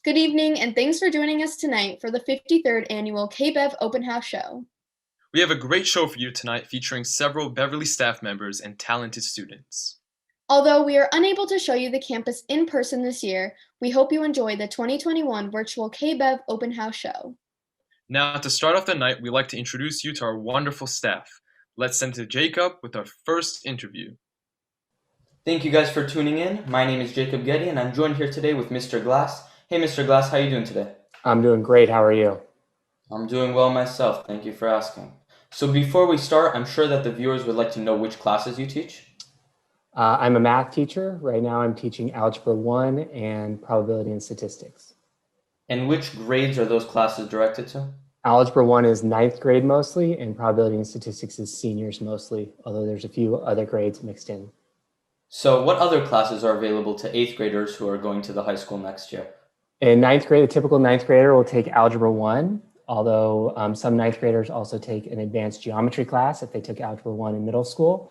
Good evening, and thanks for joining us tonight for the 53rd Annual KBEV Open House Show. We have a great show for you tonight featuring several Beverly staff members and talented students. Although we are unable to show you the campus in person this year, we hope you enjoy the 2021 virtual KBEV Open House Show. Now, to start off the night, we'd like to introduce you to our wonderful staff. Let's send to Jacob with our first interview. Thank you guys for tuning in. My name is Jacob Getty, and I'm joined here today with Mr. Glass. Hey, Mr. Glass, how are you doing today? I'm doing great. How are you? I'm doing well myself. Thank you for asking. So before we start, I'm sure that the viewers would like to know which classes you teach. I'm a math teacher. Right now I'm teaching Algebra 1 and Probability and Statistics. And which grades are those classes directed to? Algebra 1 is 9th grade mostly, and Probability and Statistics is seniors mostly, although there's a few other grades mixed in. So what other classes are available to 8th graders who are going to the high school next year? In 9th grade, a typical 9th grader will take Algebra 1, although some 9th graders also take an advanced geometry class if they took Algebra 1 in middle school.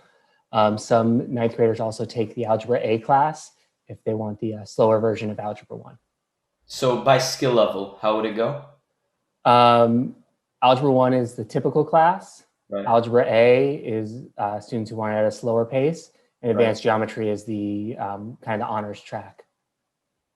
Some 9th graders also take the Algebra A class if they want the slower version of Algebra 1. So by skill level, how would it go? Algebra 1 is the typical class. Right. Algebra A is students who want it at a slower pace, and advanced geometry is the kind of honors track.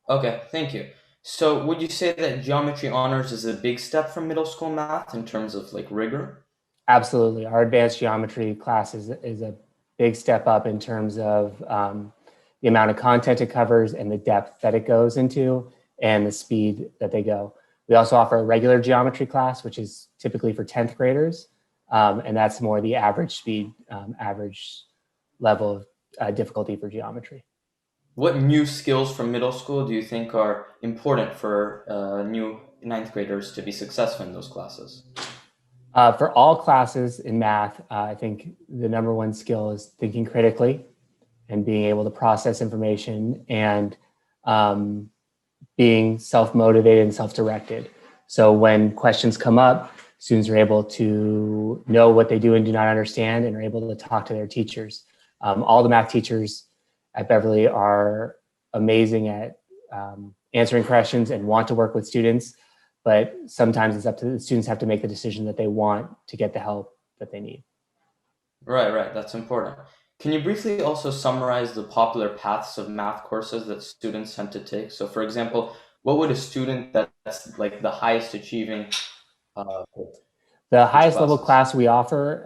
Okay, thank you. So would you say that geometry honors is a big step from middle school math in terms of like rigor? Absolutely. Our advanced geometry class is a big step up in terms of the amount of content it covers and the depth that it goes into and the speed that they go. We also offer a regular geometry class, which is typically for 10th graders. And that's more the average speed, average level of difficulty for geometry. What new skills from middle school do you think are important for new 9th graders to be successful in those classes? For all classes in math, I think the number one skill is thinking critically and being able to process information and being self-motivated and self-directed. So when questions come up, students are able to know what they do and do not understand and are able to talk to their teachers. All the math teachers at Beverly are amazing at answering questions and want to work with students, but sometimes it's up to the students have to make the decision that they want to get the help that they need. Right, that's important. Can you briefly also summarize the popular paths of math courses that students tend to take? So for example, what would a student that's like the highest achieving? The highest level class we offer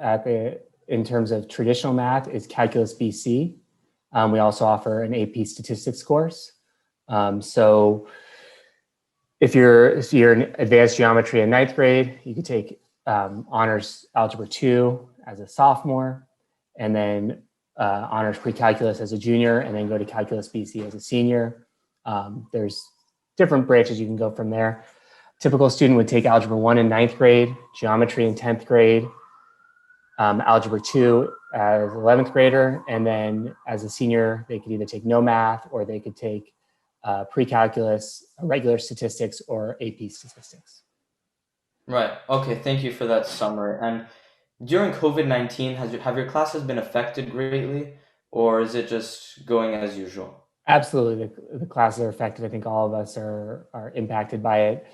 in terms of traditional math is Calculus BC. We also offer an AP statistics course. So if you're in advanced geometry in 9th grade, you could take honors algebra 2 as a sophomore, and then honors pre-calculus as a junior, and then go to calculus BC as a senior. There's different branches you can go from there. Typical student would take algebra 1 in 9th grade, geometry in 10th grade, algebra 2 as 11th grader, and then as a senior, they could either take no math or they could take pre-calculus, regular statistics, or AP statistics. Right. Okay. Thank you for that summary. And during COVID-19, have your classes been affected greatly, or is it just going as usual? Absolutely. The classes are affected. I think all of us are impacted by it,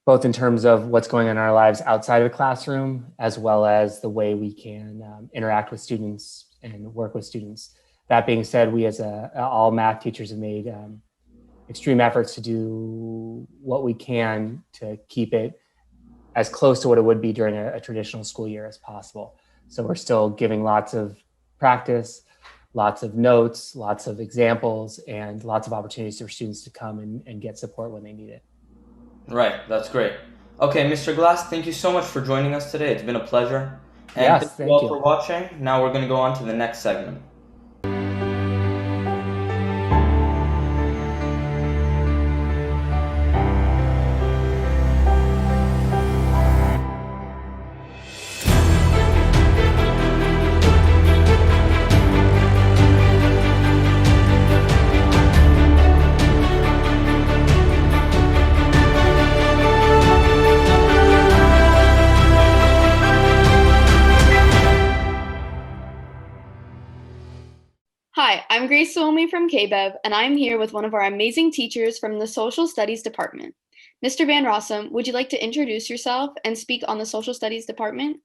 both in terms of what's going on in our lives outside of the classroom, as well as the way we can interact with students and work with students. That being said, we as all math teachers have made extreme efforts to do what we can to keep it as close to what it would be during a traditional school year as possible. So we're still giving lots of practice, lots of notes, lots of examples, and lots of opportunities for students to come and get support when they need it. Right, that's great. Okay, Mr. Glass, thank you so much for joining us today. It's been a pleasure. And yes, thank you all for watching. Now we're going to go on to the next segment. I'm Grace Suomi from KBEV, and I'm here with one of our amazing teachers from the Social Studies Department. Mr. Van Rossum, would you like to introduce yourself and speak on the Social Studies Department?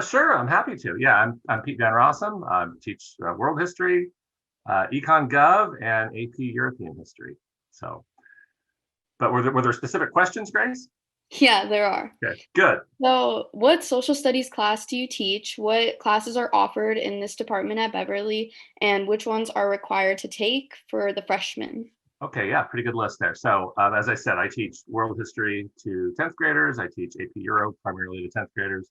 Sure, I'm happy to. Yeah, I'm Pete Van Rossum. I teach world history, Econ Gov, and AP European history. So, but were there specific questions, Grace? Yeah, there are. Okay, good. So, what social studies class do you teach? What classes are offered in this department at Beverly? And which ones are required to take for the freshmen? Okay, yeah, pretty good list there. So, as I said, I teach world history to 10th graders. I teach AP Euro primarily to 10th graders,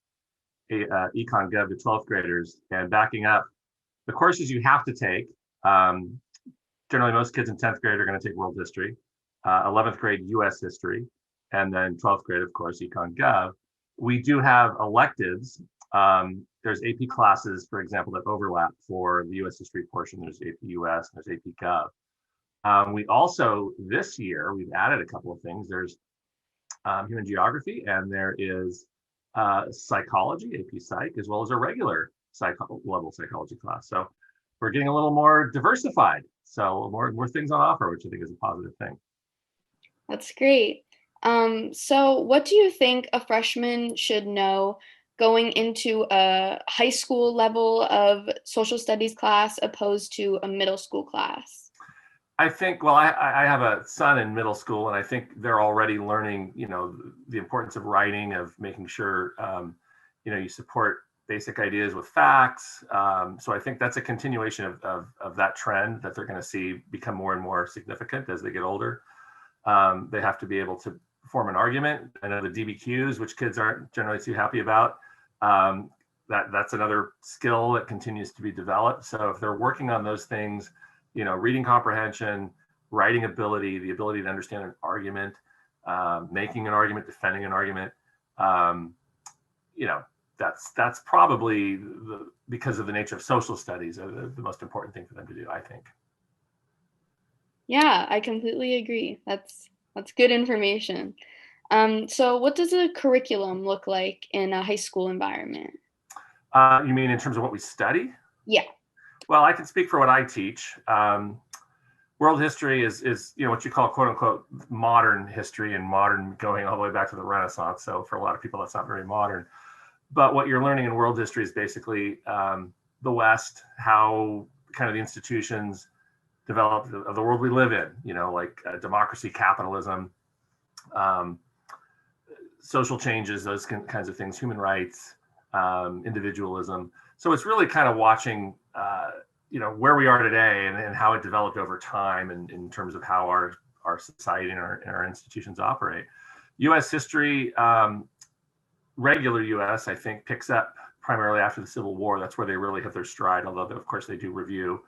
Econ Gov to 12th graders. And backing up, the courses you have to take, generally most kids in 10th grade are going to take world history, 11th grade US history, and then 12th grade, of course, Econ Gov. We do have electives. There's AP classes, for example, that overlap for the US history portion. There's AP US and there's AP Gov. We also, this year, we've added a couple of things. There's human geography, and there is psychology, AP Psych, as well as a regular level psychology class. So we're getting a little more diversified. So more things on offer, which I think is a positive thing. That's great. So what do you think a freshman should know going into a high school level of social studies class opposed to a middle school class? I think, well, I have a son in middle school, and I think they're already learning, the importance of writing, of making sure, you support basic ideas with facts. So I think that's a continuation of that trend that they're going to see become more and more significant as they get older. They have to be able to form an argument. I know the DBQs, which kids aren't generally too happy about, that's another skill that continues to be developed. So if they're working on those things, reading comprehension, writing ability, the ability to understand an argument, making an argument, defending an argument, that's probably because of the nature of social studies, the most important thing for them to do, I think. Yeah, I completely agree. That's good information. So what does a curriculum look like in a high school environment? You mean in terms of what we study? Yeah. Well, I can speak for what I teach. World history is what you call quote unquote modern history, and modern going all the way back to the Renaissance. So for a lot of people, that's not very modern. But what you're learning in world history is basically the West, how kind of the institutions developed the world we live in, like democracy, capitalism, social changes, those kinds of things, human rights, individualism. So it's really kind of watching, where we are today and how it developed over time, and in terms of how our society and our institutions operate. U.S. history, regular U.S., I think, picks up primarily after the Civil War. That's where they really hit their stride, although of course they do review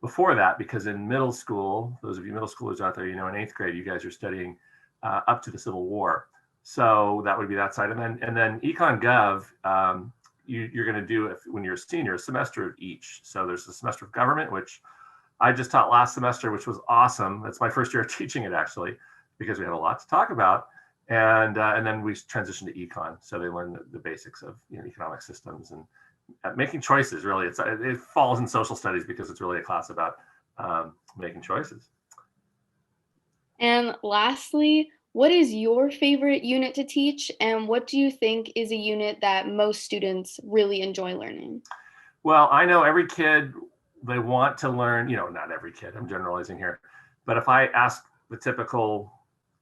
before that, because in middle school, those of you middle schoolers out there, in 8th grade, you guys are studying up to the Civil War. So that would be that side. And then Econ Gov, you're going to do, when you're a senior, a semester of each. So there's the semester of government, which I just taught last semester, which was awesome. That's my first year of teaching it, actually, because we had a lot to talk about. And then we transitioned to econ. So they learn the basics of economic systems and making choices. Really, it falls in social studies because it's really a class about making choices. And lastly, what is your favorite unit to teach, and what do you think is a unit that most students really enjoy learning? Well, I know every kid, they want to learn, not every kid, I'm generalizing here, but if I ask the typical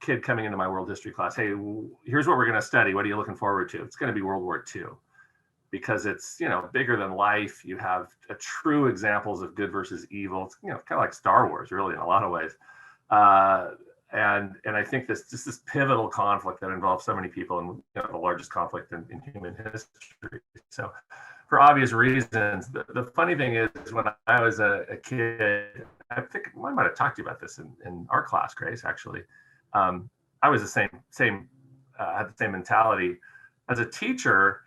kid coming into my world history class, hey, here's what we're going to study, what are you looking forward to? It's going to be World War II, because it's bigger than life. You have true examples of good versus evil. It's kind of like Star Wars, really, in a lot of ways. And I think this pivotal conflict that involves so many people, and the largest conflict in human history. So for obvious reasons, the funny thing is, when I was a kid, I think I might have talked to you about this in our class, Grace, actually. I was the same had the same mentality. As a teacher,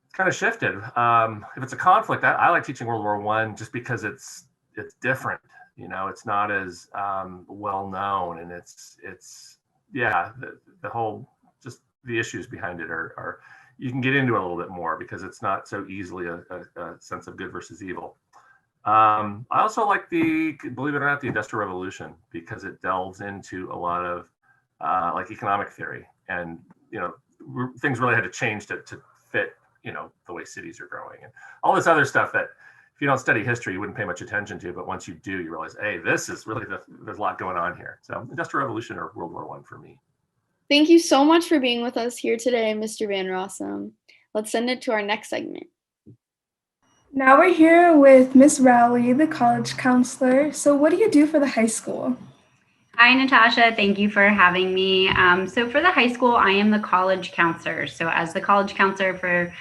it's kind of shifted. If it's a conflict, I like teaching World War I just because it's different. It's not as well known, and it's the whole, just the issues behind it are you can get into it a little bit more because it's not so easily a sense of good versus evil. I also like believe it or not, the Industrial Revolution, because it delves into a lot of like economic theory, and things really had to change to fit the way cities are growing, and all this other stuff that if you don't study history you wouldn't pay much attention to, but once you do, you realize, hey, this is really there's a lot going on here. So Industrial Revolution or World War I for me. Thank you so much for being with us here today, Mr. Van Rossum. Let's send it to our next segment. Now we're here with Miss Rowley, the college counselor. So what do you do for the high school? Hi, Natasha. Thank you for having me. So for the high school, I am the college counselor. So as the college counselor for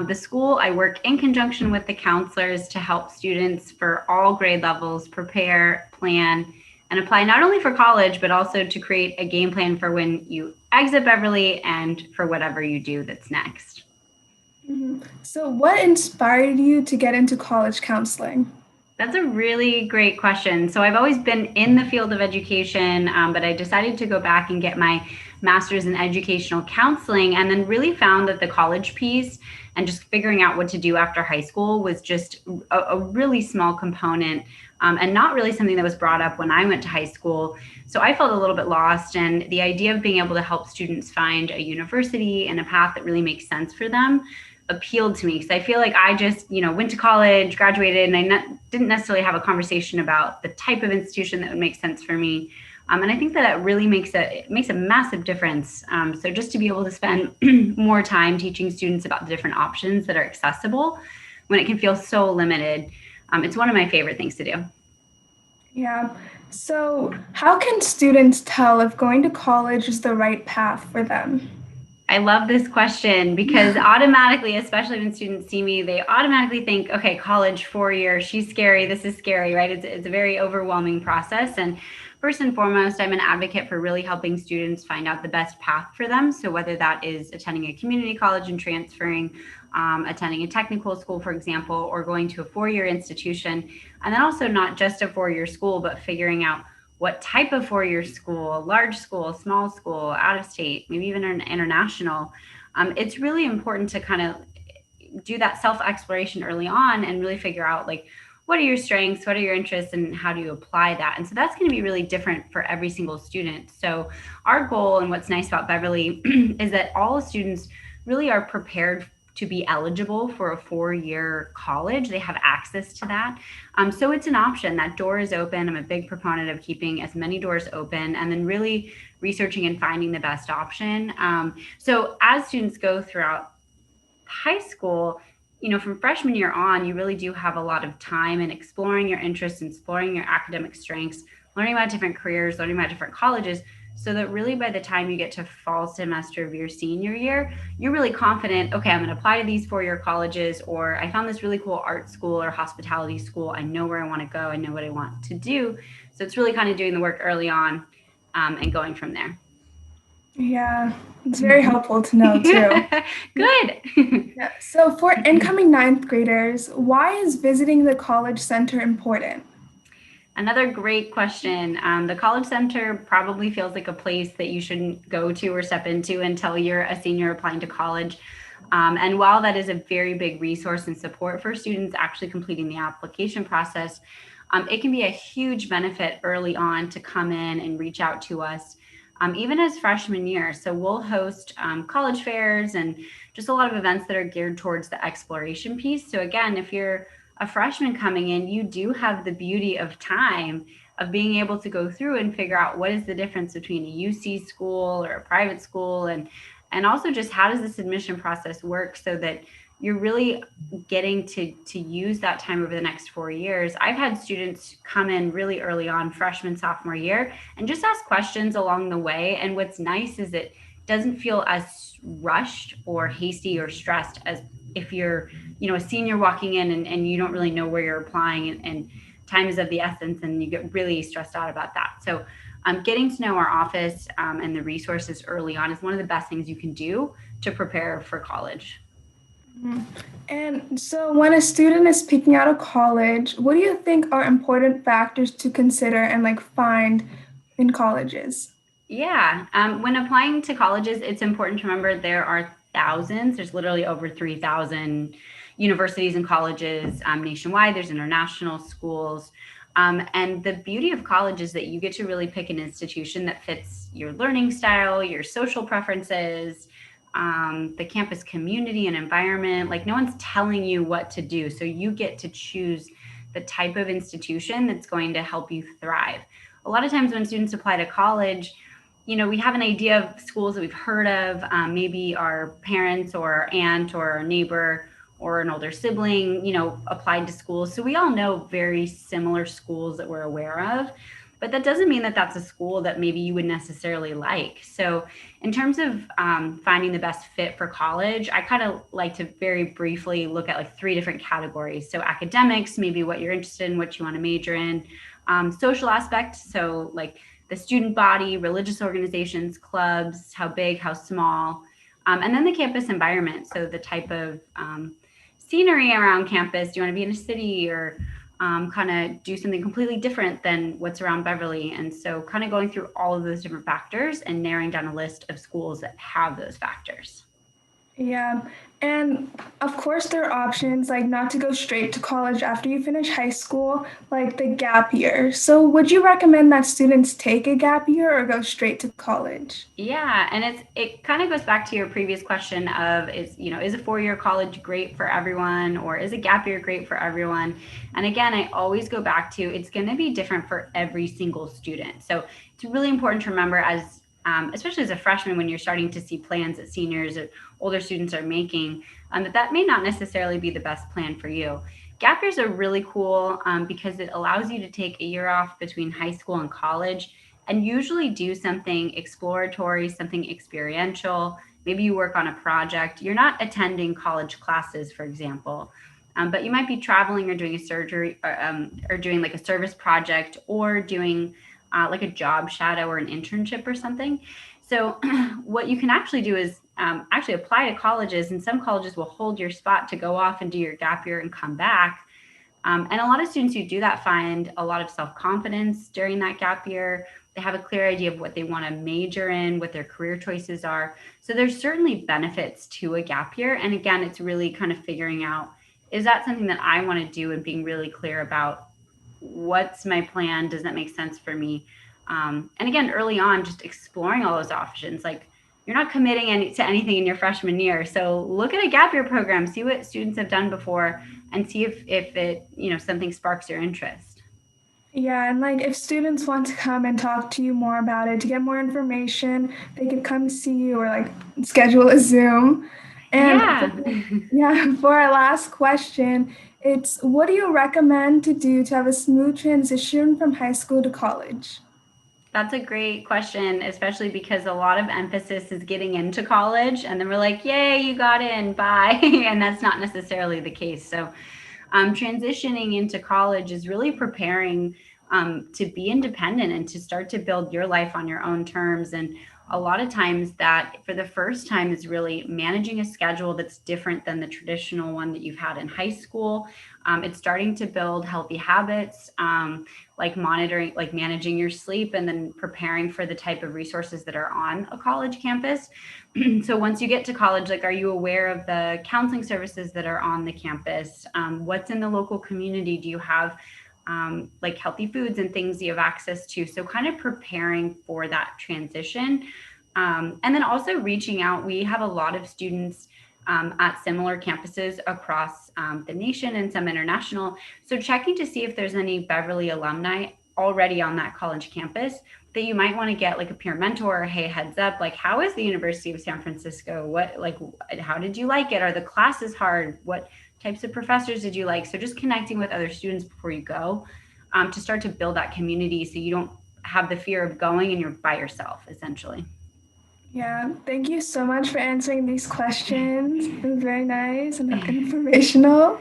the school, I work in conjunction with the counselors to help students for all grade levels prepare, plan, and apply not only for college, but also to create a game plan for when you exit Beverly and for whatever you do that's next. Mm-hmm. So what inspired you to get into college counseling? That's a really great question. So I've always been in the field of education, but I decided to go back and get my master's in educational counseling, and then really found that the college piece and just figuring out what to do after high school was just a really small component, and not really something that was brought up when I went to high school. So I felt a little bit lost, and the idea of being able to help students find a university and a path that really makes sense for them appealed to me, because I feel like I just, went to college, graduated, and I didn't necessarily have a conversation about the type of institution that would make sense for me. And I think that it really makes a massive difference. So just to be able to spend more time teaching students about the different options that are accessible when it can feel so limited, it's one of my favorite things to do. Yeah. So how can students tell if going to college is the right path for them? I love this question because automatically, especially when students see me, they automatically think, okay, college, 4 years, she's scary, this is scary, right? It's a very overwhelming process. And first and foremost, I'm an advocate for really helping students find out the best path for them. So whether that is attending a community college and transferring, attending a technical school, for example, or going to a 4-year institution, and then also not just a 4-year school, but figuring out what type of 4-year school, large school, small school, out of state, maybe even an international. It's really important to kind of do that self-exploration early on and really figure out, like, what are your strengths, what are your interests, and how do you apply that? And so that's going to be really different for every single student. So our goal, and what's nice about Beverly, is that all students really are prepared to be eligible for a 4-year college. They have access to that. So it's an option. That door is open. I'm a big proponent of keeping as many doors open and then really researching and finding the best option. So as students go throughout high school, from freshman year on, you really do have a lot of time in exploring your interests, exploring your academic strengths, learning about different careers, learning about different colleges, so that really by the time you get to fall semester of your senior year, you're really confident, okay, I'm going to apply to these 4-year colleges, or I found this really cool art school or hospitality school. I know where I want to go. I know what I want to do. So it's really kind of doing the work early on and going from there. Yeah, it's very helpful to know too. Good. Yeah. So for incoming 9th graders, why is visiting the college center important? Another great question. The College Center probably feels like a place that you shouldn't go to or step into until you're a senior applying to college. And while that is a very big resource and support for students actually completing the application process, it can be a huge benefit early on to come in and reach out to us, even as freshman year. So we'll host college fairs and just a lot of events that are geared towards the exploration piece. So again, if you're a freshman coming in, you do have the beauty of time of being able to go through and figure out what is the difference between a UC school or a private school, and also just how does this admission process work so that you're really getting to use that time over the next 4 years. I've had students come in really early on, freshman, sophomore year, and just ask questions along the way. And what's nice is it doesn't feel as rushed or hasty or stressed as if you're, a senior walking in and you don't really know where you're applying, and time is of the essence, and you get really stressed out about that. So getting to know our office and the resources early on is one of the best things you can do to prepare for college. And so when a student is picking out a college, what do you think are important factors to consider and find in colleges? Yeah, when applying to colleges, it's important to remember there are thousands. There's literally over 3,000 universities and colleges nationwide. There's international schools. And the beauty of college is that you get to really pick an institution that fits your learning style, your social preferences, the campus community and environment. Like, no one's telling you what to do. So you get to choose the type of institution that's going to help you thrive. A lot of times when students apply to college, you know, we have an idea of schools that we've heard of, maybe our parents or our aunt or our neighbor or an older sibling, you know, applied to schools. So we all know very similar schools that we're aware of, but that doesn't mean that that's a school that maybe you would necessarily like. So in terms of finding the best fit for college, I kind of like to very briefly look at like 3 different categories. So academics, maybe what you're interested in, what you want to major in, social aspect. So like the student body, religious organizations, clubs, how big, how small, and then the campus environment. So the type of scenery around campus. Do you want to be in a city or kind of do something completely different than what's around Beverly? And so kind of going through all of those different factors and narrowing down a list of schools that have those factors. Yeah, and of course there are options like not to go straight to college after you finish high school, like the gap year. So would you recommend that students take a gap year or go straight to college? Yeah, and it kind of goes back to your previous question of is a 4-year college great for everyone, or is a gap year great for everyone? And again, I always go back to it's going to be different for every single student. So it's really important to remember especially as a freshman, when you're starting to see plans that seniors or older students are making, that may not necessarily be the best plan for you. Gap years are really cool because it allows you to take a year off between high school and college and usually do something exploratory, something experiential. Maybe you work on a project. You're not attending college classes, for example, but you might be traveling or doing a surgery or doing like a service project or doing like a job shadow or an internship or something. So what you can actually do is actually apply to colleges, and some colleges will hold your spot to go off and do your gap year and come back. And a lot of students who do that find a lot of self-confidence during that gap year. They have a clear idea of what they want to major in, what their career choices are. So there's certainly benefits to a gap year. And again, it's really kind of figuring out, is that something that I want to do, and being really clear about what's my plan? Does that make sense for me? And again, early on, just exploring all those options. Like, you're not committing to anything in your freshman year. So look at a gap year program, see what students have done before, and see if it, something sparks your interest. Yeah, and like if students want to come and talk to you more about it, to get more information, they could come see you or like schedule a Zoom. And for our last question, it's what do you recommend to do to have a smooth transition from high school to college? That's a great question, especially because a lot of emphasis is getting into college, and then we're like, yay, you got in, bye. And that's not necessarily the case. So transitioning into college is really preparing to be independent and to start to build your life on your own terms. And a lot of times that for the first time is really managing a schedule that's different than the traditional one that you've had in high school. It's starting to build healthy habits, like managing your sleep, and then preparing for the type of resources that are on a college campus. So once you get to college, like, are you aware of the counseling services that are on the campus? What's in the local community? Do you have like healthy foods and things you have access to? So kind of preparing for that transition. And then also reaching out. We have a lot of students at similar campuses across the nation and some international. So checking to see if there's any Beverly alumni already on that college campus that you might want to get like a peer mentor, or hey, heads up, like, how is the University of San Francisco? How did you like it? Are the classes hard? What types of professors did you like? So just connecting with other students before you go to start to build that community so you don't have the fear of going and you're by yourself, essentially. Yeah, thank you so much for answering these questions. It was very nice and informational.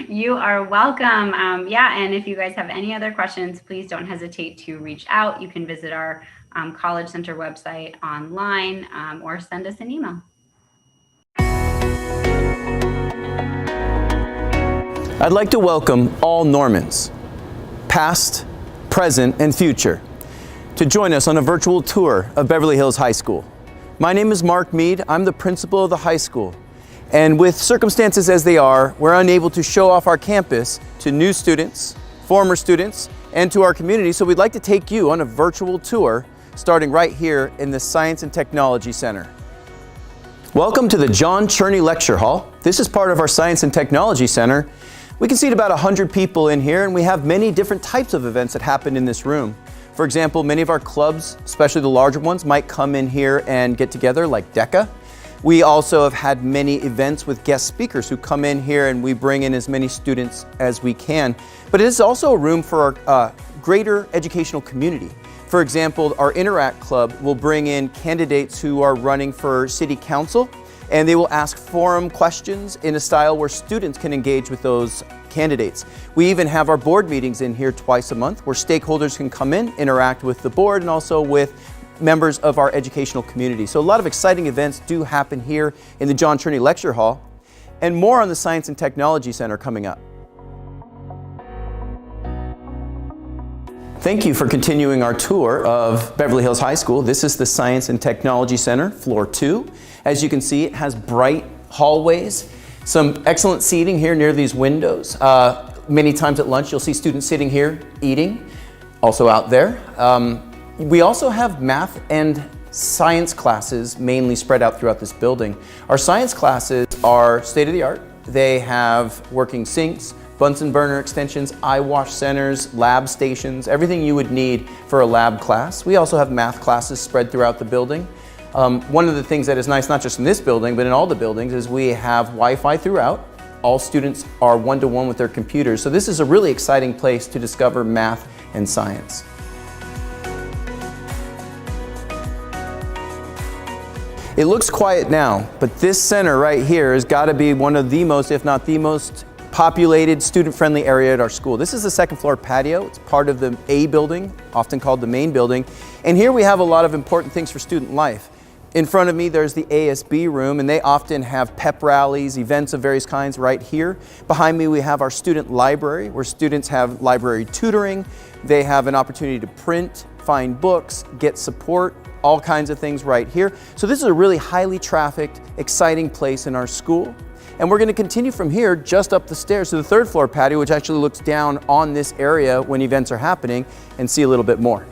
You are welcome. And if you guys have any other questions, please don't hesitate to reach out. You can visit our College Center website online or send us an email. I'd like to welcome all Normans, past, present, and future, to join us on a virtual tour of Beverly Hills High School. My name is Mark Mead. I'm the principal of the high school, And with circumstances as they are, we're unable to show off our campus to new students, former students, and to our community. So we'd like to take you on a virtual tour starting right here in the Science and Technology Center. Welcome to the John Cherney Lecture Hall. This is part of our Science and Technology Center. We can seat about 100 people in here, and we have many different types of events that happen in this room. For example, many of our clubs, especially the larger ones, might come in here and get together, like DECA. We also have had many events with guest speakers who come in here, and we bring in as many students as we can. But it is also a room for our greater educational community. For example, our Interact Club will bring in candidates who are running for city council, and they will ask forum questions in a style where students can engage with those candidates. We even have our board meetings in here twice a month where stakeholders can come in, interact with the board, and also with members of our educational community. So a lot of exciting events do happen here in the John Cherney Lecture Hall, and more on the Science and Technology Center coming up. Thank you for continuing our tour of Beverly Hills High School. This is the Science and Technology Center, floor 2. As you can see, it has bright hallways, some excellent seating here near these windows. Many times at lunch, you'll see students sitting here eating, also out there. We also have math and science classes mainly spread out throughout this building. Our science classes are state-of-the-art. They have working sinks, Bunsen burner extensions, eye wash centers, lab stations, everything you would need for a lab class. We also have math classes spread throughout the building. One of the things that is nice, not just in this building, but in all the buildings, is we have Wi-Fi throughout. All students are one-to-one with their computers. So this is a really exciting place to discover math and science. It looks quiet now, but this center right here has got to be one of the most, if not the most, populated, student-friendly area at our school. This is the second floor patio. It's part of the A building, often called the main building. And here we have a lot of important things for student life. In front of me, there's the ASB room, and they often have pep rallies, events of various kinds right here. Behind me, we have our student library, where students have library tutoring. They have an opportunity to print, find books, get support, all kinds of things right here. So this is a really highly trafficked, exciting place in our school. And we're going to continue from here just up the stairs to the third floor patio, which actually looks down on this area when events are happening, and see a little bit more.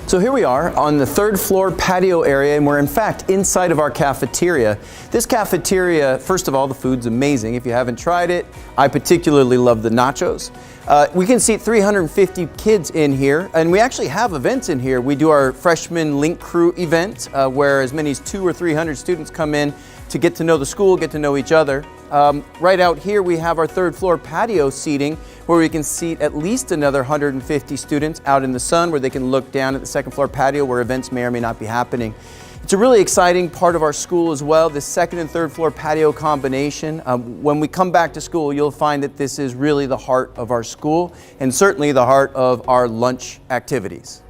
So here we are on the third floor patio area, and we're in fact inside of our cafeteria. This cafeteria, first of all, the food's amazing. If you haven't tried it, I particularly love the nachos. We can seat 350 kids in here, and we actually have events in here. We do our freshman link crew event, where as many as 200 or 300 students come in to get to know the school, get to know each other. Right out here we have our third floor patio seating, where we can seat at least another 150 students out in the sun, where they can look down at the second floor patio where events may or may not be happening. It's a really exciting part of our school as well, this second and third floor patio combination. When we come back to school, you'll find that this is really the heart of our school, and certainly the heart of our lunch activities.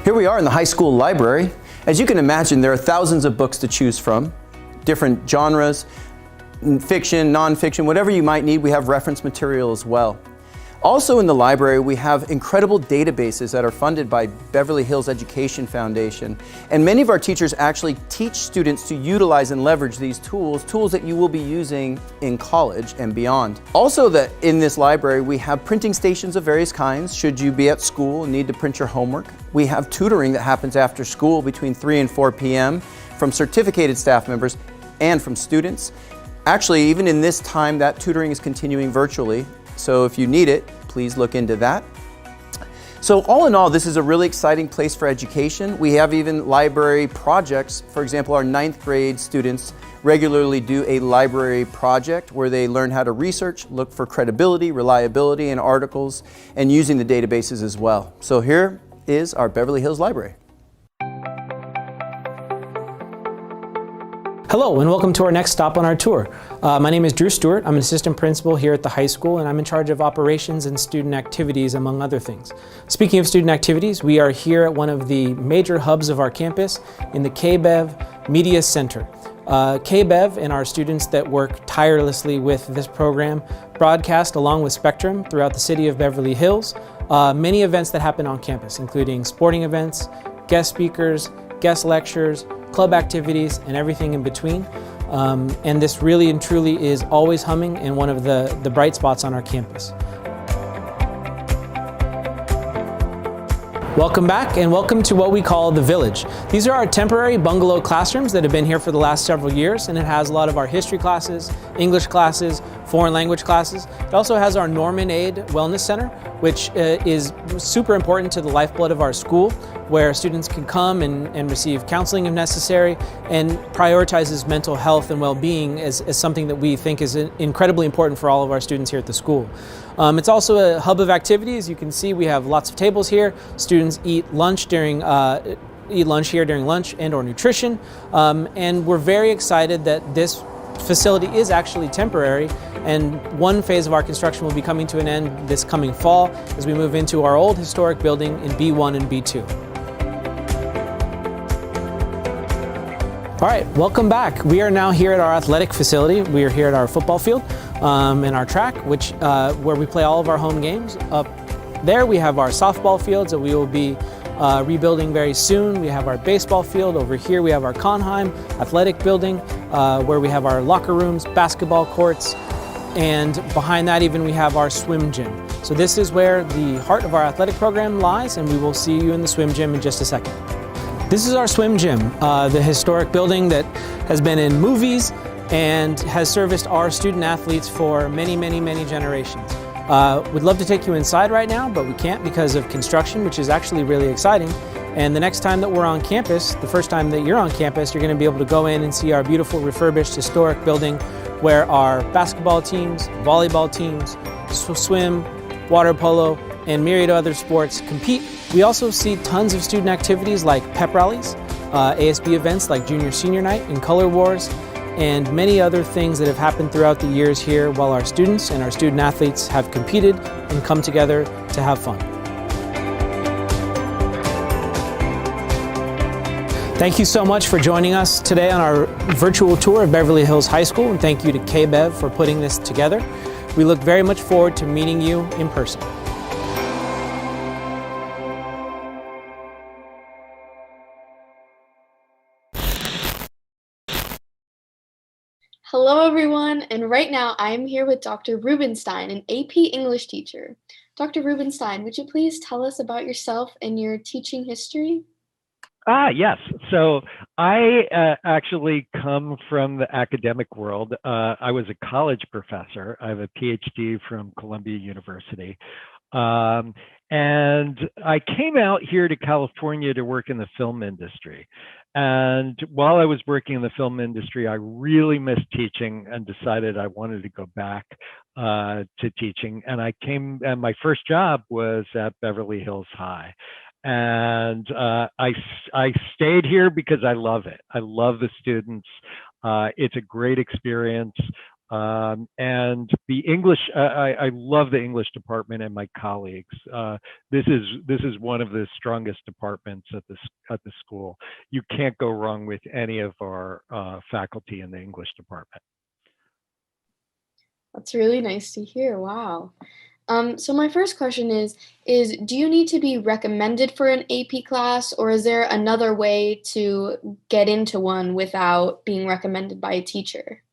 Here we are in the high school library. As you can imagine, there are thousands of books to choose from, different genres, fiction, nonfiction, whatever you might need. We have reference material as well. Also in the library, we have incredible databases that are funded by Beverly Hills Education Foundation. And many of our teachers actually teach students to utilize and leverage these tools that you will be using in college and beyond. Also in this library, we have printing stations of various kinds, should you be at school and need to print your homework. We have tutoring that happens after school between 3 and 4 p.m. from certificated staff members and from students. Actually, even in this time, that tutoring is continuing virtually. So if you need it, please look into that. So all in all, this is a really exciting place for education. We have even library projects. For example, our 9th grade students regularly do a library project where they learn how to research, look for credibility, reliability in articles, and using the databases as well. So here is our Beverly Hills Library. Hello and welcome to our next stop on our tour. My name is Drew Stewart. I'm an assistant principal here at the high school, and I'm in charge of operations and student activities, among other things. Speaking of student activities, we are here at one of the major hubs of our campus in the KBEV Media Center. KBEV and our students that work tirelessly with this program broadcast along with Spectrum throughout the city of Beverly Hills many events that happen on campus, including sporting events, guest speakers, guest lectures, club activities, and everything in between. And this really and truly is always humming and one of the bright spots on our campus. Welcome back and welcome to what we call the Village. These are our temporary bungalow classrooms that have been here for the last several years, and it has a lot of our history classes, English classes, foreign language classes. It also has our Norman Aid Wellness Center, which is super important to the lifeblood of our school, where students can come and receive counseling if necessary, and prioritizes mental health and well-being as something that we think is incredibly important for all of our students here at the school. It's also a hub of activities. You can see we have lots of tables here. Students eat lunch here during lunch and or nutrition. And we're very excited that this facility is actually temporary, and one phase of our construction will be coming to an end this coming fall as we move into our old historic building in B1 and B2. All right, welcome back. We are now here at our athletic facility. We are here at our football field and our track, where we play all of our home games. Up there we have our softball fields that we will be rebuilding very soon. We have our baseball field. Over here we have our Conheim athletic building where we have our locker rooms, basketball courts, and behind that even we have our swim gym. So this is where the heart of our athletic program lies, and we will see you in the swim gym in just a second. This is our swim gym, the historic building that has been in movies and has serviced our student athletes for many, many, many generations. We'd love to take you inside right now, but we can't because of construction, which is actually really exciting. And the next time that we're on campus, the first time that you're on campus, you're going to be able to go in and see our beautiful refurbished historic building where our basketball teams, volleyball teams, swim, water polo, and myriad other sports compete. We also see tons of student activities like pep rallies, ASB events like Junior Senior Night and Color Wars, and many other things that have happened throughout the years here while our students and our student athletes have competed and come together to have fun. Thank you so much for joining us today on our virtual tour of Beverly Hills High School, and thank you to KBEV for putting this together. We look very much forward to meeting you in person. Hello, everyone, and right now I am here with Dr. Rubenstein, an AP English teacher. Dr. Rubenstein, would you please tell us about yourself and your teaching history? Yes. So I actually come from the academic world. I was a college professor. I have a PhD from Columbia University. And I came out here to California to work in the film industry. And while I was working in the film industry, I really missed teaching and decided I wanted to go back to teaching. And and my first job was at Beverly Hills High. And I stayed here because I love it. I love the students. It's a great experience. And the English, I love the English department and my colleagues. This is one of the strongest departments at the school. You can't go wrong with any of our faculty in the English department. That's really nice to hear. Wow. So my first question is do you need to be recommended for an AP class, or is there another way to get into one without being recommended by a teacher?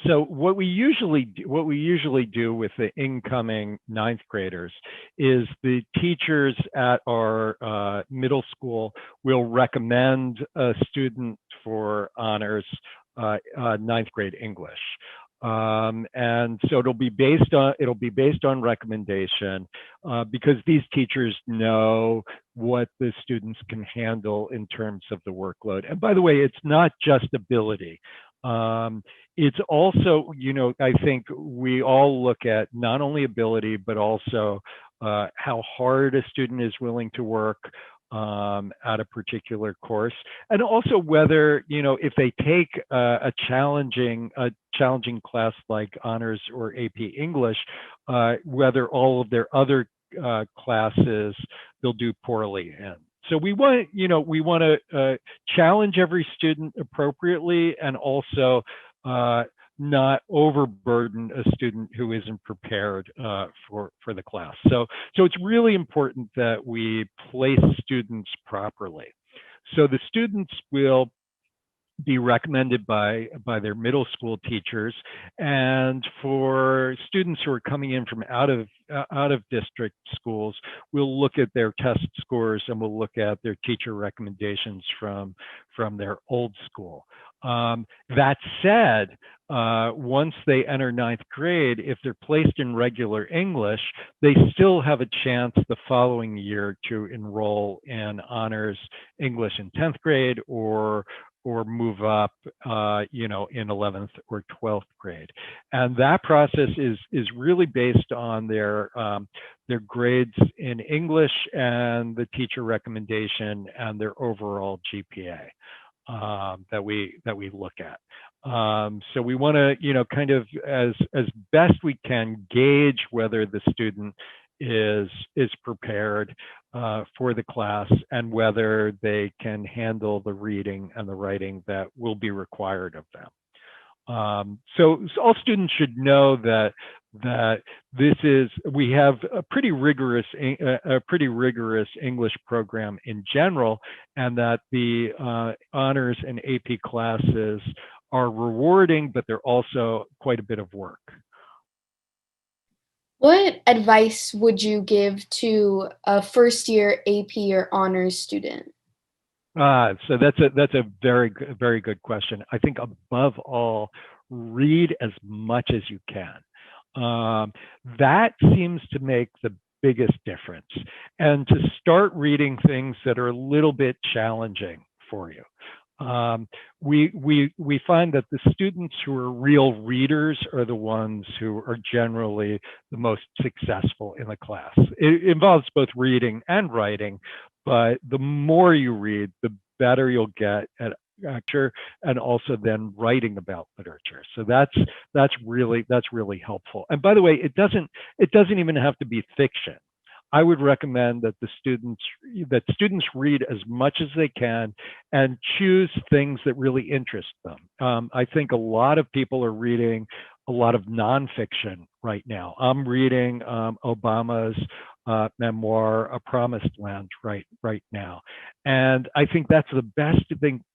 So what we usually do with the incoming ninth graders is the teachers at our middle school will recommend a student for honors ninth grade English. And so it'll be based on recommendation because these teachers know what the students can handle in terms of the workload. And by the way, it's not just ability. It's also, I think we all look at not only ability, but also how hard a student is willing to work at a particular course, and also whether, if they take a challenging class like honors or AP English, whether all of their other classes they'll do poorly in. So we want to challenge every student appropriately, and also not overburden a student who isn't prepared for the class. So it's really important that we place students properly. So the students will be recommended by their middle school teachers, and for students who are coming in from out of district schools, we'll look at their test scores and we'll look at their teacher recommendations from their old school. That said, once they enter ninth grade, if they're placed in regular English, they still have a chance the following year to enroll in honors English in 10th grade or move up, in 11th or 12th grade. And that process is really based on their grades in English and the teacher recommendation and their overall GPA that we look at. So we want to, kind of as best we can gauge whether the student is prepared for the class and whether they can handle the reading and the writing that will be required of them. So all students should know that we have a pretty rigorous English program in general, and that the honors and AP classes are rewarding, but they're also quite a bit of work. What advice would you give to a first-year AP or honors student? So that's a very good question. I think above all, read as much as you can. That seems to make the biggest difference. And to start reading things that are a little bit challenging for you. We find that the students who are real readers are the ones who are generally the most successful in the class. It involves both reading and writing, but the more you read, the better you'll get at literature and also then writing about literature. So that's really helpful. And by the way, it doesn't even have to be fiction. I would recommend that students read as much as they can and choose things that really interest them. I think a lot of people are reading a lot of nonfiction right now. I'm reading Obama's memoir, A Promised Land, right now. And I think that's the best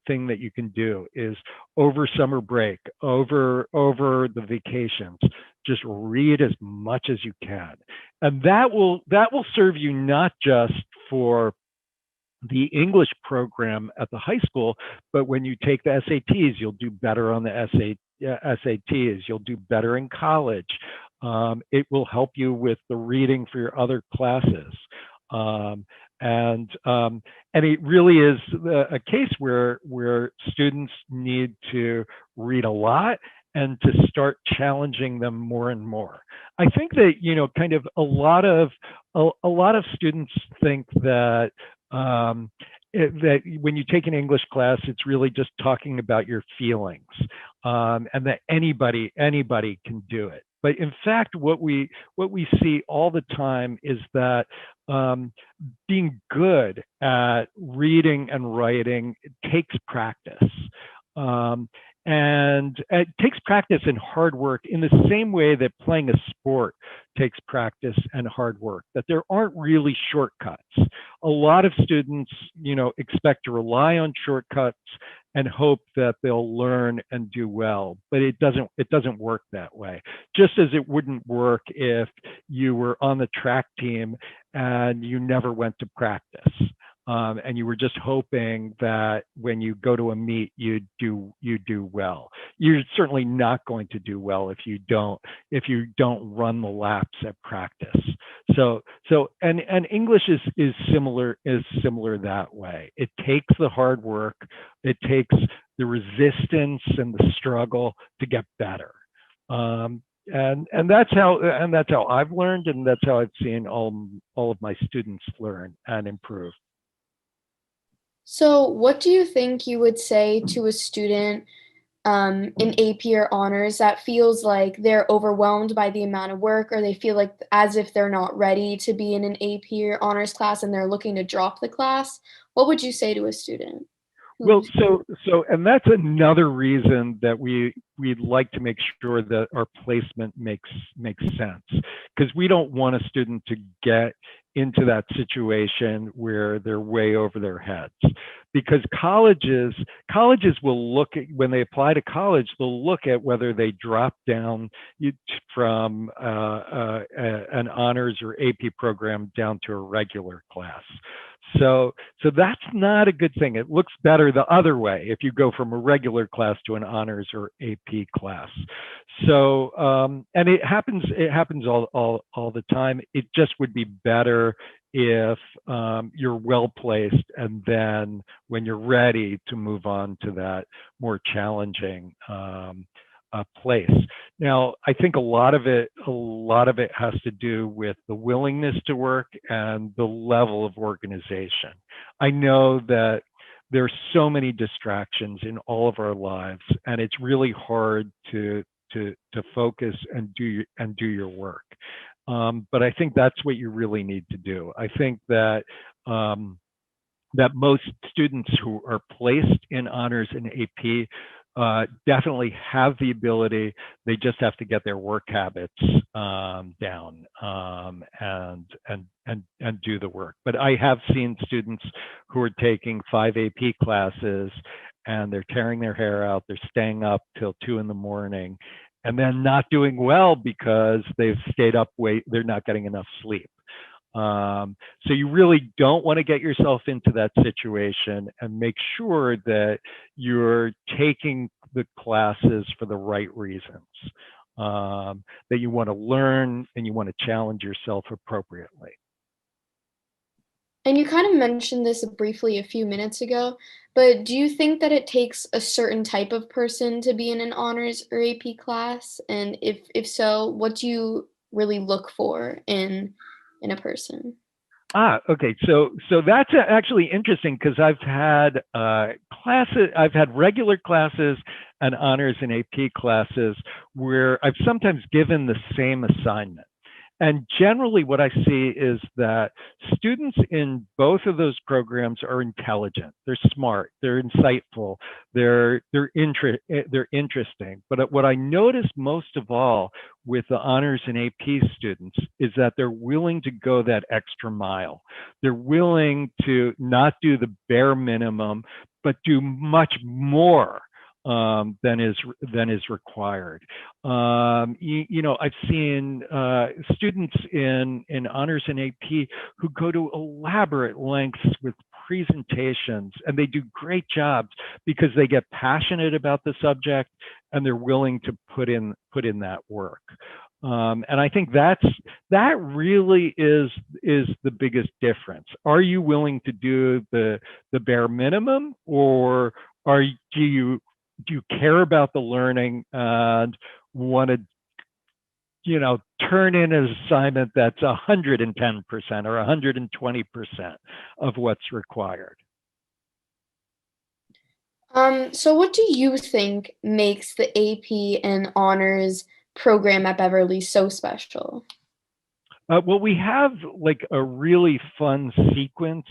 thing that you can do is over summer break, over the vacations, just read as much as you can. And that will serve you not just for the English program at the high school, but when you take the SATs, you'll do better on the SATs, you'll do better in college. It will help you with the reading for your other classes. And it really is a case where students need to read a lot and to start challenging them more and more. I think that, kind of a lot of students think that that when you take an English class, it's really just talking about your feelings, and that anybody can do it. But in fact, what we see all the time is that being good at reading and writing takes practice. And it takes practice and hard work in the same way that playing a sport takes practice and hard work, that there aren't really shortcuts. A lot of students, expect to rely on shortcuts and hope that they'll learn and do well, but it doesn't work that way. Just as it wouldn't work if you were on the track team and you never went to practice. And you were just hoping that when you go to a meet, you do well. You're certainly not going to do well if you don't run the laps at practice. So English is similar that way. It takes the hard work, it takes the resistance and the struggle to get better. And that's how I've learned, and that's how I've seen all of my students learn and improve. So what do you think you would say to a student in AP or honors that feels like they're overwhelmed by the amount of work, or they feel like as if they're not ready to be in an AP or honors class and they're looking to drop the class? What would you say to a student? Well, so and that's another reason that we we'd like to make sure that our placement makes sense, because we don't want a student to get into that situation where they're way over their heads. Because colleges will look at, when they apply to college, they'll look at whether they drop down from an honors or AP program down to a regular class. So that's not a good thing. It looks better the other way if you go from a regular class to an honors or AP class. So and it happens all the time. It just would be better if you're well placed, and then when you're ready to move on to that more challenging place. Now, I think a lot of it has to do with the willingness to work and the level of organization. I know that there's so many distractions in all of our lives, and it's really hard to focus and do your work. But I think that's what you really need to do. I think that that most students who are placed in honors and AP definitely have the ability. They just have to get their work habits down and do the work. But I have seen students who are taking 5 AP classes and they're tearing their hair out. They're staying up till 2 in the morning, and then not doing well because they've stayed up late. They're not getting enough sleep. So you really don't want to get yourself into that situation, and make sure that you're taking the classes for the right reasons, that you want to learn and you want to challenge yourself appropriately. And you kind of mentioned this briefly a few minutes ago, but do you think that it takes a certain type of person to be in an honors or AP class? And if so, what do you really look for in a person? Okay. So that's actually interesting, because I've had classes, I've had regular classes and honors and AP classes where I've sometimes given the same assignment. And generally what I see is that students in both of those programs are intelligent, they're smart, they're insightful, they're interesting. But what I notice most of all with the honors and AP students is that they're willing to go that extra mile. They're willing to not do the bare minimum, but do much more than is required. You know, I've seen students in honors and AP who go to elaborate lengths with presentations, and they do great jobs because they get passionate about the subject and they're willing to put in that work. And I think that really is the biggest difference. Are you willing to do the bare minimum, or do you care about the learning and want to, you know, turn in an assignment that's 110% or 120% of what's required? So what do you think makes the AP and honors program at Beverly so special? Well, we have like a really fun sequence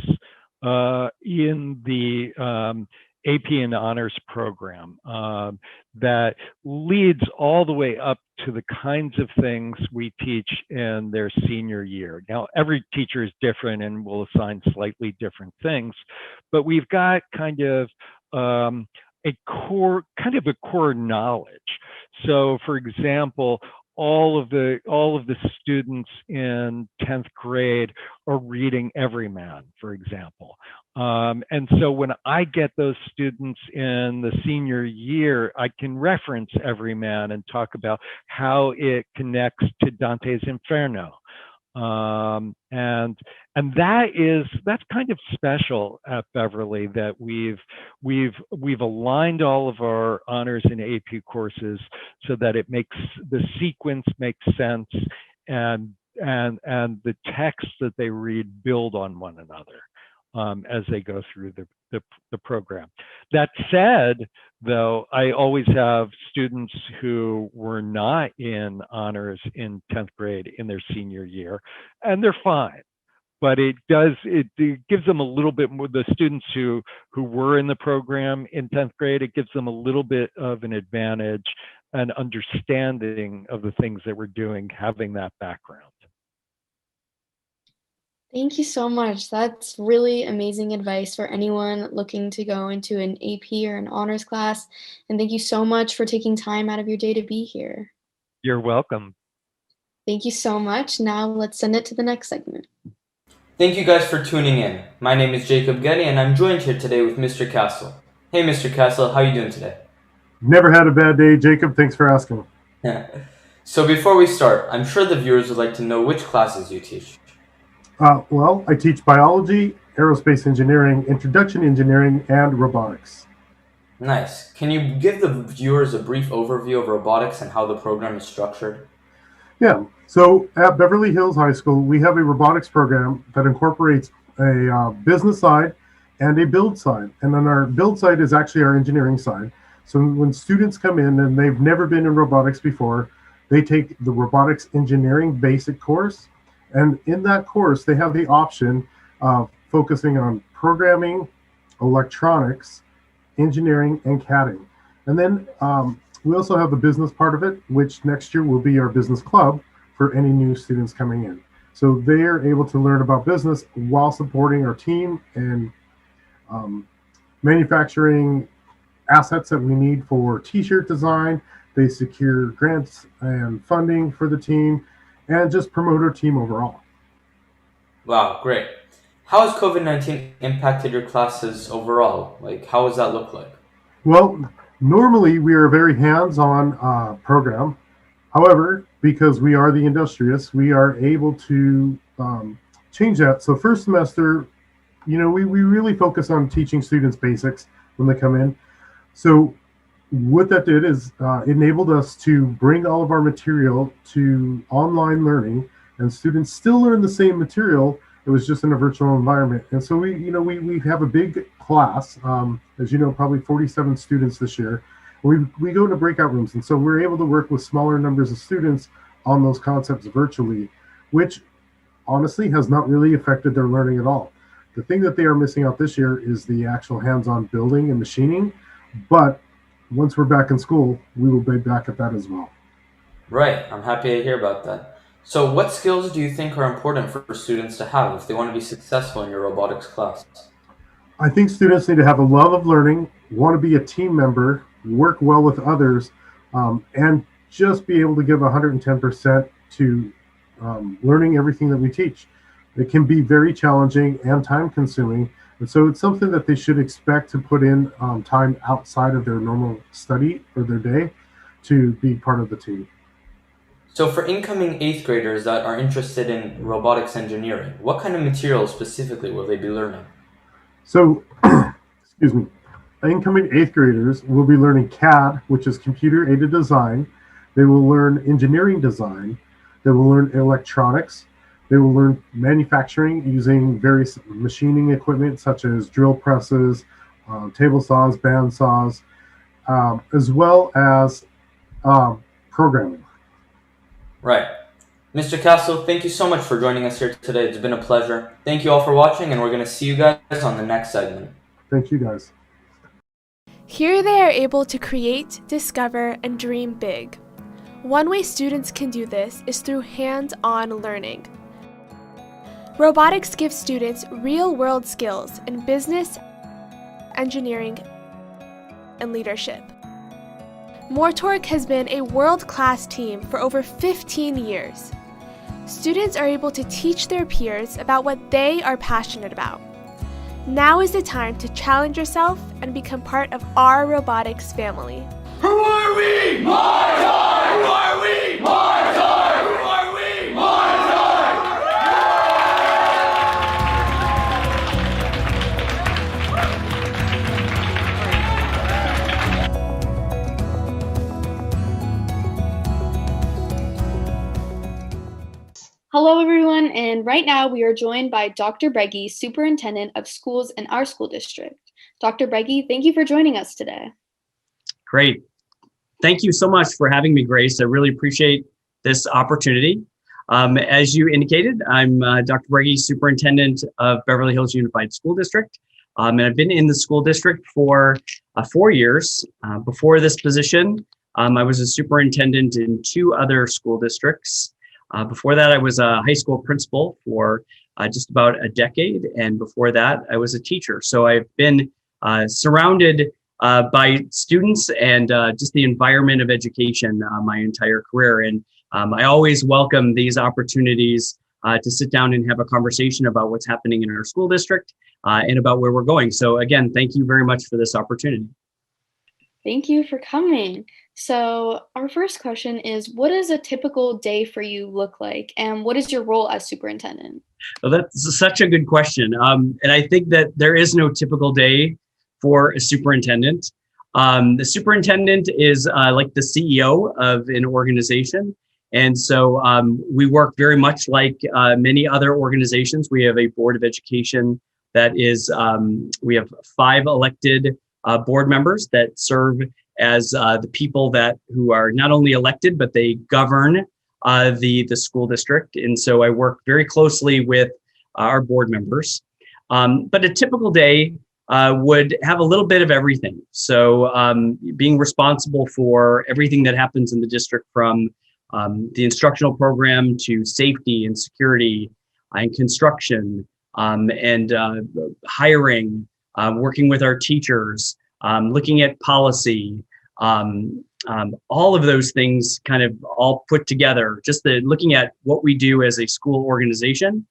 in the AP and honors program that leads all the way up to the kinds of things we teach in their senior year. Now, every teacher is different and will assign slightly different things, but we've got kind of a core knowledge. So, for example, all of the students in 10th grade are reading Everyman, for example. And so when I get those students in the senior year, I can reference Everyman and talk about how it connects to Dante's Inferno. And that's kind of special at Beverly, that we've aligned all of our honors and AP courses so that it makes the sequence makes sense, and the texts that they read build on one another as they go through the program. That said, though, I always have students who were not in honors in 10th grade in their senior year, and they're fine. But it gives them a little bit more, the students who were in the program in 10th grade, it gives them a little bit of an advantage an understanding of the things that we're doing, having that background. Thank you so much. That's really amazing advice for anyone looking to go into an AP or an honors class. And thank you so much for taking time out of your day to be here. You're welcome. Thank you so much. Now let's send it to the next segment. Thank you guys for tuning in. My name is Jacob Getty, and I'm joined here today with Mr. Castle. Hey, Mr. Castle, how are you doing today? Never had a bad day, Jacob. Thanks for asking. So before we start, I'm sure the viewers would like to know which classes you teach. Well, I teach biology, aerospace engineering, introduction engineering, and robotics. Nice. Can you give the viewers a brief overview of robotics and how the program is structured? Yeah. So at Beverly Hills High School, we have a robotics program that incorporates a business side and a build side. And then our build side is actually our engineering side. So when students come in and they've never been in robotics before, they take the robotics engineering basic course. And in that course, they have the option of focusing on programming, electronics, engineering, and CADing. And then we also have the business part of it, which next year will be our business club for any new students coming in. So they are able to learn about business while supporting our team and manufacturing assets that we need for t-shirt design. They secure grants and funding for the team and just promote our team overall. Wow, great. How has COVID-19 impacted your classes overall? Like, how does that look like? Well, normally we are a very hands-on program. However, because we are the industrious, we are able to change that. So first semester, we really focus on teaching students basics when they come in. So what that did is enabled us to bring all of our material to online learning, and students still learn the same material. It was just in a virtual environment. And so we have a big class, as you know, probably 47 students this year. We go to breakout rooms, and so we're able to work with smaller numbers of students on those concepts virtually, which honestly has not really affected their learning at all. The thing that they are missing out this year is the actual hands-on building and machining, but once we're back in school, we will be back at that as well. Right, I'm happy to hear about that. So what skills do you think are important for students to have if they want to be successful in your robotics class? I think students need to have a love of learning, want to be a team member, work well with others, and just be able to give 110% to learning everything that we teach. It can be very challenging and time consuming. And so it's something that they should expect to put in time outside of their normal study or their day to be part of the team. So for incoming 8th graders that are interested in robotics engineering, what kind of materials specifically will they be learning? So, excuse me, incoming 8th graders will be learning CAD, which is computer aided design. They will learn engineering design. They will learn electronics. They will learn manufacturing using various machining equipment such as drill presses, table saws, band saws, as well as programming. Right. Mr. Castle, thank you so much for joining us here today. It's been a pleasure. Thank you all for watching, and we're going to see you guys on the next segment. Thank you, guys. Here they are able to create, discover, and dream big. One way students can do this is through hands-on learning. Robotics gives students real-world skills in business, engineering, and leadership. Mortorc has been a world-class team for over 15 years. Students are able to teach their peers about what they are passionate about. Now is the time to challenge yourself and become part of our robotics family. Who are we? Mortorc! Who are we? Mortorc! Who are we? Mortorc! Hello, everyone, and right now we are joined by Dr. Breggy, Superintendent of Schools in our school district. Dr. Breggy, thank you for joining us today. Great. Thank you so much for having me, Grace. I really appreciate this opportunity. As you indicated, I'm Dr. Breggy, Superintendent of Beverly Hills Unified School District. And I've been in the school district for 4 years. Before this position, I was a superintendent in 2 other school districts. Before that, I was a high school principal for just about a decade. And before that, I was a teacher. So I've been surrounded by students and just the environment of education my entire career. And I always welcome these opportunities to sit down and have a conversation about what's happening in our school district and about where we're going. So again, thank you very much for this opportunity. Thank you for coming. So our first question is, what does a typical day for you look like? And what is your role as superintendent? Well, that's such a good question. And I think that there is no typical day for a superintendent. The superintendent is like the CEO of an organization. And so we work very much like many other organizations. We have a board of education that is, we have 5 elected board members that serve as the people who are not only elected, but they govern the school district. And so I work very closely with our board members. But a typical day would have a little bit of everything. So being responsible for everything that happens in the district, from the instructional program to safety and security and construction and hiring, working with our teachers, looking at policy, all of those things kind of all put together, just looking at what we do as a school organization,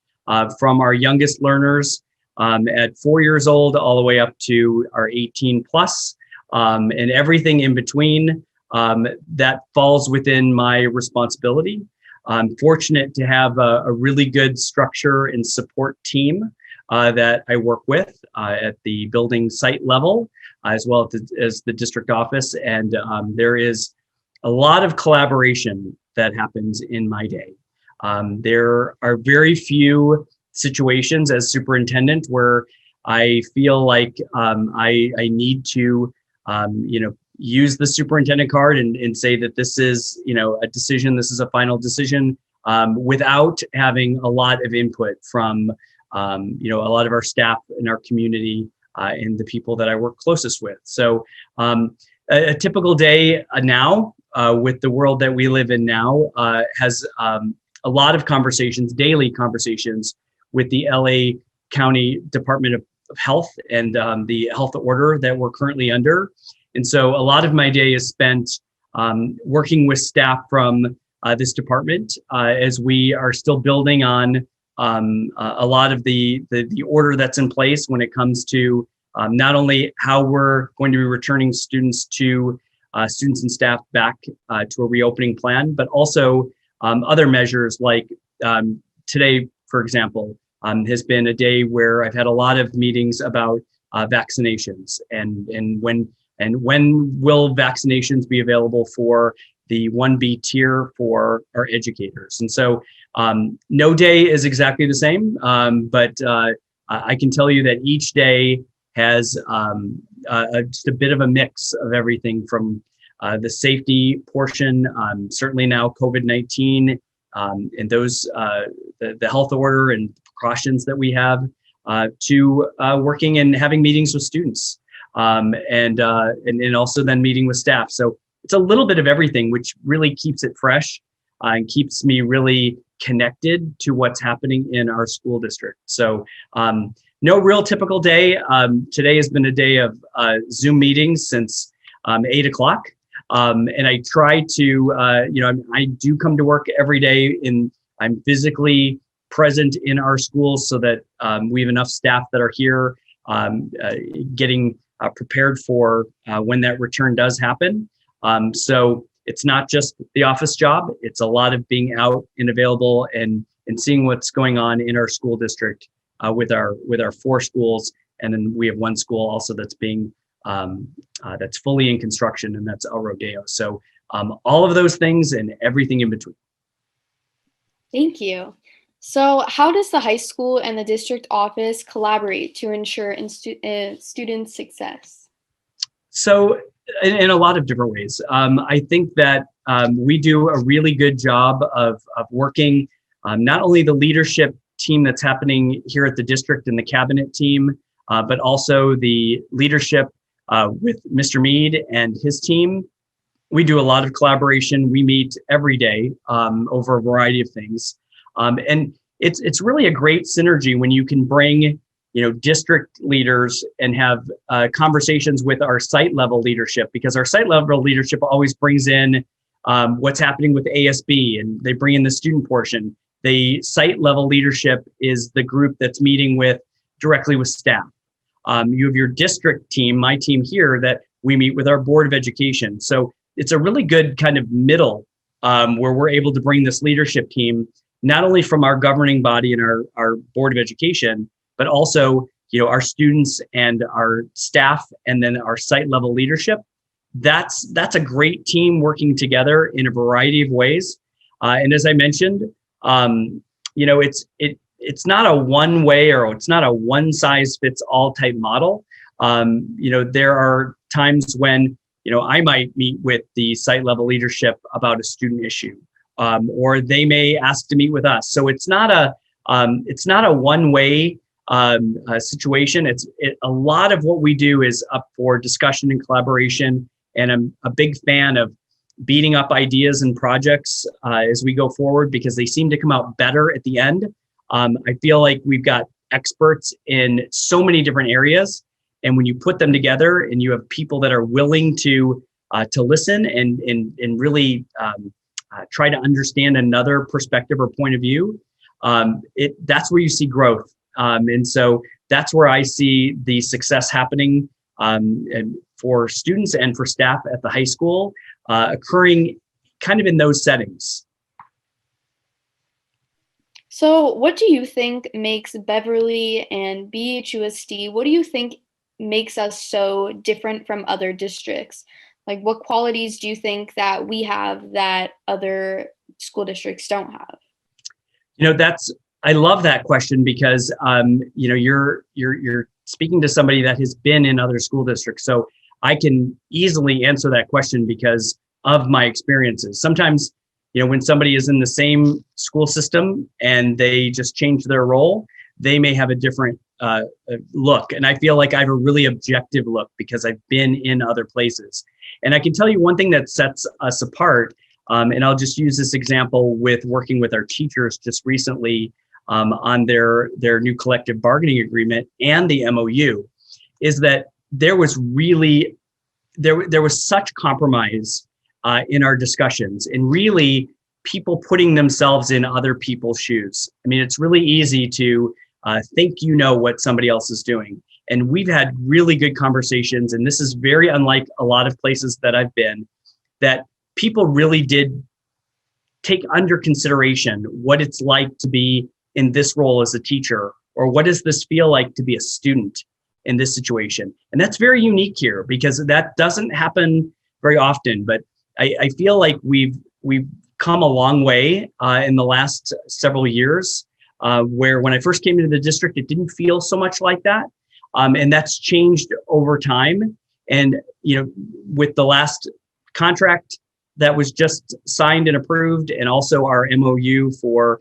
from our youngest learners at 4 years old all the way up to our 18 plus, and everything in between that falls within my responsibility. I'm fortunate to have a really good structure and support team that I work with at the building site level, as well as the district office. And there is a lot of collaboration that happens in my day. There are very few situations as superintendent where I feel like I need to, use the superintendent card and say that this is, a decision, this is a final decision, without having a lot of input from, a lot of our staff in our community and the people that I work closest with. So a typical day now with the world that we live in now has a lot of conversations, daily conversations with the LA County Department of Health and the health order that we're currently under. And so a lot of my day is spent working with staff from this department as we are still building on a lot of the order that's in place when it comes to not only how we're going to be returning students and staff back to a reopening plan, but also other measures like today, for example, has been a day where I've had a lot of meetings about vaccinations and when will vaccinations be available for the 1B tier for our educators. And so no day is exactly the same, but I can tell you that each day has just a bit of a mix of everything from the safety portion, certainly now COVID-19 and those, the health order and precautions that we have, to working and having meetings with students. And also then meeting with staff. So it's a little bit of everything, which really keeps it fresh and keeps me really connected to what's happening in our school district. So no real typical day. Today has been a day of Zoom meetings since 8 o'clock. And I try to, I do come to work every day I'm physically present in our schools so that we have enough staff that are here getting prepared for when that return does happen. So it's not just the office job, it's a lot of being out and available and seeing what's going on in our school district with our 4 schools. And then we have 1 school also that's being, that's fully in construction, and that's El Rodeo. So all of those things and everything in between. Thank you. So how does the high school and the district office collaborate to ensure student success? So in a lot of different ways. I think that we do a really good job of working, not only the leadership team that's happening here at the district and the cabinet team, but also the leadership with Mr. Mead and his team we do a lot of collaboration. We meet every day over a variety of things. And it's really a great synergy when you can bring, district leaders and have conversations with our site level leadership, because our site level leadership always brings in what's happening with ASB, and they bring in the student portion. The site level leadership is the group that's meeting directly with staff. You have your district team, my team here, that we meet with our Board of Education. So it's a really good kind of middle where we're able to bring this leadership team, not only from our governing body and our Board of Education, but also, our students and our staff, and then our site level leadership. That's a great team working together in a variety of ways. And as I mentioned, it's not a one way, or it's not a one size fits all type model. There are times when, I might meet with the site level leadership about a student issue, or they may ask to meet with us. So it's not a one way situation. A lot of what we do is up for discussion and collaboration. And I'm a big fan of beating up ideas and projects as we go forward, because they seem to come out better at the end. I feel like we've got experts in so many different areas, and when you put them together and you have people that are willing to listen and really try to understand another perspective or point of view, that's where you see growth. And so that's where I see the success happening and for students and for staff at the high school, occurring kind of in those settings. So what do you think makes Beverly and BHUSD, what do you think makes us so different from other districts? Like, what qualities do you think that we have that other school districts don't have? I love that question, because you're speaking to somebody that has been in other school districts. So I can easily answer that question because of my experiences. Sometimes, when somebody is in the same school system and they just change their role, they may have a different look. And I feel like I have a really objective look because I've been in other places. And I can tell you one thing that sets us apart, and I'll just use this example with working with our teachers just recently on their new collective bargaining agreement and the MOU, is that there was such compromise in our discussions, and really people putting themselves in other people's shoes. I mean, it's really easy to think what somebody else is doing. And we've had really good conversations, and this is very unlike a lot of places that I've been, that people really did take under consideration what it's like to be in this role as a teacher, or what does this feel like to be a student in this situation. And that's very unique here, because that doesn't happen very often. But I feel like we've come a long way in the last several years, where when I first came into the district, it didn't feel so much like that. And that's changed over time. And, with the last contract that was just signed and approved, and also our MOU for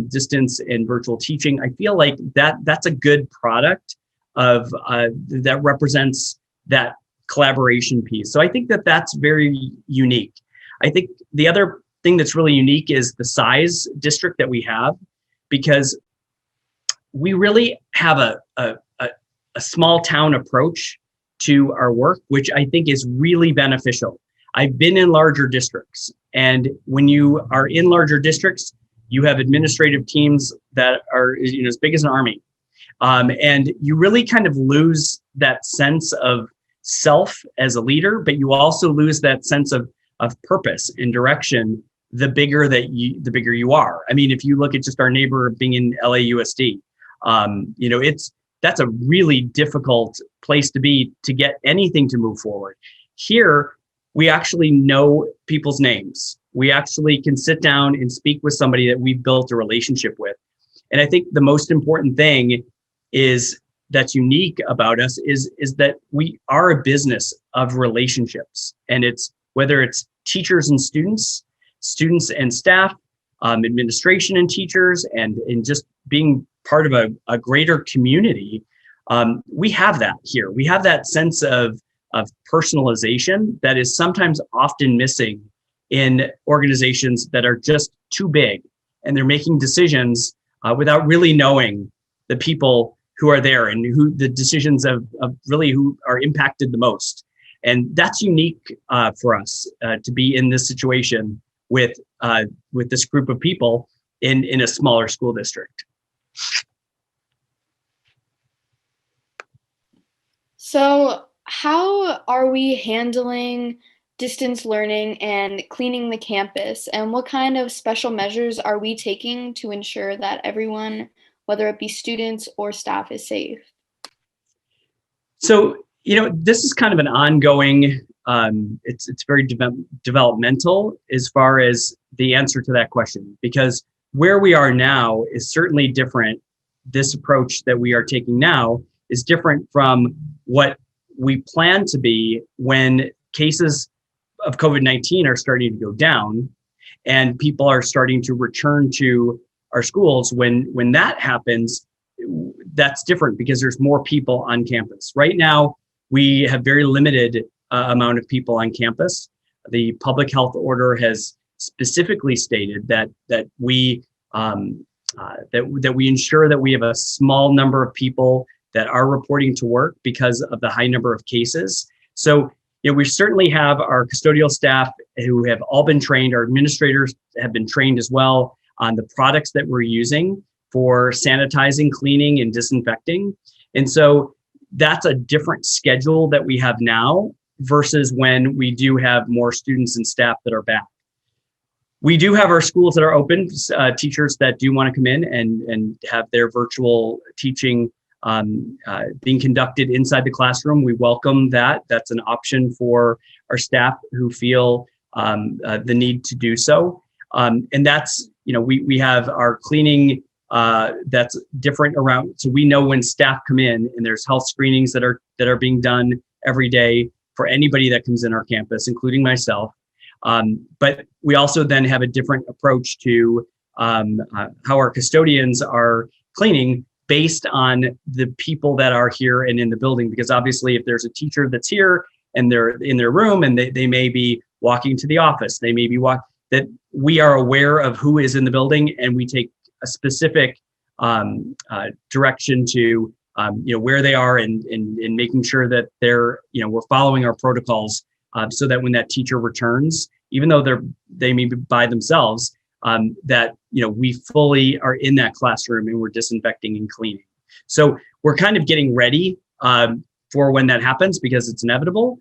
distance and virtual teaching, I feel like that's a good product of that represents that collaboration piece. So I think that's very unique. I think the other thing that's really unique is the size district that we have, because we really have a small town approach to our work, which I think is really beneficial. I've been in larger districts, and when you are in larger districts, you have administrative teams that are as big as an army. And you really kind of lose that sense of self as a leader, but you also lose that sense of purpose and direction the bigger you are. I mean, if you look at just our neighbor being in LAUSD, that's a really difficult place to be to get anything to move forward. Here, we actually know people's names. We actually can sit down and speak with somebody that we've built a relationship with. And I think the most important thing that's unique about us is that we are a business of relationships. And it's whether it's teachers and students and staff, administration and teachers, and just being part of a greater community. We have that here. We have that sense of personalization that is sometimes often missing in organizations that are just too big, and they're making decisions without really knowing the people who are there and who the decisions of really who are impacted the most. And that's unique for us to be in this situation with this group of people in a smaller school district. So how are we handling distance learning and cleaning the campus? And what kind of special measures are we taking to ensure that everyone, whether it be students or staff, is safe? So, this is kind of an ongoing, it's very developmental as far as the answer to that question, because where we are now is certainly different. This approach that we are taking now is different from what we plan to be when cases of COVID-19 are starting to go down and people are starting to return to our schools. When that happens, that's different because there's more people on campus. Right now, we have very limited amount of people on campus. The public health order has specifically stated that we ensure that we have a small number of people that are reporting to work because of the high number of cases. So, we certainly have our custodial staff who have all been trained. Our administrators have been trained as well on the products that we're using for sanitizing, cleaning, and disinfecting. And so that's a different schedule that we have now versus when we do have more students and staff that are back. We do have our schools that are open, teachers that do want to come in and have their virtual teaching being conducted inside the classroom. We welcome that. That's an option for our staff who feel the need to do so. And that's, we have our cleaning that's different around. So we know when staff come in, and there's health screenings that are being done every day for anybody that comes in our campus, including myself. But we also then have a different approach to how our custodians are cleaning based on the people that are here and in the building. Because obviously if there's a teacher that's here and they're in their room and they may be walking to the office, they may be that we are aware of who is in the building, and we take a specific direction to where they are and making sure that they're, we're following our protocols so that when that teacher returns, even though they may be by themselves, that we fully are in that classroom and we're disinfecting and cleaning. So we're kind of getting ready for when that happens because it's inevitable.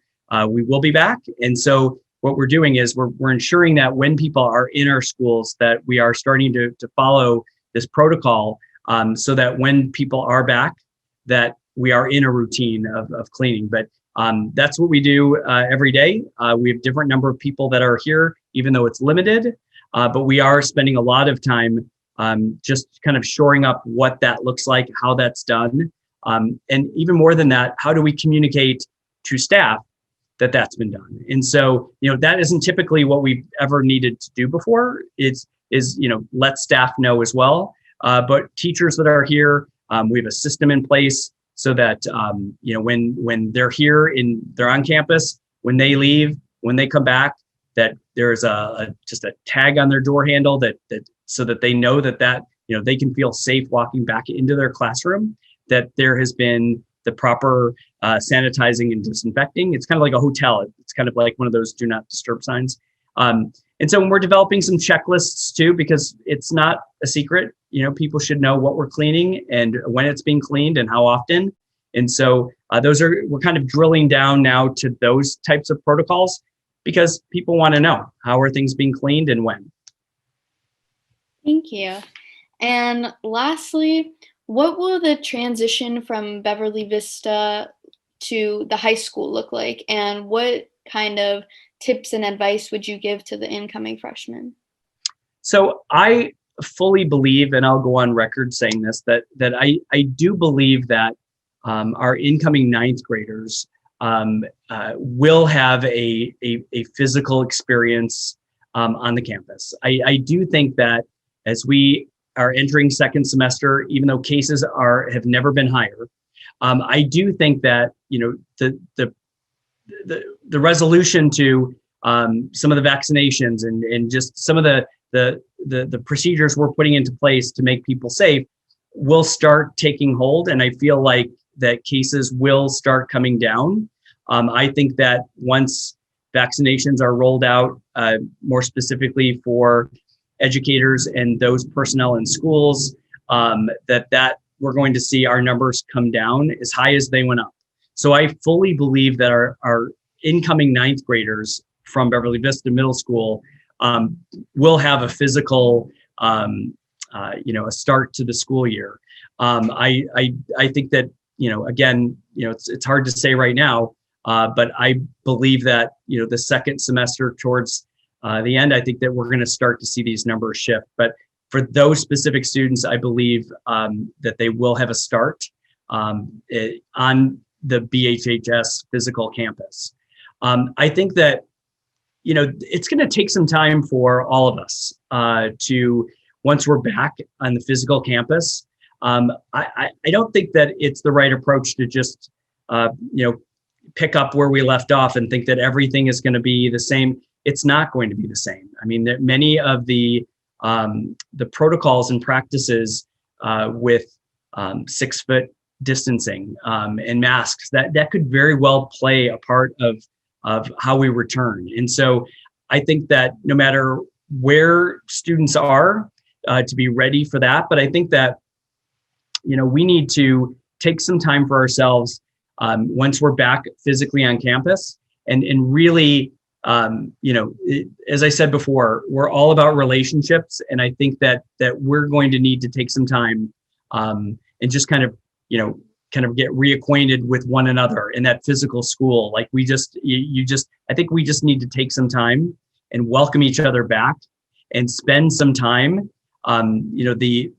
We will be back, and so what we're doing is we're ensuring that when people are in our schools, that we are starting to follow this protocol, so that when people are back, that we are in a routine of cleaning. But that's what we do every day. We have different number of people that are here, even though it's limited. But we are spending a lot of time just kind of shoring up what that looks like, how that's done. And even more than that, how do we communicate to staff that that's been done? And so, that isn't typically what we've ever needed to do before. Is let staff know as well. But teachers that are here, we have a system in place so that, when they're here they're on campus, when they leave, when they come back, that there's just a tag on their door handle that so that they know that they can feel safe walking back into their classroom, that there has been the proper sanitizing and disinfecting. It's kind of like a hotel. It's kind of like one of those do not disturb signs. And so we're developing some checklists too, because it's not a secret. People should know what we're cleaning and when it's being cleaned and how often. And so we're kind of drilling down now to those types of protocols because people want to know how are things being cleaned and when. Thank you. And lastly, what will the transition from Beverly Vista to the high school look like? And what kind of tips and advice would you give to the incoming freshmen? So I fully believe, and I'll go on record saying this, that I do believe that our incoming ninth graders will have a physical experience on the campus. I do think that as we are entering second semester, even though cases have never been higher, I do think that the the resolution to some of the vaccinations and just some of the procedures we're putting into place to make people safe will start taking hold. And I feel like that cases will start coming down. I think that once vaccinations are rolled out, more specifically for educators and those personnel in schools, that we're going to see our numbers come down as high as they went up. So I fully believe that our incoming ninth graders from Beverly Vista Middle School will have a physical, a start to the school year. I think that, again, it's hard to say right now, but I believe that, the second semester towards the end, I think that we're going to start to see these numbers shift. But for those specific students, I believe that they will have a start on the BHHS physical campus. I think that, it's going to take some time for all of us to, once we're back on the physical campus, I don't think that it's the right approach to just, pick up where we left off and think that everything is going to be the same. It's not going to be the same. I mean, that many of the protocols and practices with 6 foot distancing and masks, that could very well play a part of how we return. And so I think that no matter where students are, to be ready for that. But I think that, we need to take some time for ourselves once we're back physically on campus and really, as I said before, we're all about relationships. And I think that we're going to need to take some time and just kind of get reacquainted with one another in that physical school. Like I think we just need to take some time and welcome each other back and spend some time. The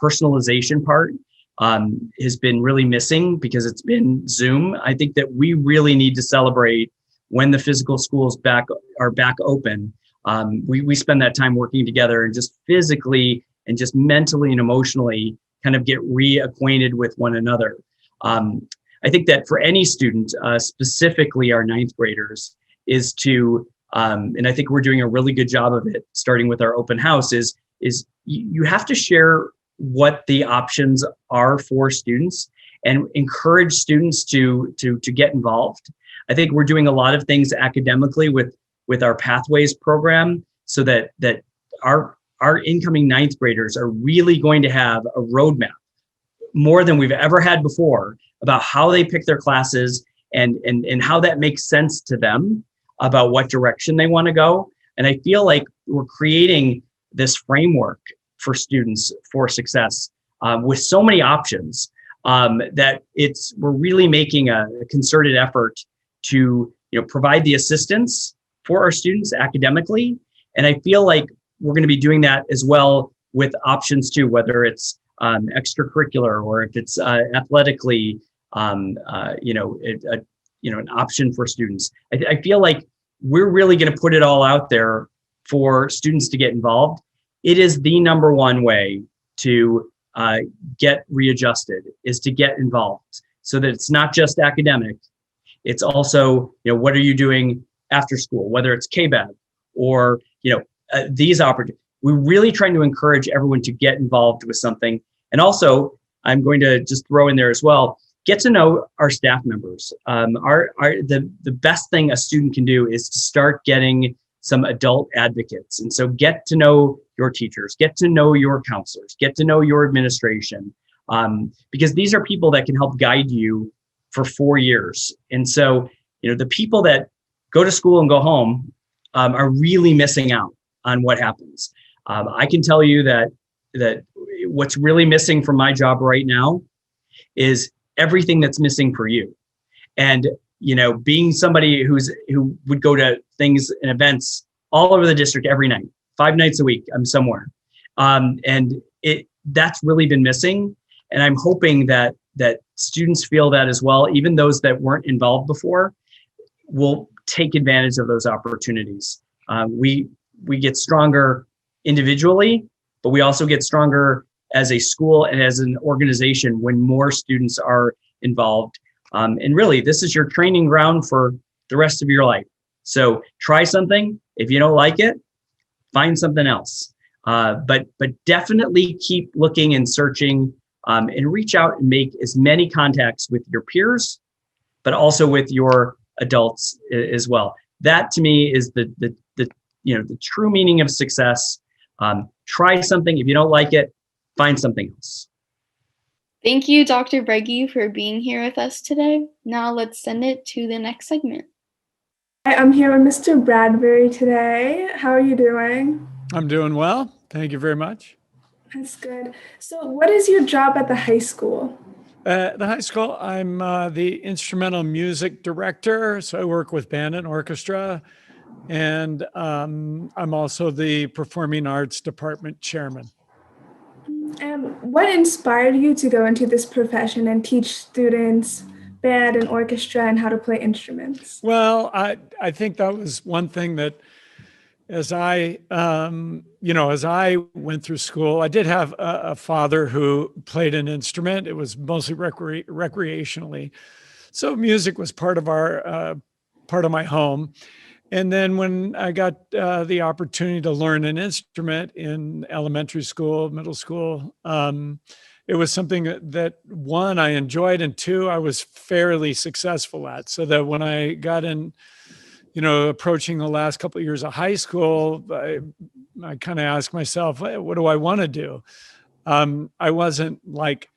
personalization part has been really missing because it's been Zoom. I think that we really need to celebrate when the physical schools are back open. We spend that time working together and just physically and just mentally and emotionally kind of get reacquainted with one another. I think that for any student, specifically our ninth graders, is to, and I think we're doing a really good job of it, starting with our open house, is you have to share what the options are for students and encourage students to get involved. I think we're doing a lot of things academically with our Pathways program so that our incoming ninth graders are really going to have a roadmap more than we've ever had before about how they pick their classes and how that makes sense to them about what direction they want to go. And I feel like we're creating this framework for students for success with so many options that we're really making a concerted effort to provide the assistance for our students academically. And I feel like we're going to be doing that as well with options too, whether it's extracurricular or if it's athletically, an option for students. I feel like we're really going to put it all out there for students to get involved. It is the number one way to get readjusted, is to get involved, so that it's not just academic. It's also, what are you doing after school, whether it's KBEV or, these opportunities. We're really trying to encourage everyone to get involved with something. And also, I'm going to just throw in there as well, get to know our staff members. The best thing a student can do is to start getting some adult advocates. And so get to know your teachers, get to know your counselors, get to know your administration, because these are people that can help guide you for 4 years. And so, the people that go to school and go home are really missing out on what happens. I can tell you that what's really missing from my job right now is everything that's missing for you. And being somebody who would go to things and events all over the district every night, 5 nights a week, I'm somewhere. And that's really been missing. And I'm hoping that students feel that as well, even those that weren't involved before, will take advantage of those opportunities. We get stronger individually, but we also get stronger as a school and as an organization when more students are involved. And really, this is your training ground for the rest of your life. So try something. If you don't like it, find something else. But definitely keep looking and searching, and reach out and make as many contacts with your peers, but also with your adults as well. That to me is the true meaning of success. Try something. If you don't like it, find something else. Thank you, Dr. Breggy, for being here with us today. Now let's send it to the next segment. Hi, I'm here with Mr. Bradbury today. How are you doing? I'm doing well. Thank you very much. That's good. So what is your job at the high school? At the high school, I'm the instrumental music director. So I work with band and orchestra. And I'm also the performing arts department chairman. And what inspired you to go into this profession and teach students band and orchestra and how to play instruments? Well, I think that was one thing that as I went through school, I did have a father who played an instrument. It was mostly recreationally. So music was part of my home. And then when I got the opportunity to learn an instrument in elementary school, middle school, it was something that one, I enjoyed, and two, I was fairly successful at. So that when I got in, approaching the last couple of years of high school, I kind of asked myself, what do I want to do? I wasn't like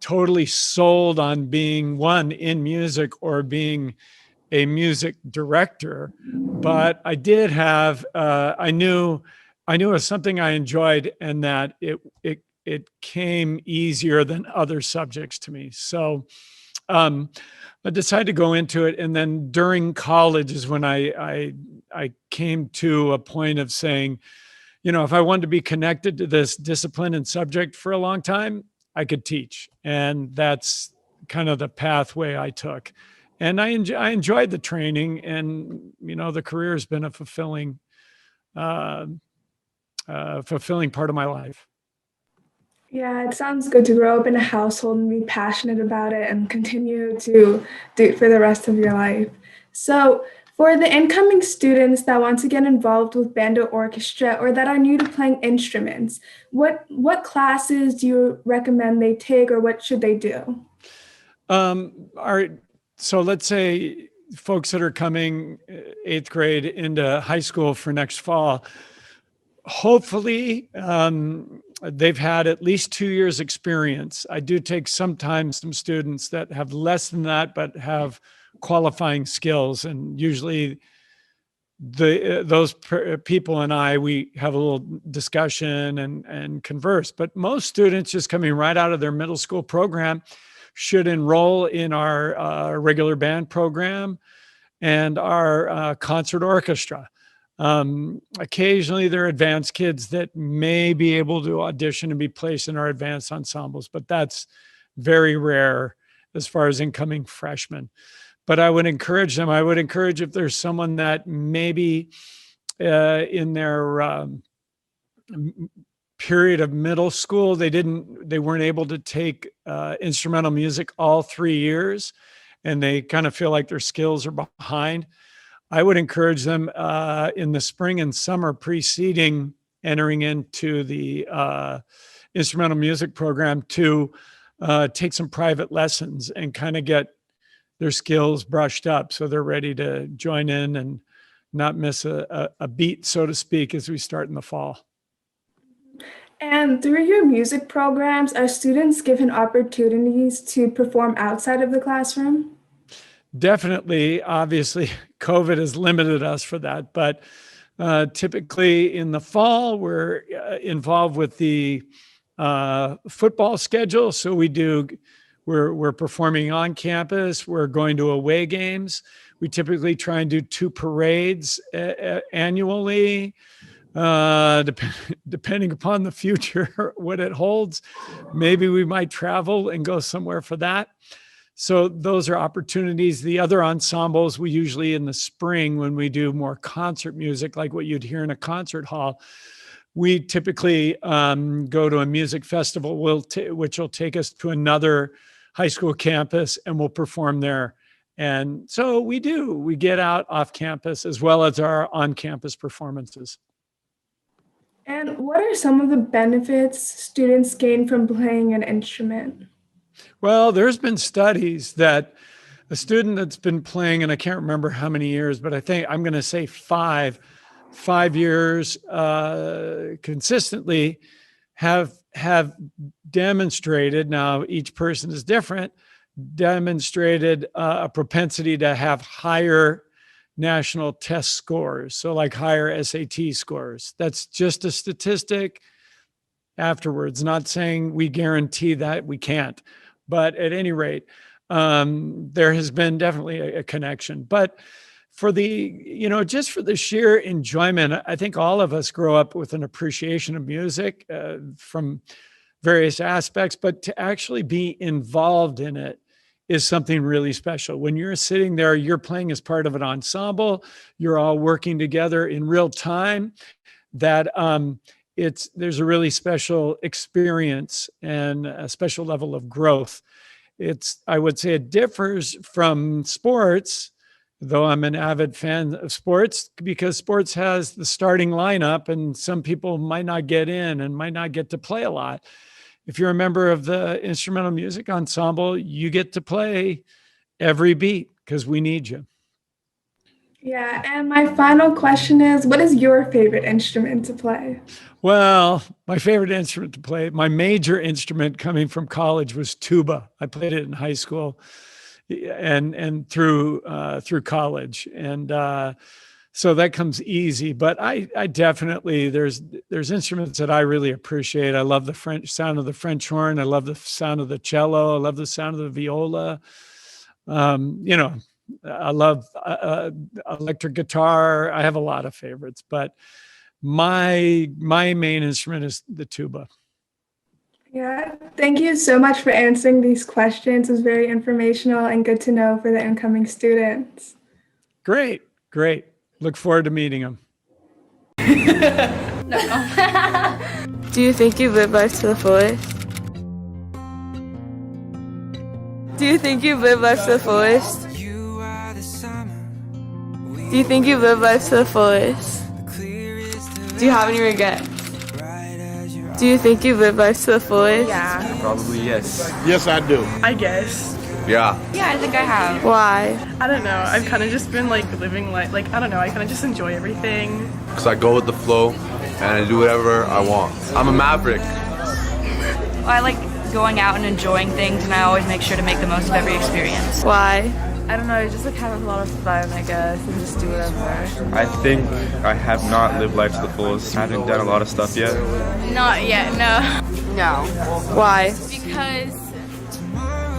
totally sold on being one in music or being a music director, but I did have, I knew it was something I enjoyed and that it came easier than other subjects to me. So I decided to go into it. And then during college is when I came to a point of saying, if I wanted to be connected to this discipline and subject for a long time, I could teach. And that's kind of the pathway I took. And I enjoyed the training, and the career has been a fulfilling part of my life. Yeah, it sounds good to grow up in a household and be passionate about it and continue to do it for the rest of your life. So for the incoming students that want to get involved with band or orchestra or that are new to playing instruments, what classes do you recommend they take, or what should they do? So let's say folks that are coming 8th grade into high school for next fall, hopefully they've had at least 2 years experience. I do take sometimes some students that have less than that, but have qualifying skills. And usually those people and we have a little discussion and converse. But most students just coming right out of their middle school program should enroll in our regular band program and our concert orchestra. Occasionally there are advanced kids that may be able to audition and be placed in our advanced ensembles, but that's very rare as far as incoming freshmen. But I would encourage them. I would encourage if there's someone that maybe in their period of middle school, they weren't able to take instrumental music all 3 years, and they kind of feel like their skills are behind. I would encourage them in the spring and summer preceding entering into the instrumental music program to take some private lessons and kind of get their skills brushed up so they're ready to join in and not miss a beat, so to speak, as we start in the fall. And through your music programs, are students given opportunities to perform outside of the classroom? Definitely. Obviously, COVID has limited us for that. But typically in the fall, we're involved with the football schedule. So we're performing on campus. We're going to away games. We typically try and do 2 parades annually. Depending upon the future, what it holds, maybe we might travel and go somewhere for that. So those are opportunities. The other ensembles, we usually in the spring, when we do more concert music, like what you'd hear in a concert hall, we typically go to a music festival, which will take us to another high school campus, and we'll perform there And so we get out off campus as well as our on-campus performances. And what are some of the benefits students gain from playing an instrument? Well, there's been studies that a student that's been playing, and I can't remember how many years, but I think I'm going to say five years consistently have demonstrated, now each person is different, demonstrated a propensity to have higher national test scores. So like higher SAT scores. That's just a statistic afterwards, not saying we guarantee that, we can't. But at any rate, there has been definitely a connection. But for just for the sheer enjoyment, I think all of us grow up with an appreciation of music from various aspects, but to actually be involved in it is something really special. When you're sitting there, you're playing as part of an ensemble, you're all working together in real time, that there's a really special experience and a special level of growth. I would say it differs from sports, though I'm an avid fan of sports, because sports has the starting lineup and some people might not get in and might not get to play a lot. If you're a member of the instrumental music ensemble, you get to play every beat because we need you. Yeah, and my final question is, what is your favorite instrument to play? Well, my favorite instrument to play, my major instrument coming from college was tuba. I played it in high school and through college. And so that comes easy, but I definitely, there's instruments that I really appreciate. I love the sound of the French horn. I love the sound of the cello. I love the sound of the viola. I love electric guitar. I have a lot of favorites, but my main instrument is the tuba. Yeah, thank you so much for answering these questions. It was very informational and good to know for the incoming students. Great. Look forward to meeting them. Do you think you live life to the fullest? Do you think you live life to the fullest? Do you think you live life to the fullest? Do you have any regrets? Do you think you live life to the fullest? Yeah. Probably yes. Yes, I do. I guess. Yeah. Yeah, I think I have. Why? I don't know. I've kind of just been living life, I don't know. I kind of just enjoy everything. Because I go with the flow and I do whatever I want. I'm a maverick. Well, I like going out and enjoying things, and I always make sure to make the most of every experience. Why? I don't know, just having a lot of fun, I guess, and just do whatever. I think I have not lived life to the fullest. I haven't done a lot of stuff yet. Not yet, no. No. Why? Because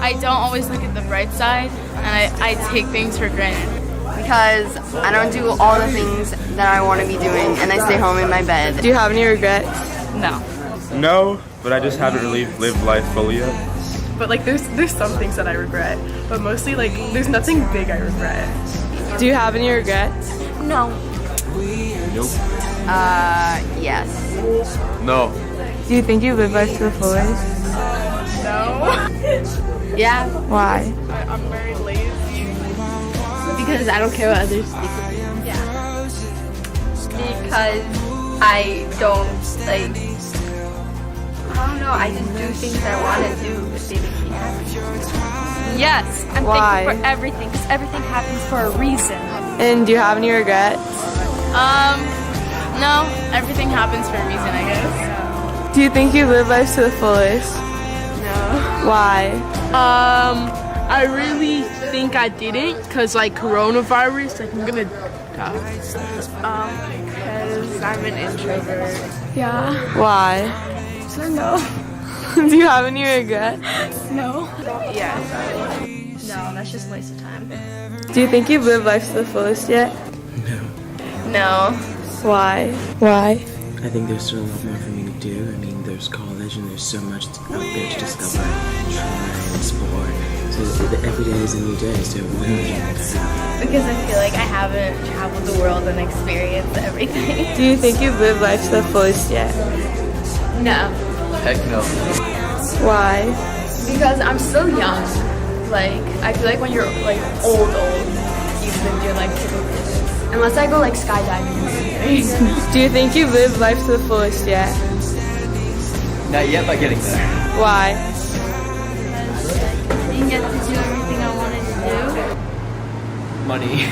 I don't always look at the bright side, and I take things for granted. Because I don't do all the things that I want to be doing, and I stay home in my bed. Do you have any regrets? No. No, but I just haven't really lived life fully yet. But there's some things that I regret, but mostly there's nothing big I regret. Do you have any regrets? No. Nope. Yes. No. Do you think you live life to the fullest? No. Yeah. Why? I'm very lazy. Because I don't care what others think. Yeah. Because I don't, I don't know, I just do things I want to do if they make me happy. Yes, I'm Why? thankful for everything, because everything happens for a reason. And do you have any regrets? No, everything happens for a reason, I guess. Do you think you live life to the fullest? No. Why? I really think I didn't, because coronavirus, I'm gonna die. Because I'm an introvert. Yeah. Why? I don't know. Do you have any regrets? No. Yeah. No, that's just a waste of time. Do you think you've lived life to the fullest yet? No. Why? Why? I think there's still a lot more for me to do. I mean, there's college and there's so much out there to discover, try, and explore. So every day is a new day, so why not? Because I feel like I haven't traveled the world and experienced everything. Do you think you've lived life to the fullest yet? No. Heck no. Why? Because I'm still young. Like, I feel like when you're like old, you've lived your life to the fullest. Unless I go like skydiving. Do you think you've lived life to the fullest yet? Not yet, but getting there. Why? I didn't get to do everything I wanted to Money.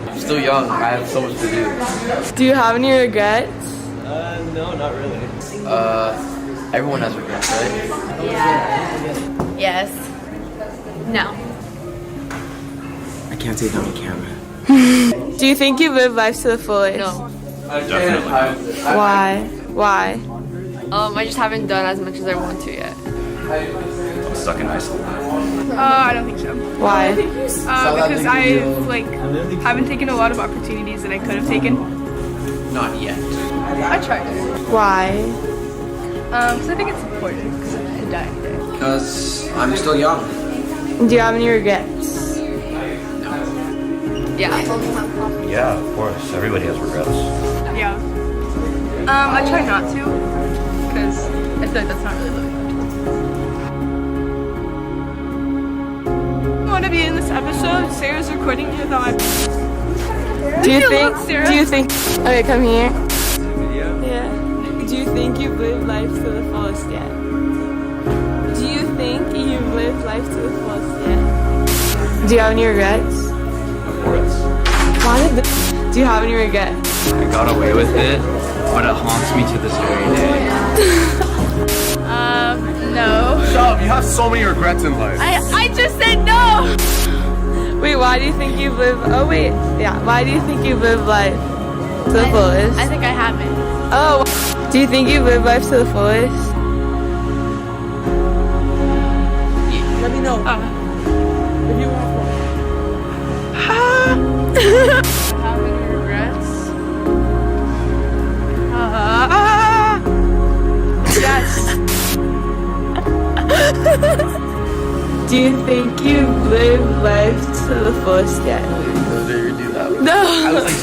I'm still young. I have so much to do. Do you have any regrets? No, not really. Everyone has regrets, right? Yeah. Yes. No. I can't say that on camera. Do you think you've lived life to the fullest? No. Definitely. Why? Why? I just haven't done as much as I want to yet. I'm stuck in high school. I don't think so. Why? Because I haven't taken a lot of opportunities that I could have taken. Not yet. I tried it. Why? Because I think it's important because I could die any day. Because I'm still young. Do you have any regrets? Yeah. Yeah, of course. Everybody has regrets. Yeah. I try not to because I feel like that's not really living up to it. I want to be in this episode. Sarah's recording me without my. Do you think? Okay, come here. Yeah. Do you think you've lived life to the fullest yet? Do you think you've lived life to the fullest yet? Do you have any regrets? Of course. Why do you have any regrets? I got away with it, but it haunts me to this very day. No. Shut up, you have so many regrets in life. I just said no. Wait, why do you think you've lived? Oh wait, yeah. Why do you think you've lived life to the fullest? I think I haven't. Oh, do you think you've lived life to the fullest? Let me know. If you want one. How many regrets? Yes. Do you think you've lived life to the fullest yet? Do that. No. I was like.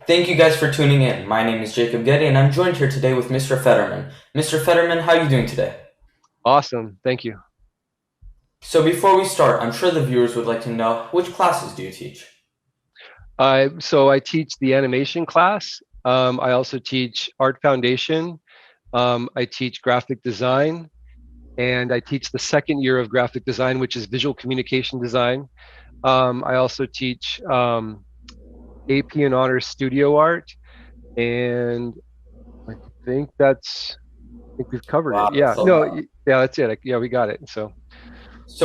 Thank you guys for tuning in. My name is Jacob Getty, and I'm joined here today with Mr. Fetterman. Mr. Fetterman, how are you doing today? Awesome, thank you. So before we start, I'm sure the viewers would like to know, which classes do you teach? So I teach the animation class. I also teach art foundation. I teach graphic design, and I teach the second year of graphic design, which is visual communication design. I also teach AP and honors studio art, and I think we've covered it. Yeah, that's it. Yeah, we got it. So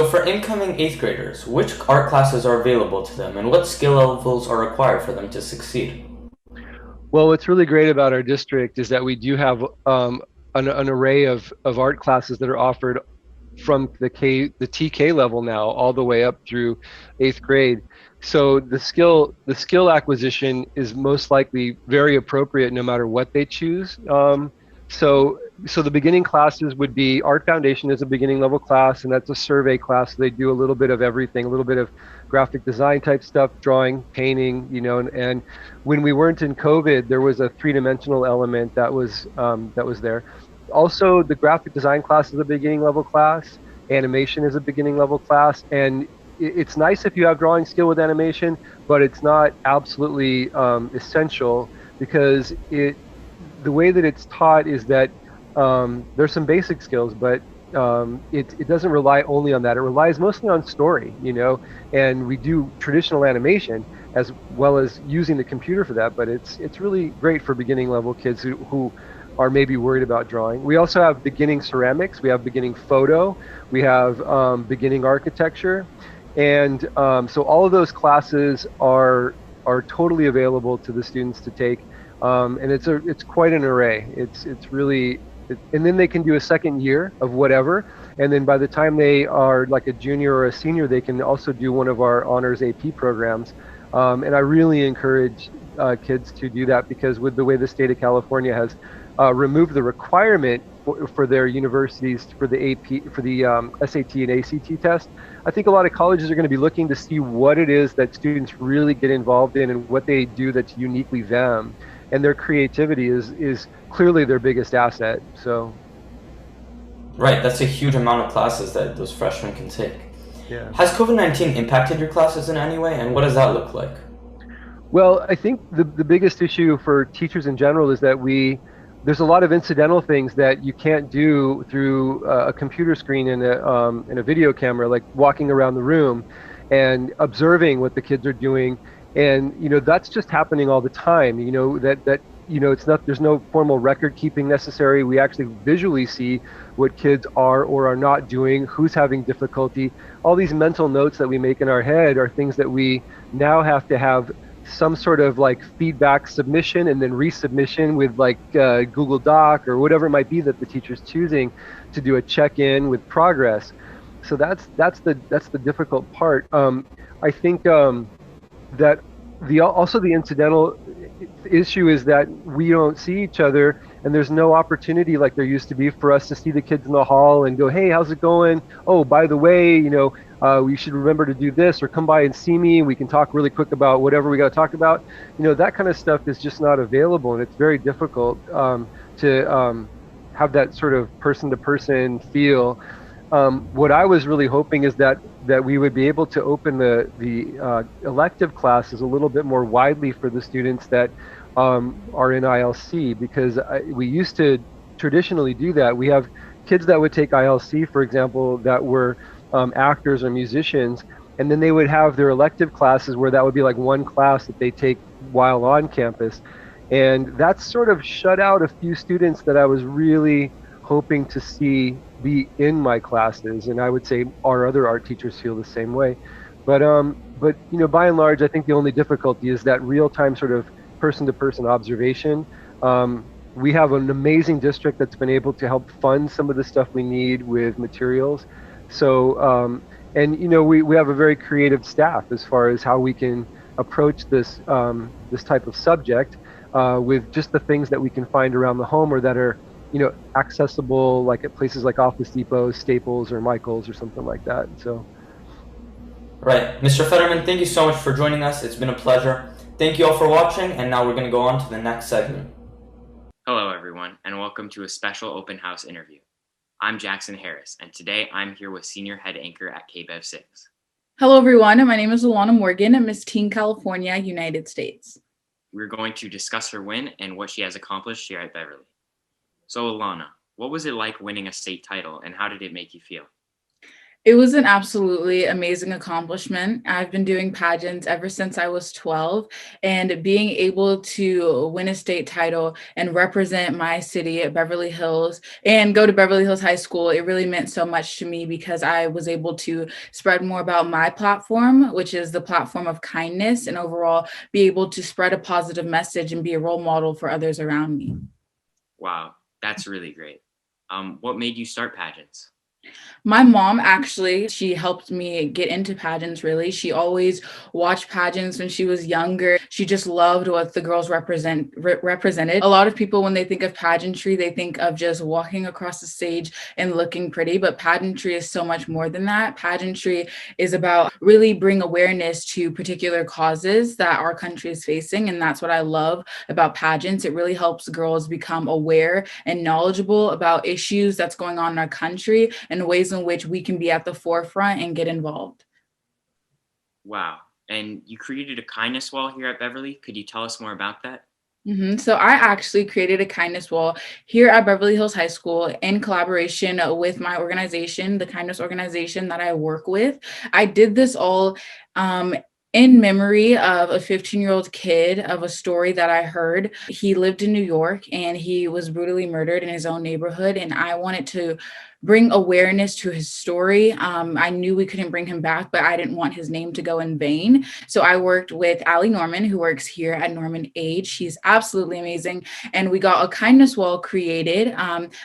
for incoming 8th graders, which art classes are available to them, and what skill levels are required for them to succeed? Well, what's really great about our district is that we do have an array of art classes that are offered from the TK level now all the way up through 8th grade. So the skill acquisition is most likely very appropriate no matter what they choose. So the beginning classes would be art foundation is a beginning level class, and that's a survey class. So they do a little bit of everything, a little bit of graphic design type stuff, drawing, painting, and when we weren't in COVID, there was a 3-dimensional element that was there. Also, the graphic design class is a beginning level class. Animation is a beginning level class, and it's nice if you have drawing skill with animation, but it's not absolutely essential, because the way that it's taught is that there's some basic skills, but it doesn't rely only on that. It relies mostly on story, and we do traditional animation as well as using the computer for that, but it's really great for beginning level kids who are maybe worried about drawing. We also have beginning ceramics, we have beginning photo, we have beginning architecture, and so all of those classes are totally available to the students to take, and it's quite an array. It's really, and then they can do a second year of whatever, and then by the time they are like a junior or a senior, they can also do one of our honors AP programs, and I really encourage kids to do that, because with the way the state of California has removed the requirement for their universities for the SAT and ACT test. I think a lot of colleges are going to be looking to see what it is that students really get involved in and what they do that's uniquely them, and their creativity is clearly their biggest asset. So. Right, that's a huge amount of classes that those freshmen can take. Yeah. Has COVID-19 impacted your classes in any way, and what does that look like? Well, I think the biggest issue for teachers in general is that there's a lot of incidental things that you can't do through a computer screen and a video camera, like walking around the room and observing what the kids are doing. And, that's just happening all the time, it's not, there's no formal record keeping necessary. We actually visually see what kids are or are not doing, who's having difficulty. All these mental notes that we make in our head are things that we now have to have some sort of like feedback submission and then resubmission with like Google Doc or whatever it might be that the teacher's choosing to do a check-in with progress. So that's the difficult part. I think that also the incidental issue is that we don't see each other, and there's no opportunity like there used to be for us to see the kids in the hall and go, hey, how's it going? Oh, by the way, we should remember to do this, or come by and see me. We can talk really quick about whatever we got to talk about. That kind of stuff is just not available, and it's very difficult to have that sort of person-to-person feel. What I was really hoping is that we would be able to open the elective classes a little bit more widely for the students that are in ILC, because we used to traditionally do that. We have kids that would take ILC, for example, that were actors or musicians, and then they would have their elective classes where that would be like one class that they take while on campus. And that's sort of shut out a few students that I was really hoping to see be in my classes, and I would say our other art teachers feel the same way. But by and large, I think the only difficulty is that real-time sort of person-to-person observation. We have an amazing district that's been able to help fund some of the stuff we need with materials. So, we have a very creative staff as far as how we can approach this type of subject with just the things that we can find around the home or that are accessible, like at places like Office Depot, Staples, or Michael's, or something like that. So, right, Mr. Fetterman, thank you so much for joining us. It's been a pleasure. Thank you all for watching, and now we're going to go on to the next segment. Hello, everyone, and welcome to a special open house interview. I'm Jackson Harris, and today I'm here with senior head anchor at KBEV 6. Hello, everyone, and my name is Alana Morgan. I'm Miss Teen California, United States. We're going to discuss her win and what she has accomplished here at Beverly. So Alana, what was it like winning a state title, and how did it make you feel? It was an absolutely amazing accomplishment. I've been doing pageants ever since I was 12, and being able to win a state title and represent my city at Beverly Hills and go to Beverly Hills High School, it really meant so much to me because I was able to spread more about my platform, which is the platform of kindness, and overall be able to spread a positive message and be a role model for others around me. Wow, that's really great. What made you start pageants? My mom, actually, she helped me get into pageants, really. She always watched pageants when she was younger. She just loved what the girls represented. A lot of people, when they think of pageantry, they think of just walking across the stage and looking pretty, but pageantry is so much more than that. Pageantry is about really bring awareness to particular causes that our country is facing, and that's what I love about pageants. It really helps girls become aware and knowledgeable about issues that's going on in our country and ways in which we can be at the forefront and get involved. Wow. And you created a kindness wall here at Beverly. Could you tell us more about that? So I actually created a kindness wall here at Beverly Hills High School in collaboration with my organization, the kindness organization that I work with. I did this all in memory of a 15-year-old kid, of a story that I heard. He lived in New York and he was brutally murdered in his own neighborhood. And I wanted to bring awareness to his story. I knew we couldn't bring him back, but I didn't want his name to go in vain. So I worked with Allie Norman, who works here at Norman Age. She's absolutely amazing. And we got a kindness wall created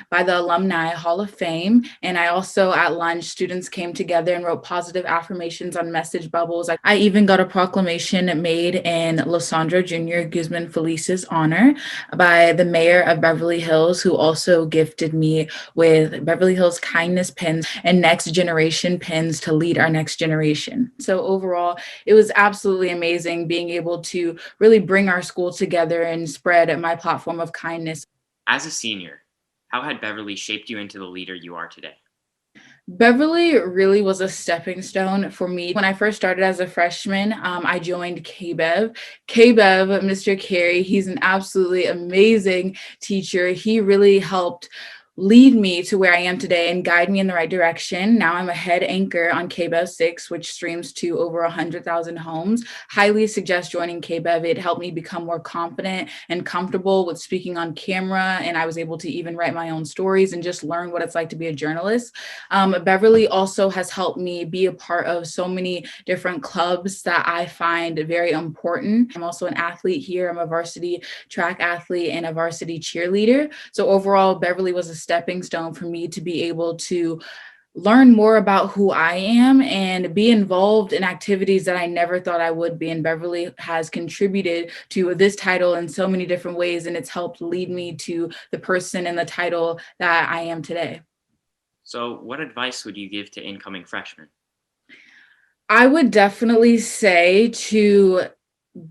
by the Alumni Hall of Fame. And I also, at lunch, students came together and wrote positive affirmations on message bubbles. I even got a proclamation made in Losandro Jr. Guzman Felice's honor by the mayor of Beverly Hills, who also gifted me with Beverly Hills kindness pins and next generation pins to lead our next generation. So overall, it was absolutely amazing being able to really bring our school together and spread my platform of kindness. As a senior, how had Beverly shaped you into the leader you are today? Beverly really was a stepping stone for me. When I first started as a freshman, I joined KBEV. KBEV, Mr. Carey, he's an absolutely amazing teacher. He really helped lead me to where I am today and guide me in the right direction. Now I'm a head anchor on KBEV 6, which streams to over 100,000 homes. Highly suggest joining KBEV. It helped me become more confident and comfortable with speaking on camera, and I was able to even write my own stories and just learn what it's like to be a journalist. Beverly also has helped me be a part of so many different clubs that I find very important. I'm also an athlete here. I'm a varsity track athlete and a varsity cheerleader. So overall, Beverly was a stepping stone for me to be able to learn more about who I am and be involved in activities that I never thought I would be. And Beverly has contributed to this title in so many different ways, and it's helped lead me to the person and the title that I am today. So what advice would you give to incoming freshmen? I would definitely say to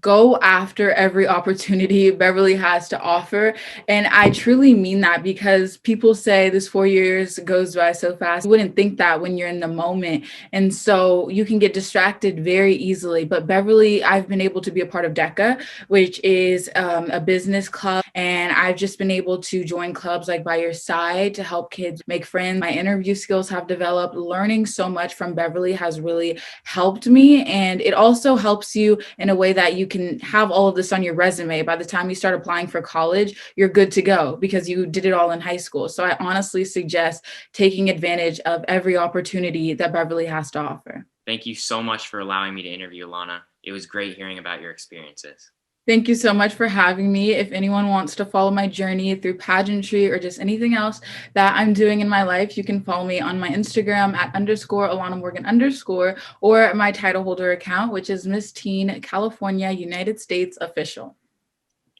go after every opportunity Beverly has to offer. And I truly mean that, because people say this 4 years goes by so fast. You wouldn't think that when you're in the moment. And so you can get distracted very easily. But Beverly, I've been able to be a part of DECA, which is a business club. And I've just been able to join clubs like By Your Side to help kids make friends. My interview skills have developed. Learning so much from Beverly has really helped me. And it also helps you in a way that you can have all of this on your resume. By the time you start applying for college, you're good to go because you did it all in high school. So I honestly suggest taking advantage of every opportunity that Beverly has to offer. Thank you so much for allowing me to interview Alana. It was great hearing about your experiences. Thank you so much for having me. If anyone wants to follow my journey through pageantry or just anything else that I'm doing in my life, you can follow me on my Instagram at _AlanaMorgan_ or my title holder account, which is Miss Teen California United States Official.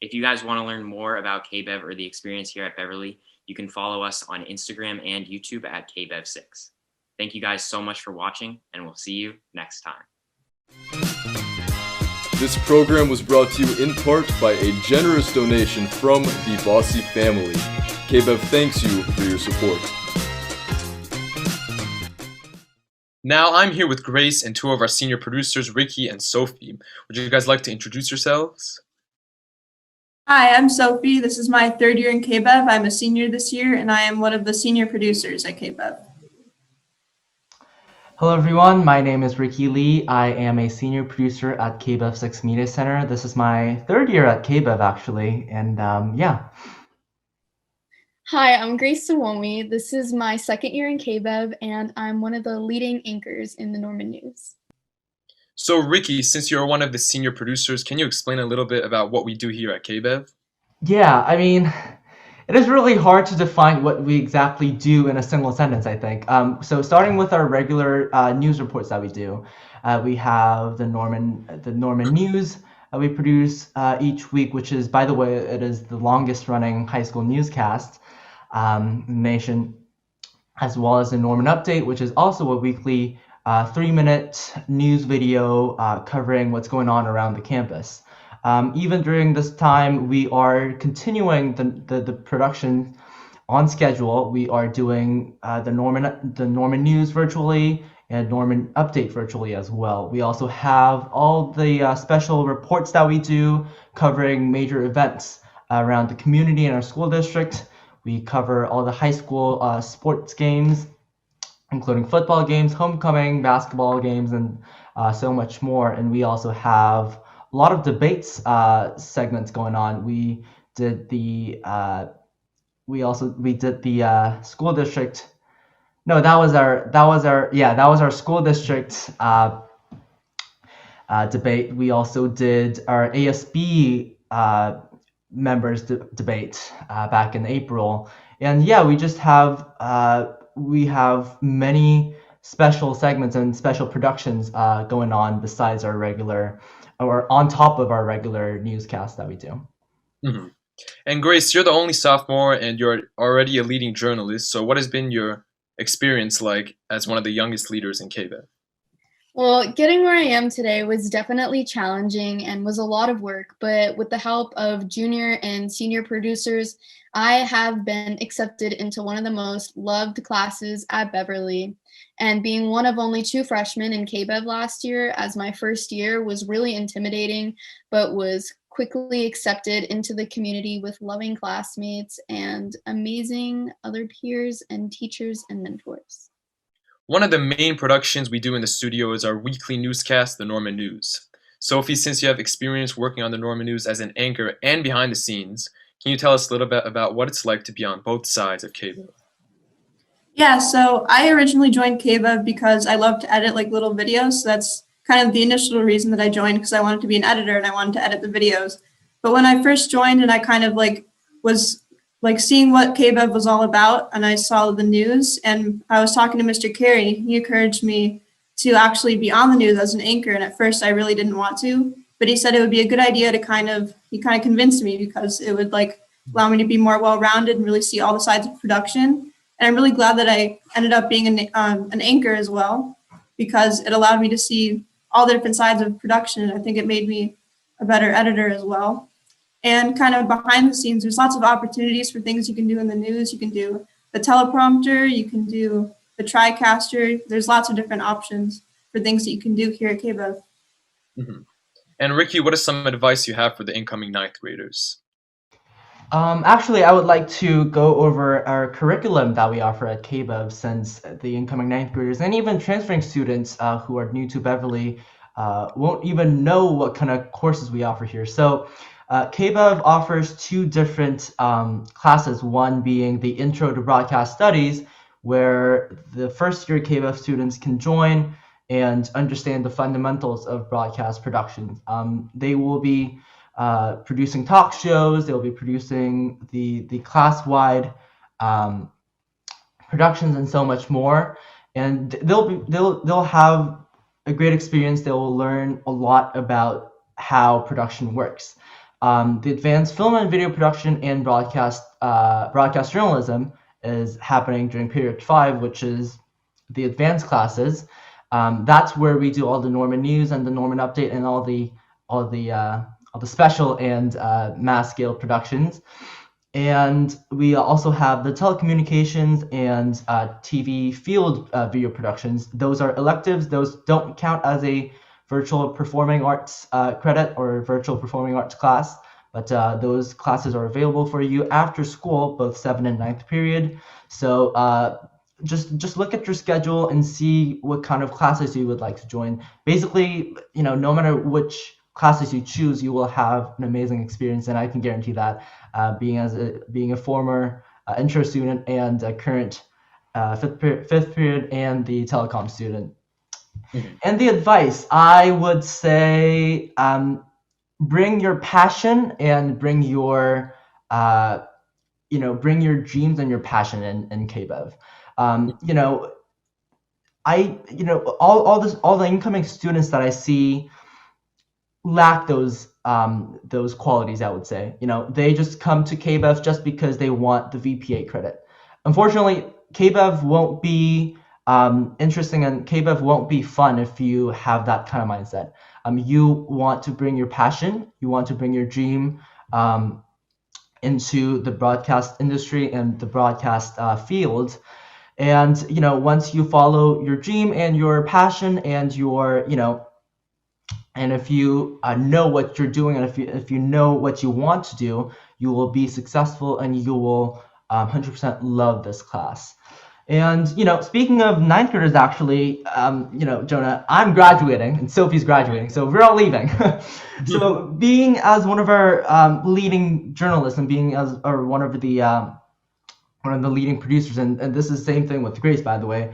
If you guys want to learn more about KBEV or the experience here at Beverly, you can follow us on Instagram and YouTube at KBEV6. Thank you guys so much for watching, and we'll see you next time. This program was brought to you in part by a generous donation from the Bossy family. KBEV thanks you for your support. Now I'm here with Grace and two of our senior producers, Ricky and Sophie. Would you guys like to introduce yourselves? Hi, I'm Sophie. This is my third year in KBEV. I'm a senior this year, and I am one of the senior producers at KBEV. Hello everyone, my name is Ricky Lee. I am a senior producer at KBEV 6 Media Center. This is my third year at KBEV actually, and yeah. Hi, I'm Grace Suomi. This is my second year in KBEV, and I'm one of the leading anchors in the Norman News. So Ricky, since you're one of the senior producers, can you explain a little bit about what we do here at KBEV? Yeah, I mean, it is really hard to define what we exactly do in a single sentence, I think. So starting with our regular news reports that we do, we have the Norman News we produce each week, which is, by the way, it is the longest running high school newscast in the nation, as well as the Norman Update, which is also a weekly 3-minute news video covering what's going on around the campus. Even during this time, we are continuing the production on schedule. We are doing the Norman News virtually and Norman Update virtually as well. We also have all the special reports that we do covering major events around the community and our school district. We cover all the high school sports games, including football games, homecoming, basketball games, and so much more. And we also have a lot of debates segments going on. We did the school district No, that was our school district debate. We also did our ASB members debate back in April, and yeah, we have many special segments and special productions going on besides our regular, or on top of our regular newscast that we do. Mhm. And Grace, you're the only sophomore and you're already a leading journalist. So what has been your experience like as one of the youngest leaders in KBEV? Well, getting where I am today was definitely challenging and was a lot of work, but with the help of junior and senior producers, I have been accepted into one of the most loved classes at Beverly. And being one of only 2 freshmen in KBEV last year as my first year was really intimidating, but was quickly accepted into the community with loving classmates and amazing other peers and teachers and mentors. One of the main productions we do in the studio is our weekly newscast, The Norman News. Sophie, since you have experience working on The Norman News as an anchor and behind the scenes, can you tell us a little bit about what it's like to be on both sides of KBEV? Yeah, so I originally joined KBEV because I love to edit like little videos. So that's kind of the initial reason that I joined, because I wanted to be an editor and I wanted to edit the videos. But when I first joined and I kind of like was like seeing what KBEV was all about, and I saw the news, and I was talking to Mr. Carey, he encouraged me to actually be on the news as an anchor. And at first I really didn't want to, but he said it would be a good idea to he kind of convinced me, because it would like allow me to be more well-rounded and really see all the sides of production. And I'm really glad that I ended up being an anchor as well, because it allowed me to see all the different sides of production. And I think it made me a better editor as well. And kind of behind the scenes, there's lots of opportunities for things you can do in the news. You can do the teleprompter, you can do the TriCaster. There's lots of different options for things that you can do here at KBEV. Mm-hmm. And Ricky, what is some advice you have for the incoming 9th graders? Actually, I would like to go over our curriculum that we offer at KBEV, since the incoming 9th graders and even transferring students who are new to Beverly won't even know what kind of courses we offer here. So KBEV offers 2 different classes, one being the Intro to Broadcast Studies, where the first year KBEV students can join and understand the fundamentals of broadcast production. They will be producing talk shows, they'll be producing the class-wide productions and so much more. And they'll have a great experience. They will learn a lot about how production works. The advanced film and video production and broadcast journalism is happening during period 5, which is the advanced classes. That's where we do all the Norman News and the Norman Update and all the special and mass scale productions. And we also have the telecommunications and TV field video productions. Those are electives. Those don't count as a virtual performing arts credit or virtual performing arts class, but those classes are available for you after school, both 7th and 9th period. So just look at your schedule and see what kind of classes you would like to join. Basically, no matter which classes you choose, you will have an amazing experience, and I can guarantee that, being a former intro student and a current 5th period and the telecom student. Mm-hmm. And the advice, I would say, bring your passion and bring your dreams and your passion in KBEV. All the incoming students that I see lack those qualities, I would say. They just come to KBEV just because they want the VPA credit. Unfortunately, KBEV won't be interesting, and KBEV won't be fun if you have that kind of mindset. You want to bring your passion, you want to bring your dream into the broadcast industry and the broadcast field. And once you follow your dream and your passion and your and if you know what you're doing, and if you know what you want to do, you will be successful and you will 100% love this class. And speaking of 9th graders, actually, Jonah, I'm graduating and Sophie's graduating, so we're all leaving. So being as one of our leading journalists and being as one of the one of the leading producers, and this is the same thing with Grace, by the way.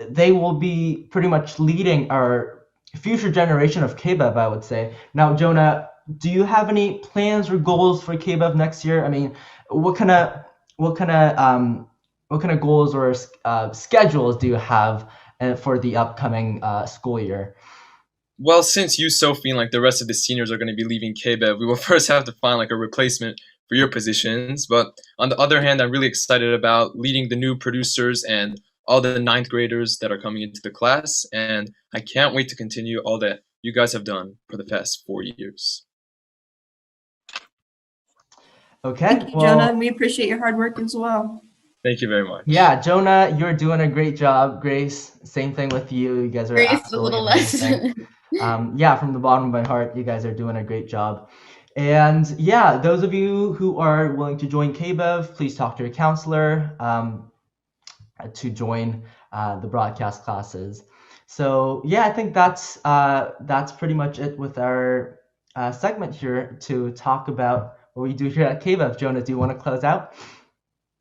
They will be pretty much leading our future generation of KBEV, I would say. Now, Jonah, do you have any plans or goals for KBEV next year? I mean, what kind of goals or schedules do you have for the upcoming school year? Well, since you, Sophie, and like the rest of the seniors are going to be leaving KBEV, we will first have to find like a replacement for your positions. But on the other hand, I'm really excited about leading the new producers and all the 9th graders that are coming into the class. And I can't wait to continue all that you guys have done for the past 4 years. Okay. Thank you, Jonah, and we appreciate your hard work as well. Thank you very much. Yeah, Jonah, you're doing a great job. Grace, same thing with you. You guys are Grace, a absolutely little less. amazing. Yeah, from the bottom of my heart, you guys are doing a great job. And yeah, those of you who are willing to join KBEV, please talk to your counselor to join the broadcast classes. So yeah, I think that's pretty much it with our segment here to talk about what we do here at KBEV. Jonah, do you want to close out?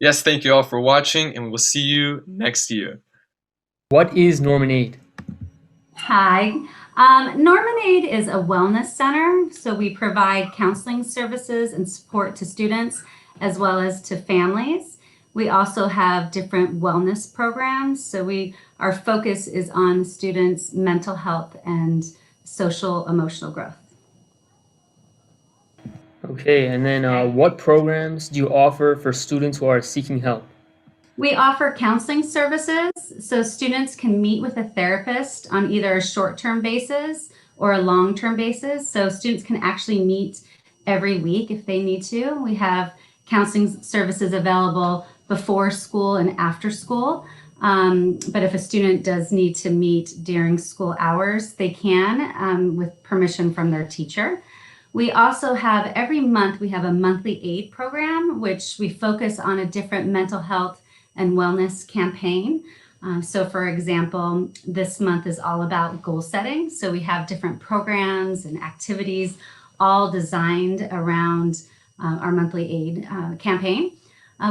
Yes, thank you all for watching, and we will see you next year. What is Norman Aid? Hi. Norman Aid is a wellness center, so we provide counseling services and support to students as well as to families. We also have different wellness programs, so our focus is on students' mental health and social emotional growth. Okay, and then what programs do you offer for students who are seeking help? We offer counseling services, so students can meet with a therapist on either a short-term basis or a long-term basis. So students can actually meet every week if they need to. We have counseling services available before school and after school. But if a student does need to meet during school hours, they can with permission from their teacher. We also have, every month, we have a monthly aid program, which we focus on a different mental health and wellness campaign. So for example, this month is all about goal setting. So we have different programs and activities all designed around our monthly aid campaign.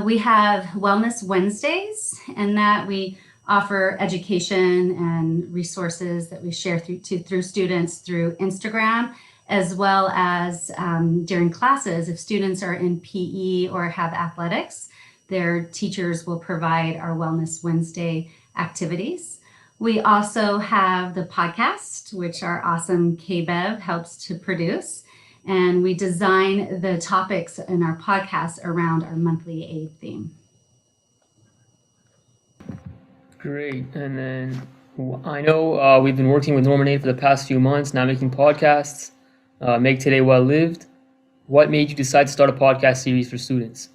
We have Wellness Wednesdays, and that we offer education and resources that we share through students through Instagram, as well as during classes. If students are in PE or have athletics, their teachers will provide our Wellness Wednesday activities. We also have the podcast, which our awesome KBEV helps to produce. And we design the topics in our podcast around our monthly aid theme. Great. And then I know we've been working with Norman Aid for the past few months, now making podcasts. Make Today Well Lived. What made you decide to start a podcast series for students?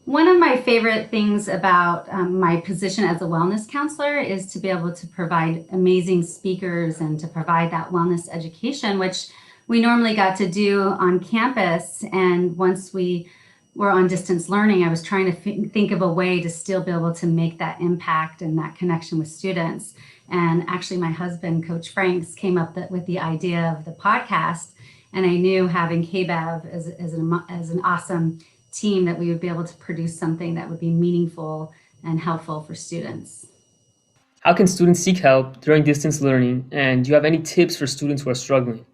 One of my favorite things about my position as a wellness counselor is to be able to provide amazing speakers and to provide that wellness education, which we normally got to do on campus. And once we were on distance learning, I was trying to think of a way to still be able to make that impact and that connection with students. And actually, my husband, Coach Franks, came up with the idea of the podcast. And I knew having KBEV as an awesome team that we would be able to produce something that would be meaningful and helpful for students. How can students seek help during distance learning? And do you have any tips for students who are struggling?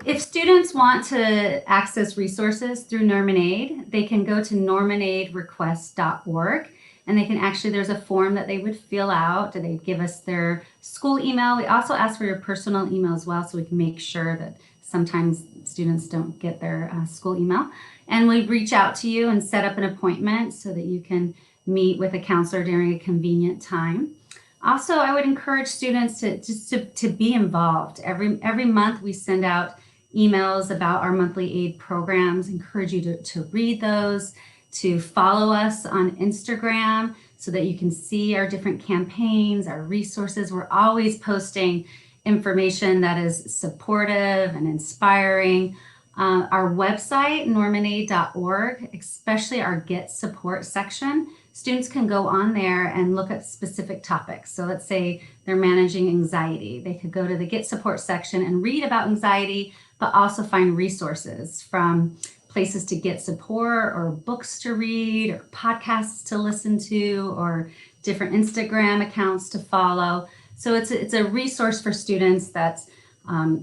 If students want to access resources through Norman Aid, they can go to normanaidrequest.org, and they can there's a form that they would fill out. They give us their school email. We also ask for your personal email as well, so we can make sure that sometimes students don't get their school email. And we reach out to you and set up an appointment so that you can meet with a counselor during a convenient time. Also, I would encourage students to be involved. Every month we send out emails about our monthly aid programs. Encourage you to read those, to follow us on Instagram so that you can see our different campaigns, our resources. We're always posting information that is supportive and inspiring. Our website, normanaid.org, especially our Get Support section, students can go on there and look at specific topics. So let's say they're managing anxiety. They could go to the Get Support section and read about anxiety, but also find resources from places to get support or books to read or podcasts to listen to or different Instagram accounts to follow. So it's a resource for students that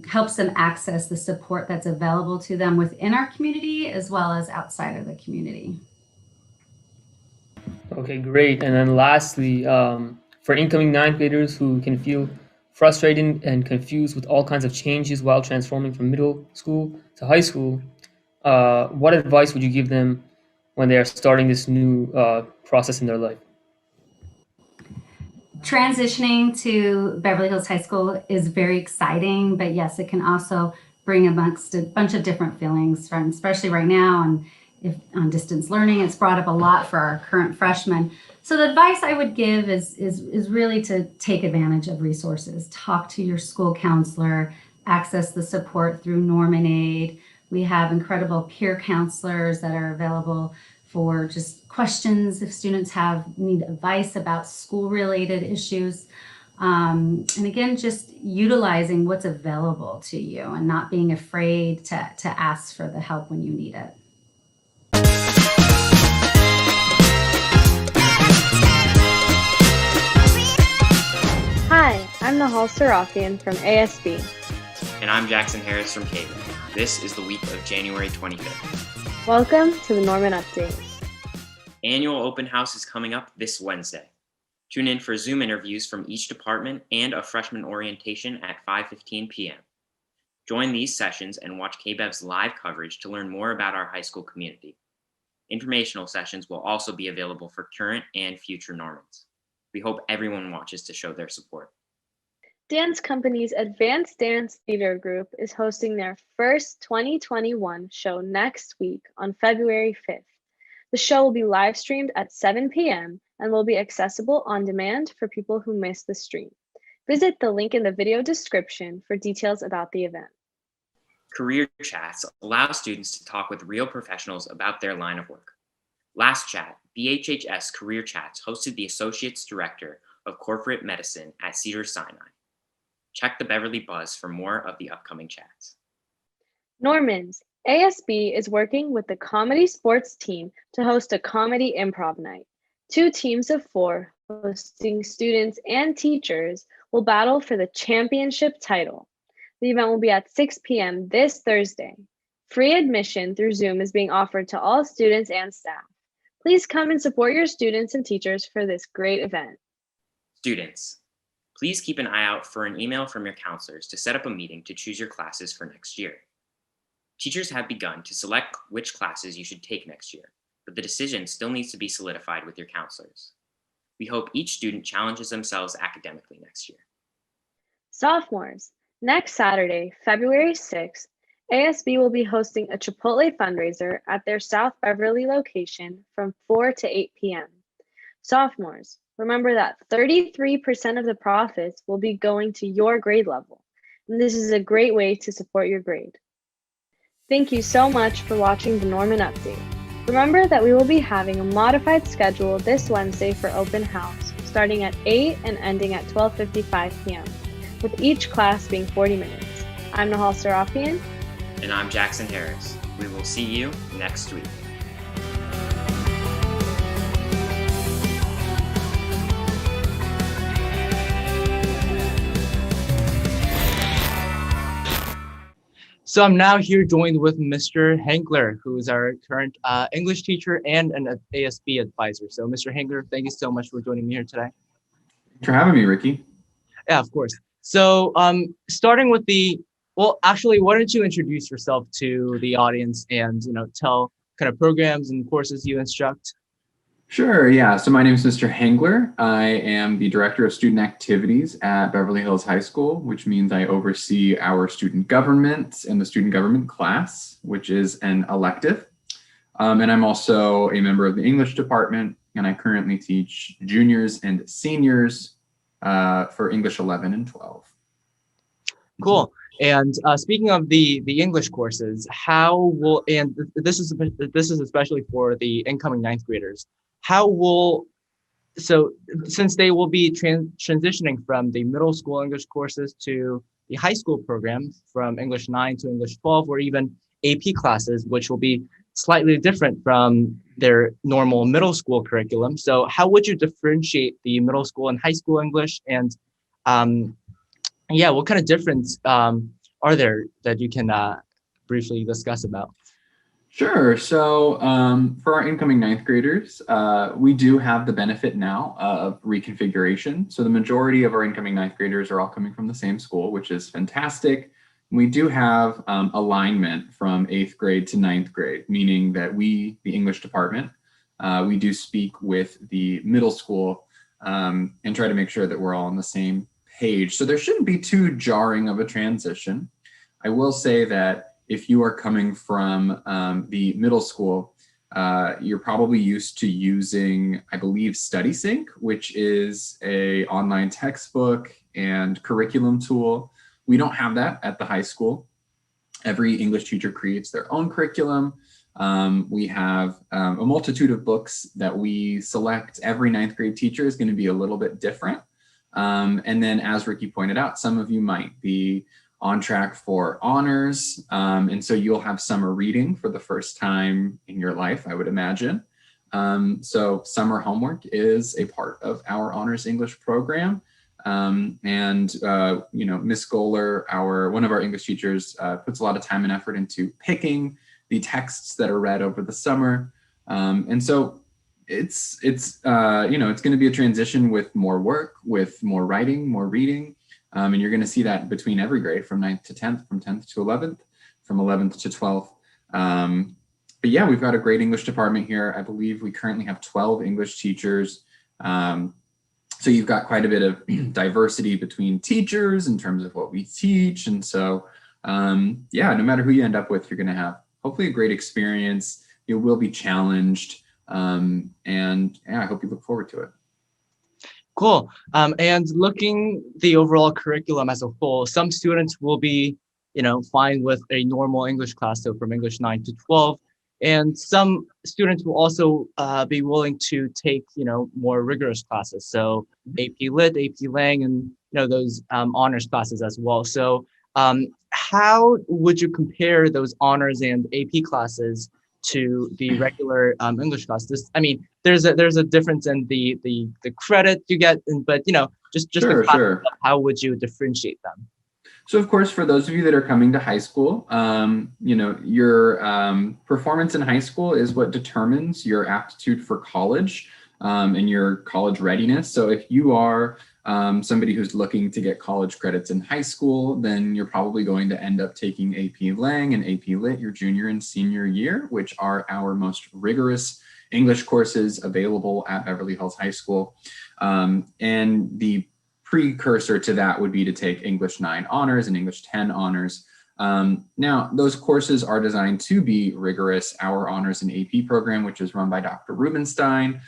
helps them access the support that's available to them within our community as well as outside of the community. Okay, great. And then lastly, for incoming ninth graders who can feel frustrated and confused with all kinds of changes while transforming from middle school to high school, what advice would you give them when they are starting this new process in their life? Transitioning to Beverly Hills High School is very exciting, but yes, it can also bring amongst a bunch of different feelings, from especially right now, and if on distance learning, it's brought up a lot for our current freshmen. So the advice I would give is really to take advantage of resources. Talk to your school counselor, access the support through Norman Aid. We have incredible peer counselors that are available for just questions if students need advice about school-related issues. And again, just utilizing what's available to you and not being afraid to ask for the help when you need it. Hi, I'm Nahal Sarafian from ASB. And I'm Jackson Harris from KBEV. This is the week of January 25th. Welcome to the Norman Update. Annual open house is coming up this Wednesday. Tune in for Zoom interviews from each department and a freshman orientation at 5:15 p.m. Join these sessions and watch KBEV's live coverage to learn more about our high school community. Informational sessions will also be available for current and future Normans. We hope everyone watches to show their support. Dance Company's Advanced Dance Theater Group is hosting their first 2021 show next week on February 5th. The show will be live streamed at 7 p.m. and will be accessible on demand for people who missed the stream. Visit the link in the video description for details about the event. Career chats allow students to talk with real professionals about their line of work. Last chat, BHHS Career Chats hosted the Associate's Director of Corporate Medicine at Cedars-Sinai. Check the Beverly Buzz for more of the upcoming chats. Normans, ASB is working with the comedy sports team to host a comedy improv night. 2 teams of 4, hosting students and teachers, will battle for the championship title. The event will be at 6 p.m. this Thursday. Free admission through Zoom is being offered to all students and staff. Please come and support your students and teachers for this great event. Students, please keep an eye out for an email from your counselors to set up a meeting to choose your classes for next year. Teachers have begun to select which classes you should take next year, but the decision still needs to be solidified with your counselors. We hope each student challenges themselves academically next year. Sophomores, next Saturday, February 6th, ASB will be hosting a Chipotle fundraiser at their South Beverly location from 4 to 8 p.m. Sophomores, remember that 33% of the profits will be going to your grade level, and this is a great way to support your grade. Thank you so much for watching the Norman Update. Remember that we will be having a modified schedule this Wednesday for open house, starting at 8 and ending at 12:55 p.m., with each class being 40 minutes. I'm Nahal Sarafian. And I'm Jackson Harris. We will see you next week. So I'm now here joined with Mr. Hankler, who is our current English teacher and an ASB advisor. So Mr. Hankler, thank you so much for joining me here today. Thanks for having me, Ricky. Yeah, of course. So starting with well, actually, why don't you introduce yourself to the audience and, tell kind of programs and courses you instruct? Sure, yeah. So my name is Mr. Hengler. I am the Director of Student Activities at Beverly Hills High School, which means I oversee our student government and the student government class, which is an elective. And I'm also a member of the English department, and I currently teach juniors and seniors for English 11 and 12. Cool. And speaking of the English courses, and this is especially for the incoming ninth graders, since they will be transitioning from the middle school English courses to the high school program from English 9 to English 12, or even AP classes, which will be slightly different from their normal middle school curriculum. So how would you differentiate the middle school and high school English? And yeah, what kind of difference are there that you can briefly discuss about? Sure. So for our incoming ninth graders, we do have the benefit now of reconfiguration. So the majority of our incoming ninth graders are all coming from the same school, which is fantastic. We do have alignment from 8th grade to 9th grade, meaning that we, the English department, we do speak with the middle school and try to make sure that we're all on the same page. So there shouldn't be too jarring of a transition. I will say that if you are coming from the middle school, you're probably used to using, I believe, StudySync, which is an online textbook and curriculum tool. We don't have that at the high school. Every English teacher creates their own curriculum. We have a multitude of books that we select. Every ninth grade teacher is going to be a little bit different. And then, as Ricky pointed out, some of you might be on track for honors. And so you'll have summer reading for the first time in your life, I would imagine. So summer homework is a part of our honors English program. You know, Miss Goller, one of our English teachers, puts a lot of time and effort into picking the texts that are read over the summer. And so it's you know, it's going to be a transition with more work, with more writing, more reading. And you're going to see that between every grade from 9th to 10th, from 10th to 11th, from 11th to 12th. But yeah, we've got a great English department here. I believe we currently have 12 English teachers. So you've got quite a bit of diversity between teachers in terms of what we teach. And so, yeah, no matter who you end up with, you're going to have hopefully a great experience. You will be challenged. And yeah, I hope you look forward to it. Cool. And looking the overall curriculum as a whole, some students will be, you know, fine with a normal English class, so from English 9 to 12. And some students will also be willing to take, you know, more rigorous classes. So AP Lit, AP Lang, and, you know, those honors classes as well. So how would you compare those honors and AP classes to the regular English class? I mean, there's a difference in the credit you get, but, you know, just sure. How would you differentiate them? So of course, for those of you that are coming to high school, you know, your performance in high school is what determines your aptitude for college and your college readiness. So if you are somebody who's looking to get college credits in high school, then you're probably going to end up taking AP Lang and AP Lit your junior and senior year, which are our most rigorous English courses available at Beverly Hills High School. And the precursor to that would be to take English 9 honors and English 10 honors. Now, those courses are designed to be rigorous. Our honors and AP program, which is run by Dr. Rubenstein,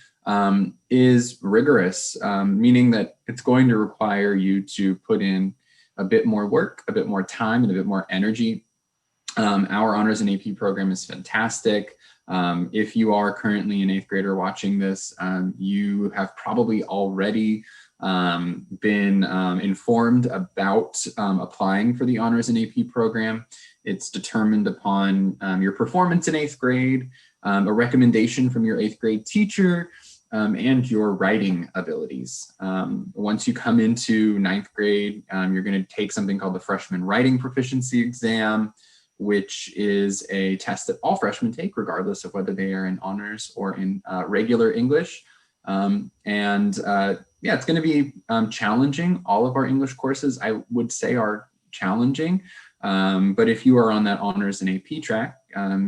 is rigorous, meaning that it's going to require you to put in a bit more work, a bit more time, and a bit more energy. Our honors and AP program is fantastic. If you are currently an 8th grader watching this, you have probably already been informed about applying for the honors and AP program. It's determined upon your performance in 8th grade, a recommendation from your 8th grade teacher, and your writing abilities. Once you come into 9th grade, you're going to take something called the Freshman Writing Proficiency Exam, which is a test that all freshmen take, regardless of whether they are in honors or in regular English. Yeah, it's going to be challenging. All of our English courses, I would say, are challenging. But if you are on that honors and AP track,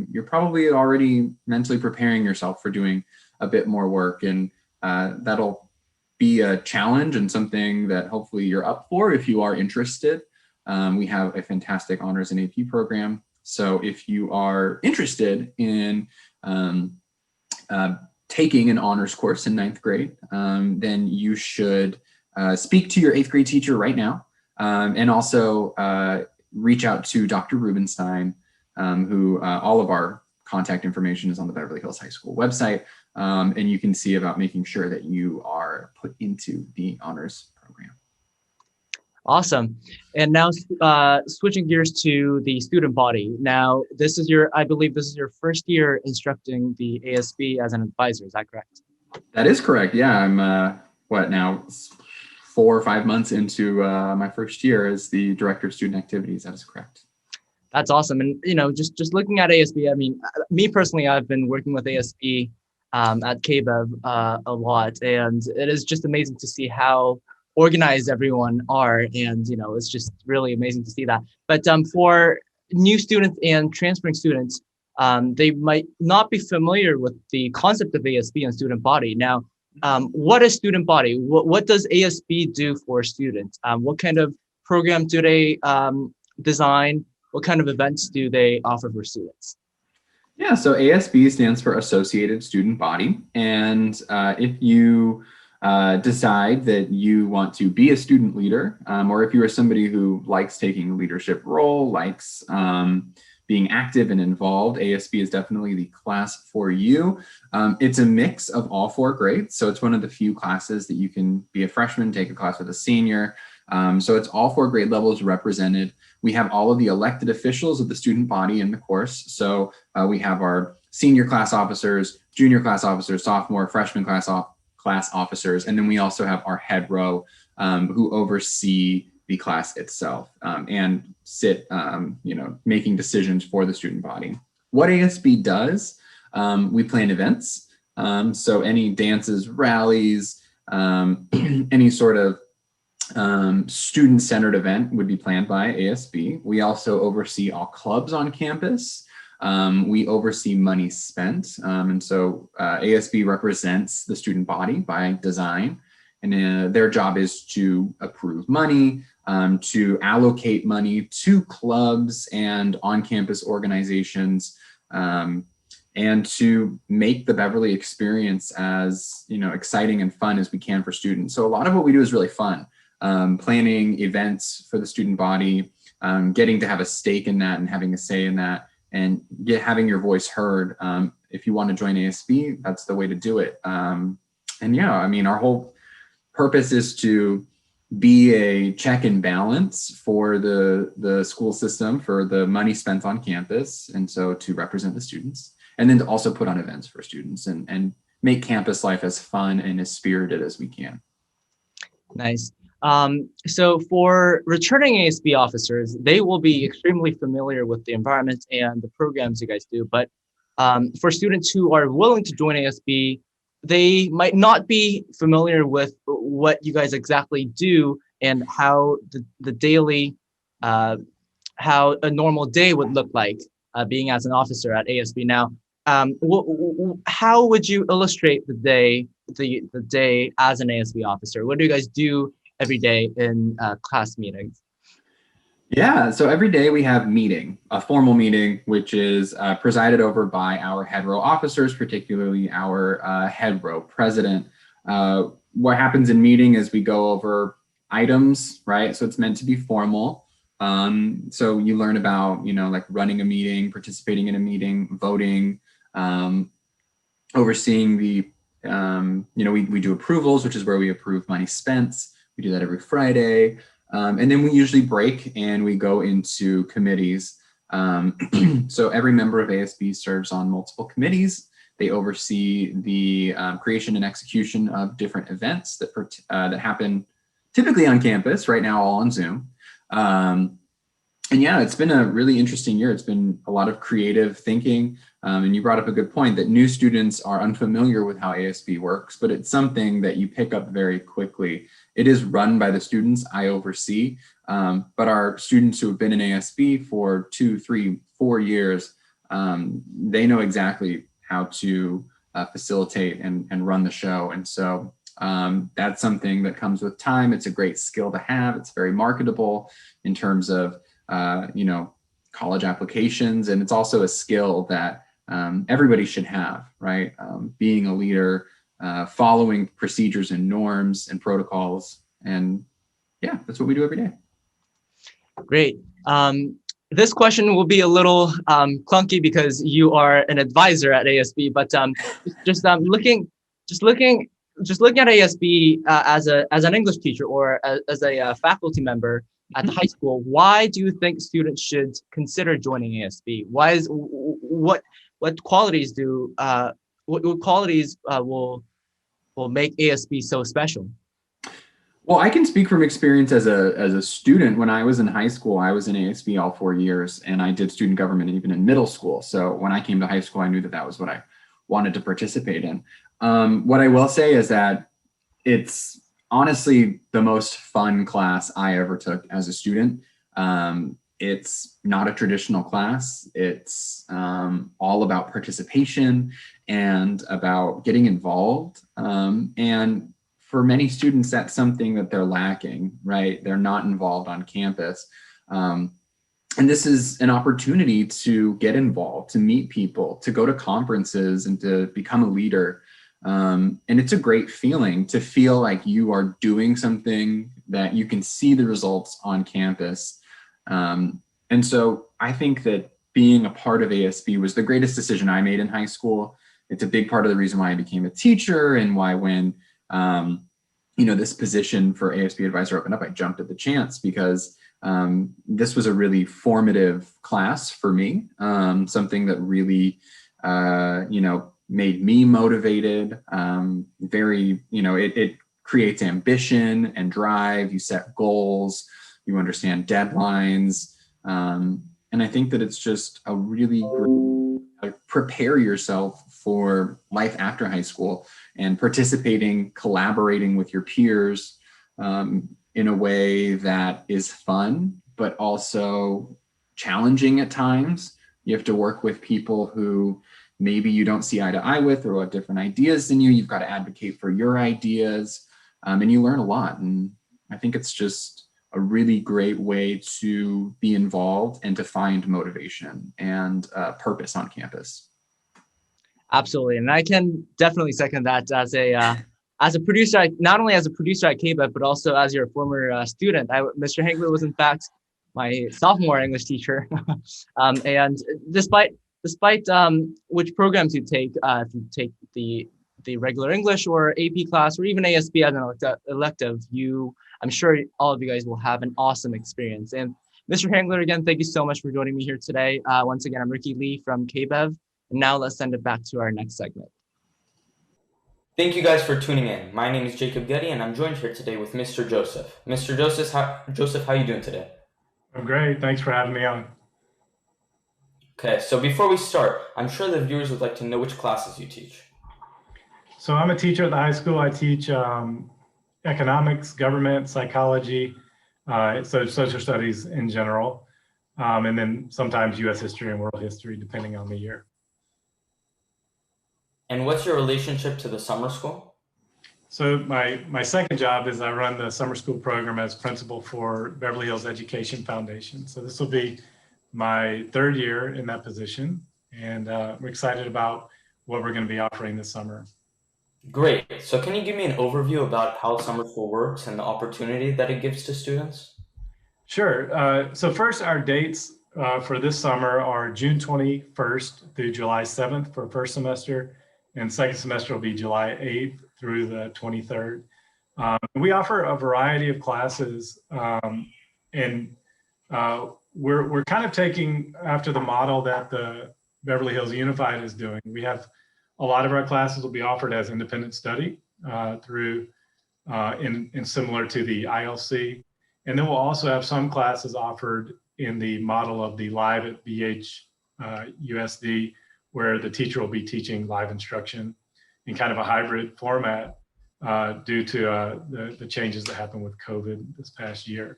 you're probably already mentally preparing yourself for doing a bit more work. And that'll be a challenge and something that hopefully you're up for if you are interested. We have a fantastic honors and AP program. So if you are interested in taking an honors course in 9th grade, then you should speak to your 8th grade teacher right now, and also reach out to Dr. Rubenstein, who all of our contact information is on the Beverly Hills High School website, and you can see about making sure that you are put into the honors program. Awesome. And now switching gears to the student body. Now, I believe this is your first year instructing the ASB as an advisor. Is that correct? That is correct. Yeah, I'm now 4 or 5 months into my first year as the director of student activities. That is correct. That's awesome. And just looking at ASB, I mean, me personally, I've been working with ASB at KBEV a lot, and it is just amazing to see how organized everyone are, and it's just really amazing to see that. But for new students and transferring students, they might not be familiar with the concept of ASB and student body. Now, what is student body? What does ASB do for students? What kind of program do they design? What kind of events do they offer for students? Yeah, so ASB stands for Associated Student Body, and if you decide that you want to be a student leader, or if you are somebody who likes taking a leadership role, likes being active and involved, ASB is definitely the class for you. It's a mix of all 4 grades, so it's one of the few classes that you can be a freshman, take a class with a senior. So it's all 4 grade levels represented. We have all of the elected officials of the student body in the course. So we have our senior class officers, junior class officers, sophomore, freshman class officers, and then we also have our head row who oversee the class itself and sit, making decisions for the student body. What ASB does, we plan events. So any dances, rallies, any sort of student-centered event would be planned by ASB. We also oversee all clubs on campus. We oversee money spent. And so ASB represents the student body by design. And their job is to approve money, to allocate money to clubs and on-campus organizations, and to make the Beverly experience as exciting and fun as we can for students. So a lot of what we do is really fun. Planning events for the student body, getting to have a stake in that and having a say in that, and having your voice heard. If you want to join ASB, that's the way to do it. And yeah, I mean, our whole purpose is to be a check and balance for the school system, for the money spent on campus, and so to represent the students, and then to also put on events for students and make campus life as fun and as spirited as we can. Nice. So for returning ASB officers, they will be extremely familiar with the environment and the programs you guys do. But for students who are willing to join ASB, they might not be familiar with what you guys exactly do and how the daily, how a normal day would look like being as an officer at ASB. Now, how would you illustrate the day as an ASB officer? What do you guys do every day in class meetings? Yeah, so every day we have a formal meeting, which is presided over by our head row officers, particularly our head row president. What happens in meeting is we go over items, right? So it's meant to be formal. So you learn about, like running a meeting, participating in a meeting, voting, overseeing the, we do approvals, which is where we approve money spent. We do that every Friday. And then we usually break and we go into committees. So every member of ASB serves on multiple committees. They oversee the creation and execution of different events that happen typically on campus, right now all on Zoom. And yeah, it's been a really interesting year. It's been a lot of creative thinking. And you brought up a good point that new students are unfamiliar with how ASB works, but it's something that you pick up very quickly. It is run by the students I oversee, but our students who have been in ASB for 2, 3, 4 years, they know exactly how to facilitate and run the show. And so that's something that comes with time. It's a great skill to have. It's very marketable in terms of college applications. And it's also a skill that everybody should have, right? Being a leader, following procedures and norms and protocols. And yeah, that's what we do every day. Great. This question will be a little clunky because you are an advisor at ASB, but just looking just looking at ASB as an English teacher or as a faculty member at the high school, why do you think students should consider joining ASB? What qualities will make ASB so special? Well, I can speak from experience as a student. When I was in high school, I was in ASB all 4 years, and I did student government even in middle school. So when I came to high school, I knew that was what I wanted to participate in. What I will say is that it's honestly the most fun class I ever took as a student. It's not a traditional class. It's all about participation and about getting involved. And for many students, that's something that they're lacking, right? They're not involved on campus. And this is an opportunity to get involved, to meet people, to go to conferences and to become a leader. And it's a great feeling to feel like you are doing something that you can see the results on campus. And so I think that being a part of ASB was the greatest decision I made in high school. It's a big part of the reason why I became a teacher and why when this position for ASB advisor opened up, I jumped at the chance because this was a really formative class for me, something that really, made me motivated. It creates ambition and drive. You set goals, you understand deadlines. And I think that it's just a really great, prepare yourself for life after high school and participating, collaborating with your peers in a way that is fun, but also challenging at times. You have to work with people who maybe you don't see eye to eye with or have different ideas than you. You've got to advocate for your ideas, and you learn a lot. And I think it's just a really great way to be involved and to find motivation and purpose on campus. Absolutely, and I can definitely second that as a producer, not only as a producer at KBEV, but also as your former student. Mr. Hengler was in fact my sophomore English teacher, and despite which programs you take, if you take the regular English or AP class or even ASB as an elective, I'm sure all of you guys will have an awesome experience. And Mr. Hengler, again, thank you so much for joining me here today. Once again, I'm Ricky Lee from KBEV. And now let's send it back to our next segment. Thank you guys for tuning in. My name is Jacob Getty, and I'm joined here today with Mr. Joseph. Mr. Joseph, how are you doing today? I'm great. Thanks for having me on. Okay, so before we start, I'm sure the viewers would like to know which classes you teach. So I'm a teacher at the high school. I teach economics, government, psychology, so social studies in general, and then sometimes U.S. history and world history, depending on the year. And what's your relationship to the summer school? So my second job is I run the summer school program as principal for Beverly Hills Education Foundation. So this will be my third year in that position, and we're excited about what we're going to be offering this summer. Great. So can you give me an overview about how summer school works and the opportunity that it gives to students? Sure. So first, our dates for this summer are June 21st through July 7th for first semester, and second semester will be July 8th through the 23rd. We offer a variety of classes, and we're kind of taking after the model that the Beverly Hills Unified is doing. We have a lot of our classes will be offered as independent study through in similar to the ILC. And then we'll also have some classes offered in the model of the live at USD, where the teacher will be teaching live instruction in kind of a hybrid format due to the changes that happened with COVID this past year.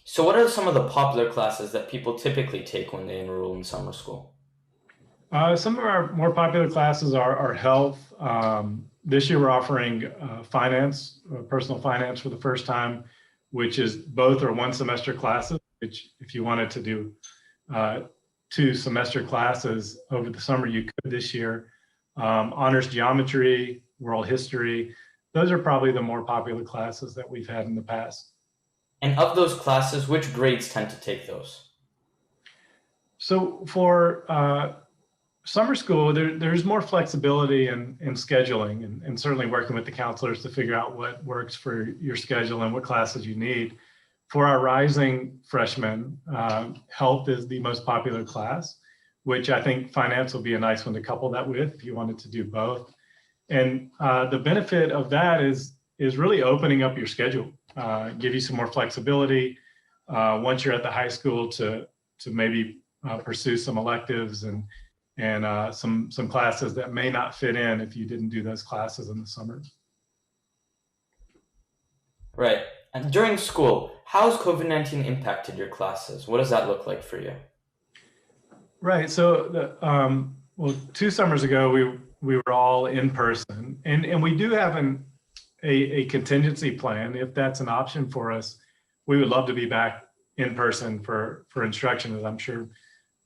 So what are some of the popular classes that people typically take when they enroll in summer school? Some of our more popular classes are health. This year we're offering finance, personal finance for the first time, which is both are one semester classes, which if you wanted to do 2 semester classes over the summer, you could this year. Honors geometry, world history, those are probably the more popular classes that we've had in the past. And of those classes, which grades tend to take those? So for summer school, there's more flexibility in scheduling and certainly working with the counselors to figure out what works for your schedule and what classes you need. For our rising freshmen, health is the most popular class, which I think finance will be a nice one to couple that with if you wanted to do both. And the benefit of that is really opening up your schedule, give you some more flexibility once you're at the high school to maybe pursue some electives and some classes that may not fit in if you didn't do those classes in the summer. Right. And during school, how has COVID-19 impacted your classes? What does that look like for you? Right. So, well, 2 summers ago, we were all in person, and we do have a contingency plan. If that's an option for us, we would love to be back in person for instruction, as I'm sure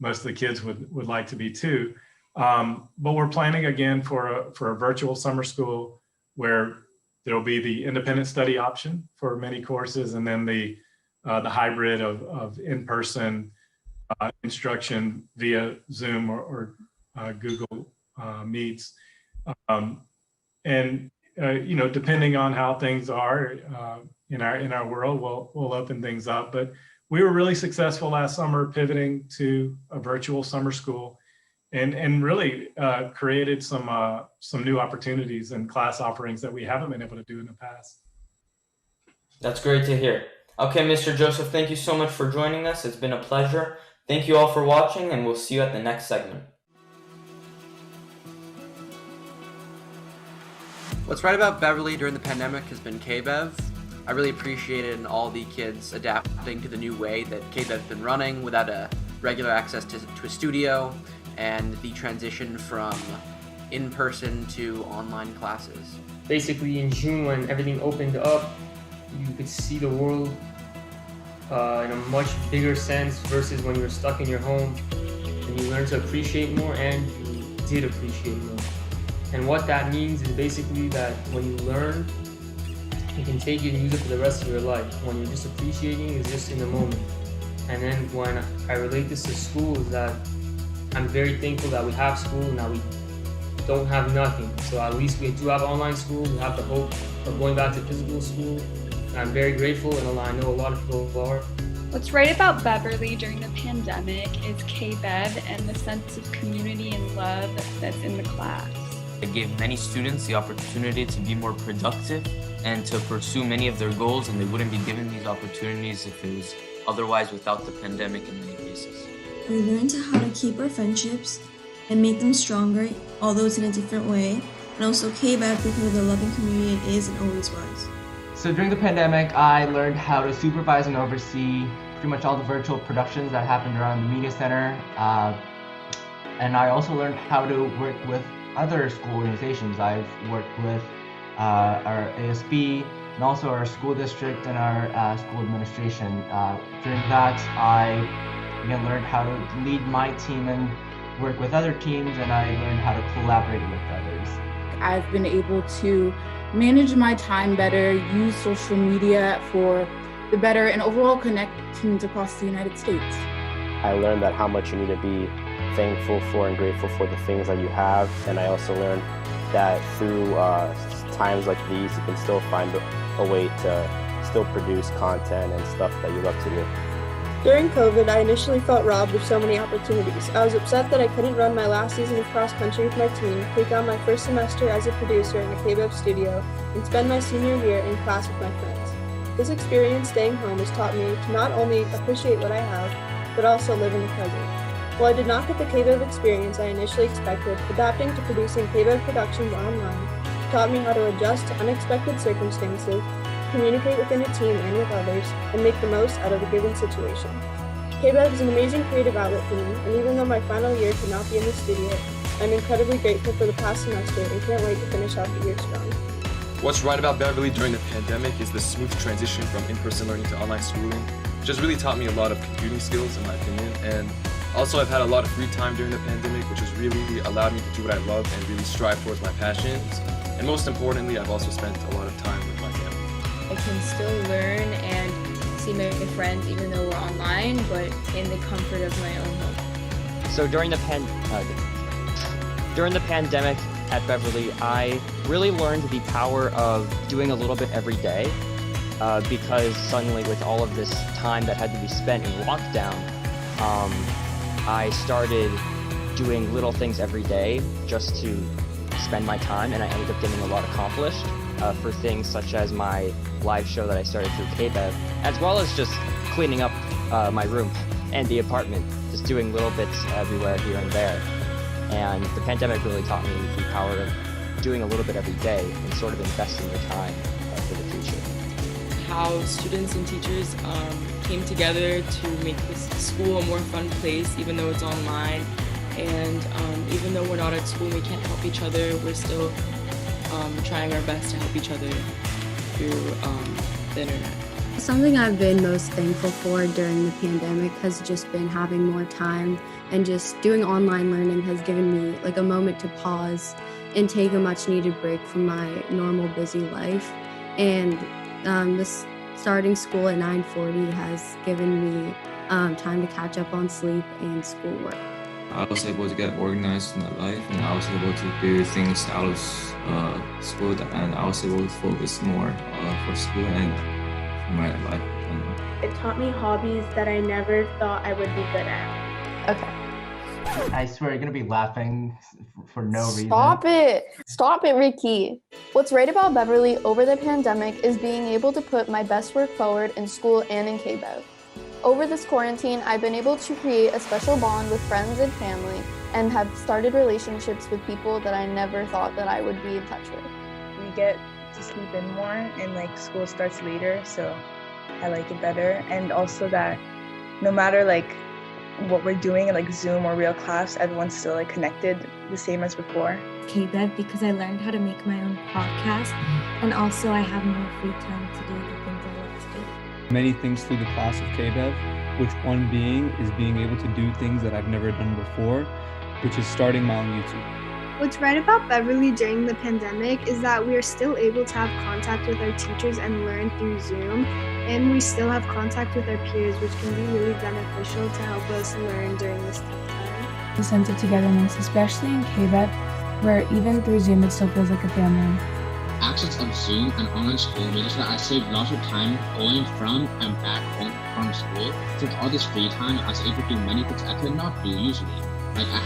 most of the kids would like to be too. But we're planning again for a virtual summer school where there will be the independent study option for many courses, and then the hybrid of in-person instruction via Zoom or Google Meets. And depending on how things are in our world, we'll open things up. But we were really successful last summer pivoting to a virtual summer school, and really created some new opportunities and class offerings that we haven't been able to do in the past. That's great to hear. Okay, Mr. Joseph, thank you so much for joining us. It's been a pleasure. Thank you all for watching, and we'll see you at the next segment. What's right about Beverly during the pandemic has been KBEV. I really appreciated all the kids adapting to the new way that KBEV's been running without a regular access to a studio, and the transition from in-person to online classes. Basically, in June, when everything opened up, you could see the world in a much bigger sense versus when you were stuck in your home, and you learned to appreciate more, and you did appreciate more. And what that means is basically that when you learn, you can take it and use it for the rest of your life. When you're just appreciating, it's just in the moment. And then when I relate this to school, is that I'm very thankful that we have school and that we don't have nothing. So at least we do have online school. We have the hope of going back to physical school. And I'm very grateful, and I know a lot of people are. What's right about Beverly during the pandemic is KBEV and the sense of community and love that's in the class. It gave many students the opportunity to be more productive and to pursue many of their goals, and they wouldn't be given these opportunities if it was otherwise without the pandemic in many cases. We learned how to keep our friendships and make them stronger, although it's in a different way, and also KBEV because of the loving community it is and always was. So during the pandemic, I learned how to supervise and oversee pretty much all the virtual productions that happened around the media center, and I also learned how to work with other school organizations. I've worked with our ASB and also our school district and our school administration. During that, I again learned how to lead my team and work with other teams, and I learned how to collaborate with others. I've been able to manage my time better, use social media for the better, and overall connect teams across the United States. I learned that how much you need to be thankful for and grateful for the things that you have, and I also learned that through times like these, you can still find a way to still produce content and stuff that you love to do. During COVID, I initially felt robbed of so many opportunities. I was upset that I couldn't run my last season of cross country with my team, take on my first semester as a producer in the KBEV studio, and spend my senior year in class with my friends. This experience staying home has taught me to not only appreciate what I have, but also live in the present. While I did not get the KBEV experience I initially expected, adapting to producing KBEV productions online taught me how to adjust to unexpected circumstances, communicate within a team and with others, and make the most out of a given situation. KBEV is an amazing creative outlet for me, and even though my final year could not be in the studio, I'm incredibly grateful for the past semester and can't wait to finish out the year strong. What's right about Beverly during the pandemic is the smooth transition from in-person learning to online schooling, which has really taught me a lot of computing skills, in my opinion. And also, I've had a lot of free time during the pandemic, which has really allowed me to do what I love and really strive towards my passions. And most importantly, I've also spent a lot of time with my family. I can still learn and see my friends even though we're online, but in the comfort of my own home. So during the During the pandemic at Beverly, I really learned the power of doing a little bit every day because suddenly with all of this time that had to be spent in lockdown, I started doing little things every day just to spend my time, and I ended up getting a lot accomplished for things such as my live show that I started through KBEV, as well as just cleaning up my room and the apartment, just doing little bits everywhere here and there. And the pandemic really taught me the power of doing a little bit every day and sort of investing your time for the future. How students and teachers came together to make this school a more fun place, even though it's online. And even though we're not at school and we can't help each other, we're still trying our best to help each other through the internet. Something I've been most thankful for during the pandemic has just been having more time, and just doing online learning has given me like a moment to pause and take a much needed break from my normal busy life. And this starting school at 9:40 has given me time to catch up on sleep and schoolwork. I was able to get organized in my life, and I was able to do things out of school, and I was able to focus more for school and for my life. It taught me hobbies that I never thought I would be good at. Okay. I swear you're gonna be laughing for no reason. Stop it, Ricky. What's great about Beverly over the pandemic is being able to put my best work forward in school and in KBEV. Over this quarantine, I've been able to create a special bond with friends and family and have started relationships with people that I never thought that I would be in touch with. We get to sleep in more, and like school starts later, so I like it better. And also that no matter like what we're doing in like Zoom or real class, everyone's still like connected the same as before. KBEV because I learned how to make my own podcast, and also I have more free time to do the things I like to do. Many things through the class of KBEV, which one being is being able to do things that I've never done before, which is starting my own YouTube. What's right about Beverly during the pandemic is that we are still able to have contact with our teachers and learn through Zoom, and we still have contact with our peers, which can be really beneficial to help us learn during this tough time. The sense of togetherness, especially in KBEV, where even through Zoom it still feels like a family. Access of Zoom and online school made it so that I saved lots of time going from and back home from school. So with all this free time, I was able to do many things I could not do usually. Like I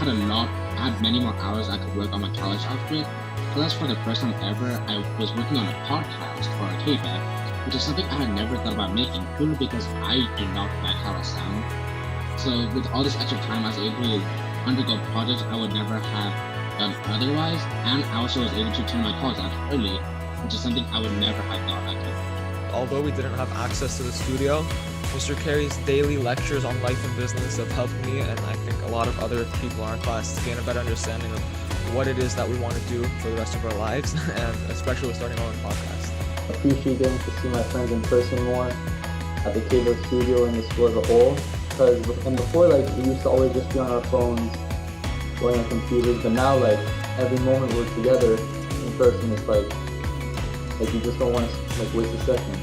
had many more hours I could work on my college outfit. Plus, for the first time ever, I was working on a podcast for a KBEV, which is something I had never thought about making, purely because I do not like how I sound. So with all this extra time, I was able to undergo projects I would never have done otherwise, and I also was able to turn my college out early, which is something I would never have thought I could. Although we didn't have access to the studio, Mr. Carey's daily lectures on life and business have helped me, and I think a lot of other people in our class, to gain a better understanding of what it is that we want to do for the rest of our lives, and especially with starting our own podcast. I appreciate getting to see my friends in person more at the KBEV studio and the school as a whole, because before, like, we used to always just be on our phones, going on computers, but now, like, every moment we're together in person, it's like you just don't want to like waste a second.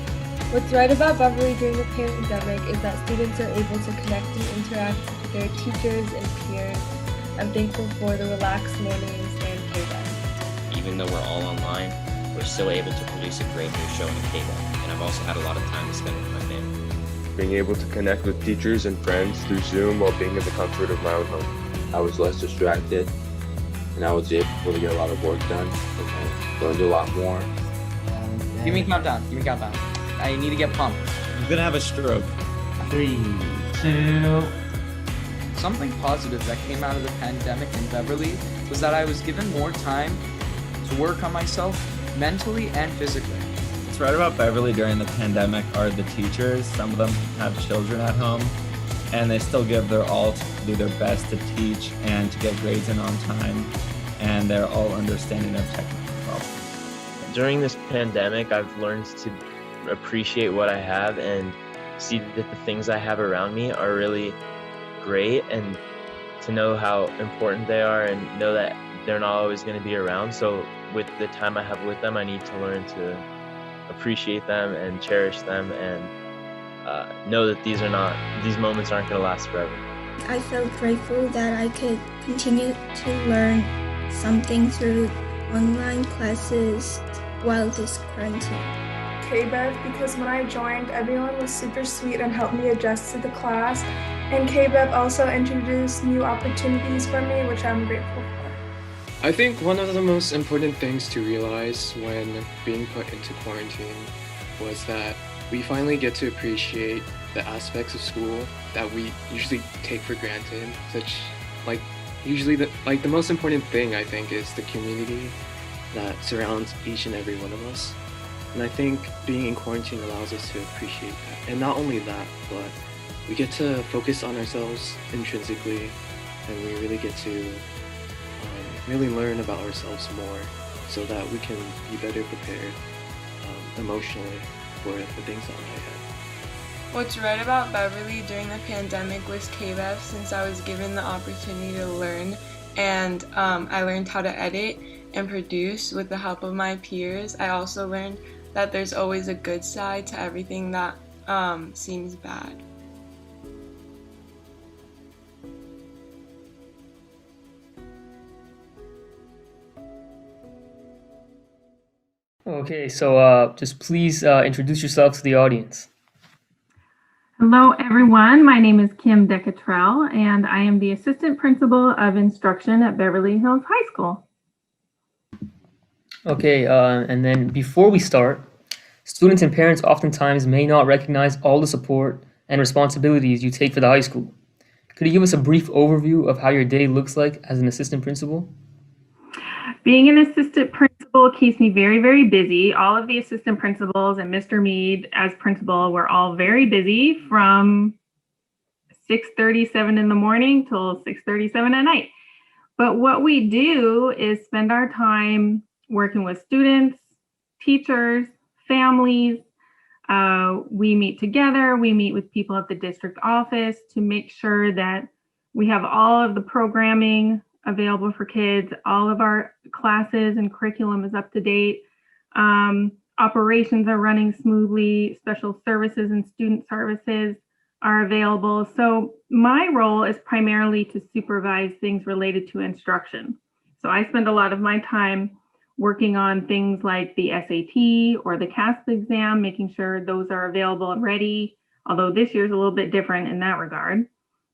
What's right about Beverly during the pandemic is that students are able to connect and interact with their teachers and peers. I'm thankful for the relaxed mornings and KBEV. Even though we're all online, we're still able to produce a great new show in KBEV, and I've also had a lot of time to spend with my family. Being able to connect with teachers and friends through Zoom while being in the comfort of my own home. I was less distracted, and I was able to get a lot of work done, and I learned a lot more. Give me countdown. I need to get pumped. You're gonna have a stroke. 3, 2. Something positive that came out of the pandemic in Beverly was that I was given more time to work on myself mentally and physically. What's right about Beverly during the pandemic are the teachers. Some of them have children at home, and they still give their all to do their best to teach and to get grades in on time, and they're all understanding of technical problems. During this pandemic, I've learned to appreciate what I have and see that the things I have around me are really great, and to know how important they are and know that they're not always going to be around. So with the time I have with them, I need to learn to appreciate them and cherish them, and know that these moments aren't going to last forever. I felt grateful that I could continue to learn something through online classes while this quarantine. KBEV, because when I joined, everyone was super sweet and helped me adjust to the class. And KBEV also introduced new opportunities for me, which I'm grateful for. I think one of the most important things to realize when being put into quarantine was that we finally get to appreciate the aspects of school that we usually take for granted, the most important thing I think is the community that surrounds each and every one of us. And I think being in quarantine allows us to appreciate that. And not only that, but we get to focus on ourselves intrinsically, and we really get to really learn about ourselves more so that we can be better prepared emotionally for the things that lie ahead. What's right about Beverly during the pandemic was KBEV, since I was given the opportunity to learn, and I learned how to edit and produce with the help of my peers. I also learned that there's always a good side to everything that seems bad. Okay, so just please introduce yourself to the audience. Hello, everyone. My name is Kim Decatrell, and I am the Assistant Principal of Instruction at Beverly Hills High School. Okay, and then before we start, students and parents oftentimes may not recognize all the support and responsibilities you take for the high school. Could you give us a brief overview of how your day looks like as an assistant principal? Being an assistant principal keeps me very, very busy. All of the assistant principals and Mr. Mead as principal were all very busy from 6:37 in the morning till 6:37 at night. But what we do is spend our time working with students, teachers, families. We meet together. We meet with people at the district office to make sure that we have all of the programming available for kids. All of our classes and curriculum is up to date. Operations are running smoothly. Special services and student services are available. So my role is primarily to supervise things related to instruction. So I spend a lot of my time working on things like the SAT or the CASP exam, making sure those are available and ready, although this year's a little bit different in that regard.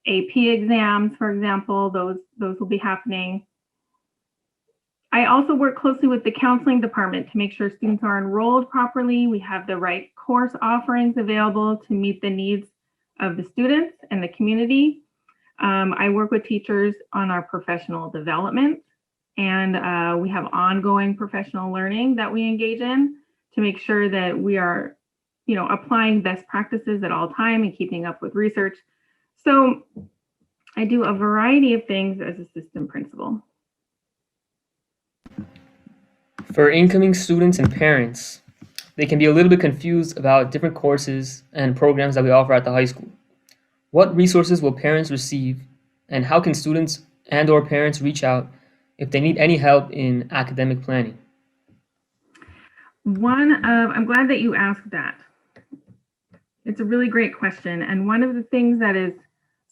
AP exams, for example, those will be happening. I also work closely with the counseling department to make sure students are enrolled properly. We have the right course offerings available to meet the needs of the students and the community. I work with teachers on our professional development, and we have ongoing professional learning that we engage in to make sure that we are, applying best practices at all time and keeping up with research. So I do a variety of things as assistant principal. For incoming students and parents, they can be a little bit confused about different courses and programs that we offer at the high school. What resources will parents receive, and how can students and/or parents reach out if they need any help in academic planning? I'm glad that you asked that. It's a really great question. And one of the things that is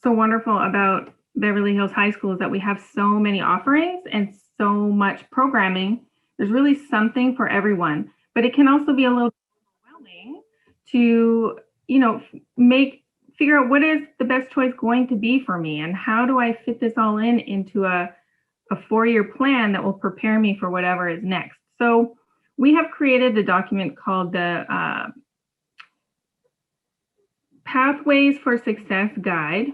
so wonderful about Beverly Hills High School is that we have so many offerings and so much programming. There's really something for everyone, but it can also be a little overwhelming to, figure out what is the best choice going to be for me, and how do I fit this all into a 4-year plan that will prepare me for whatever is next. So we have created a document called the Pathways for Success Guide,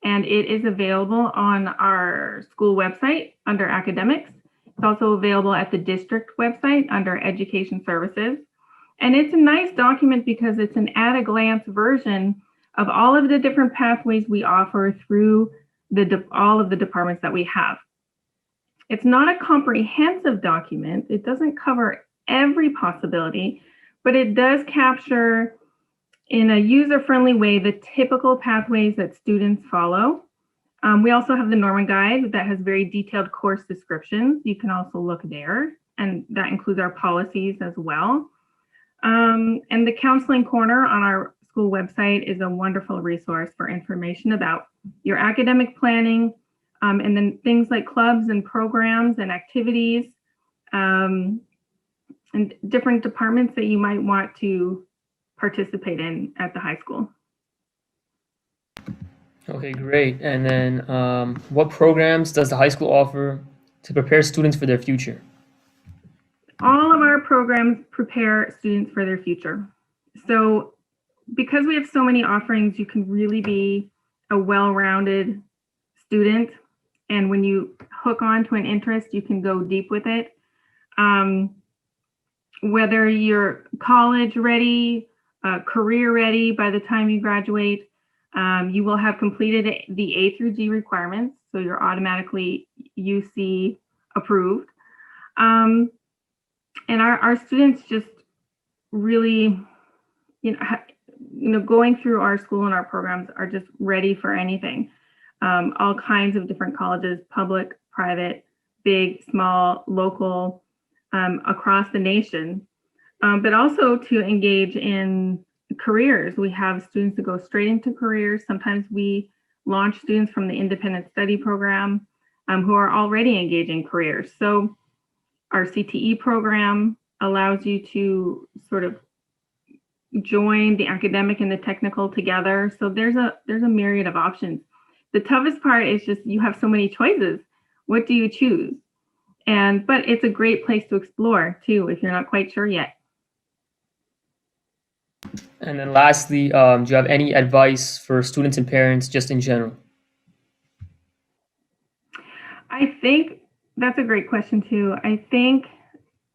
and it is available on our school website under academics. It's also available at the district website under education services. And it's a nice document because it's an at-a-glance version of all of the different pathways we offer through all of the departments that we have. It's not a comprehensive document. It doesn't cover every possibility, but it does capture in a user-friendly way the typical pathways that students follow. We also have the Norman Guide that has very detailed course descriptions. You can also look there, and that includes our policies as well. And the Counseling Corner on our school website is a wonderful resource for information about your academic planning, and then things like clubs and programs and activities, and different departments that you might want to participate in at the high school. Okay, great. And then what programs does the high school offer to prepare students for their future? All of our programs prepare students for their future. So because we have so many offerings, you can really be a well-rounded student. And when you hook on to an interest, you can go deep with it. Whether you're college ready, career ready by the time you graduate, you will have completed the A through G requirements. So you're automatically UC approved. And our students just really, going through our school and our programs are just ready for anything. All kinds of different colleges, public, private, big, small, local, across the nation, but also to engage in careers. We have students that go straight into careers. Sometimes we launch students from the independent study program who are already engaged in careers. So our CTE program allows you to sort of join the academic and the technical together. So there's a myriad of options. The toughest part is just you have so many choices. What do you choose? But it's a great place to explore too if you're not quite sure yet. And then lastly, do you have any advice for students and parents just in general? I think that's a great question too. I think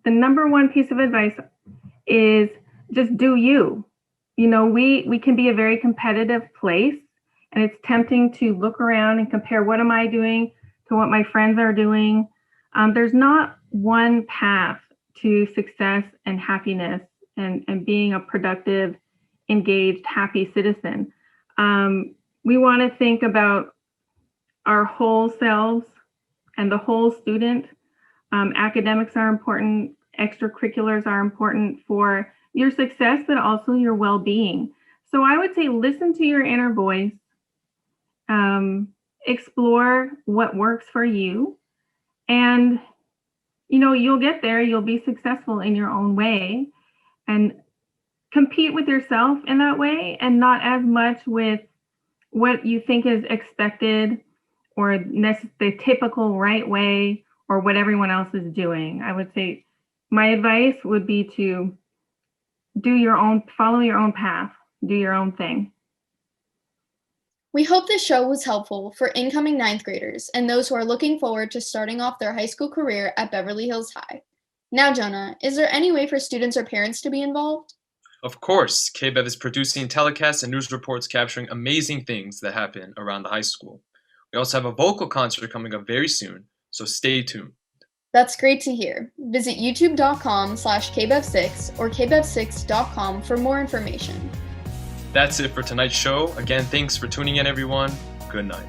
the number one piece of advice is just do you. We can be a very competitive place, and it's tempting to look around and compare what am I doing to what my friends are doing. There's not one path to success and happiness and being a productive, engaged, happy citizen. We want to think about our whole selves and the whole student. Academics are important, extracurriculars are important for your success, but also your well-being. So I would say listen to your inner voice, explore what works for you, and you'll get there, you'll be successful in your own way, and compete with yourself in that way and not as much with what you think is expected or the typical right way or what everyone else is doing. I would say my advice would be to follow your own path, do your own thing. We hope this show was helpful for incoming 9th graders and those who are looking forward to starting off their high school career at Beverly Hills High. Now, Jonah, is there any way for students or parents to be involved? Of course, KBEV is producing telecasts and news reports capturing amazing things that happen around the high school. We also have a vocal concert coming up very soon, so stay tuned. That's great to hear. Visit youtube.com/KBEV6 or KBEV6.com for more information. That's it for tonight's show. Again, thanks for tuning in, everyone. Good night.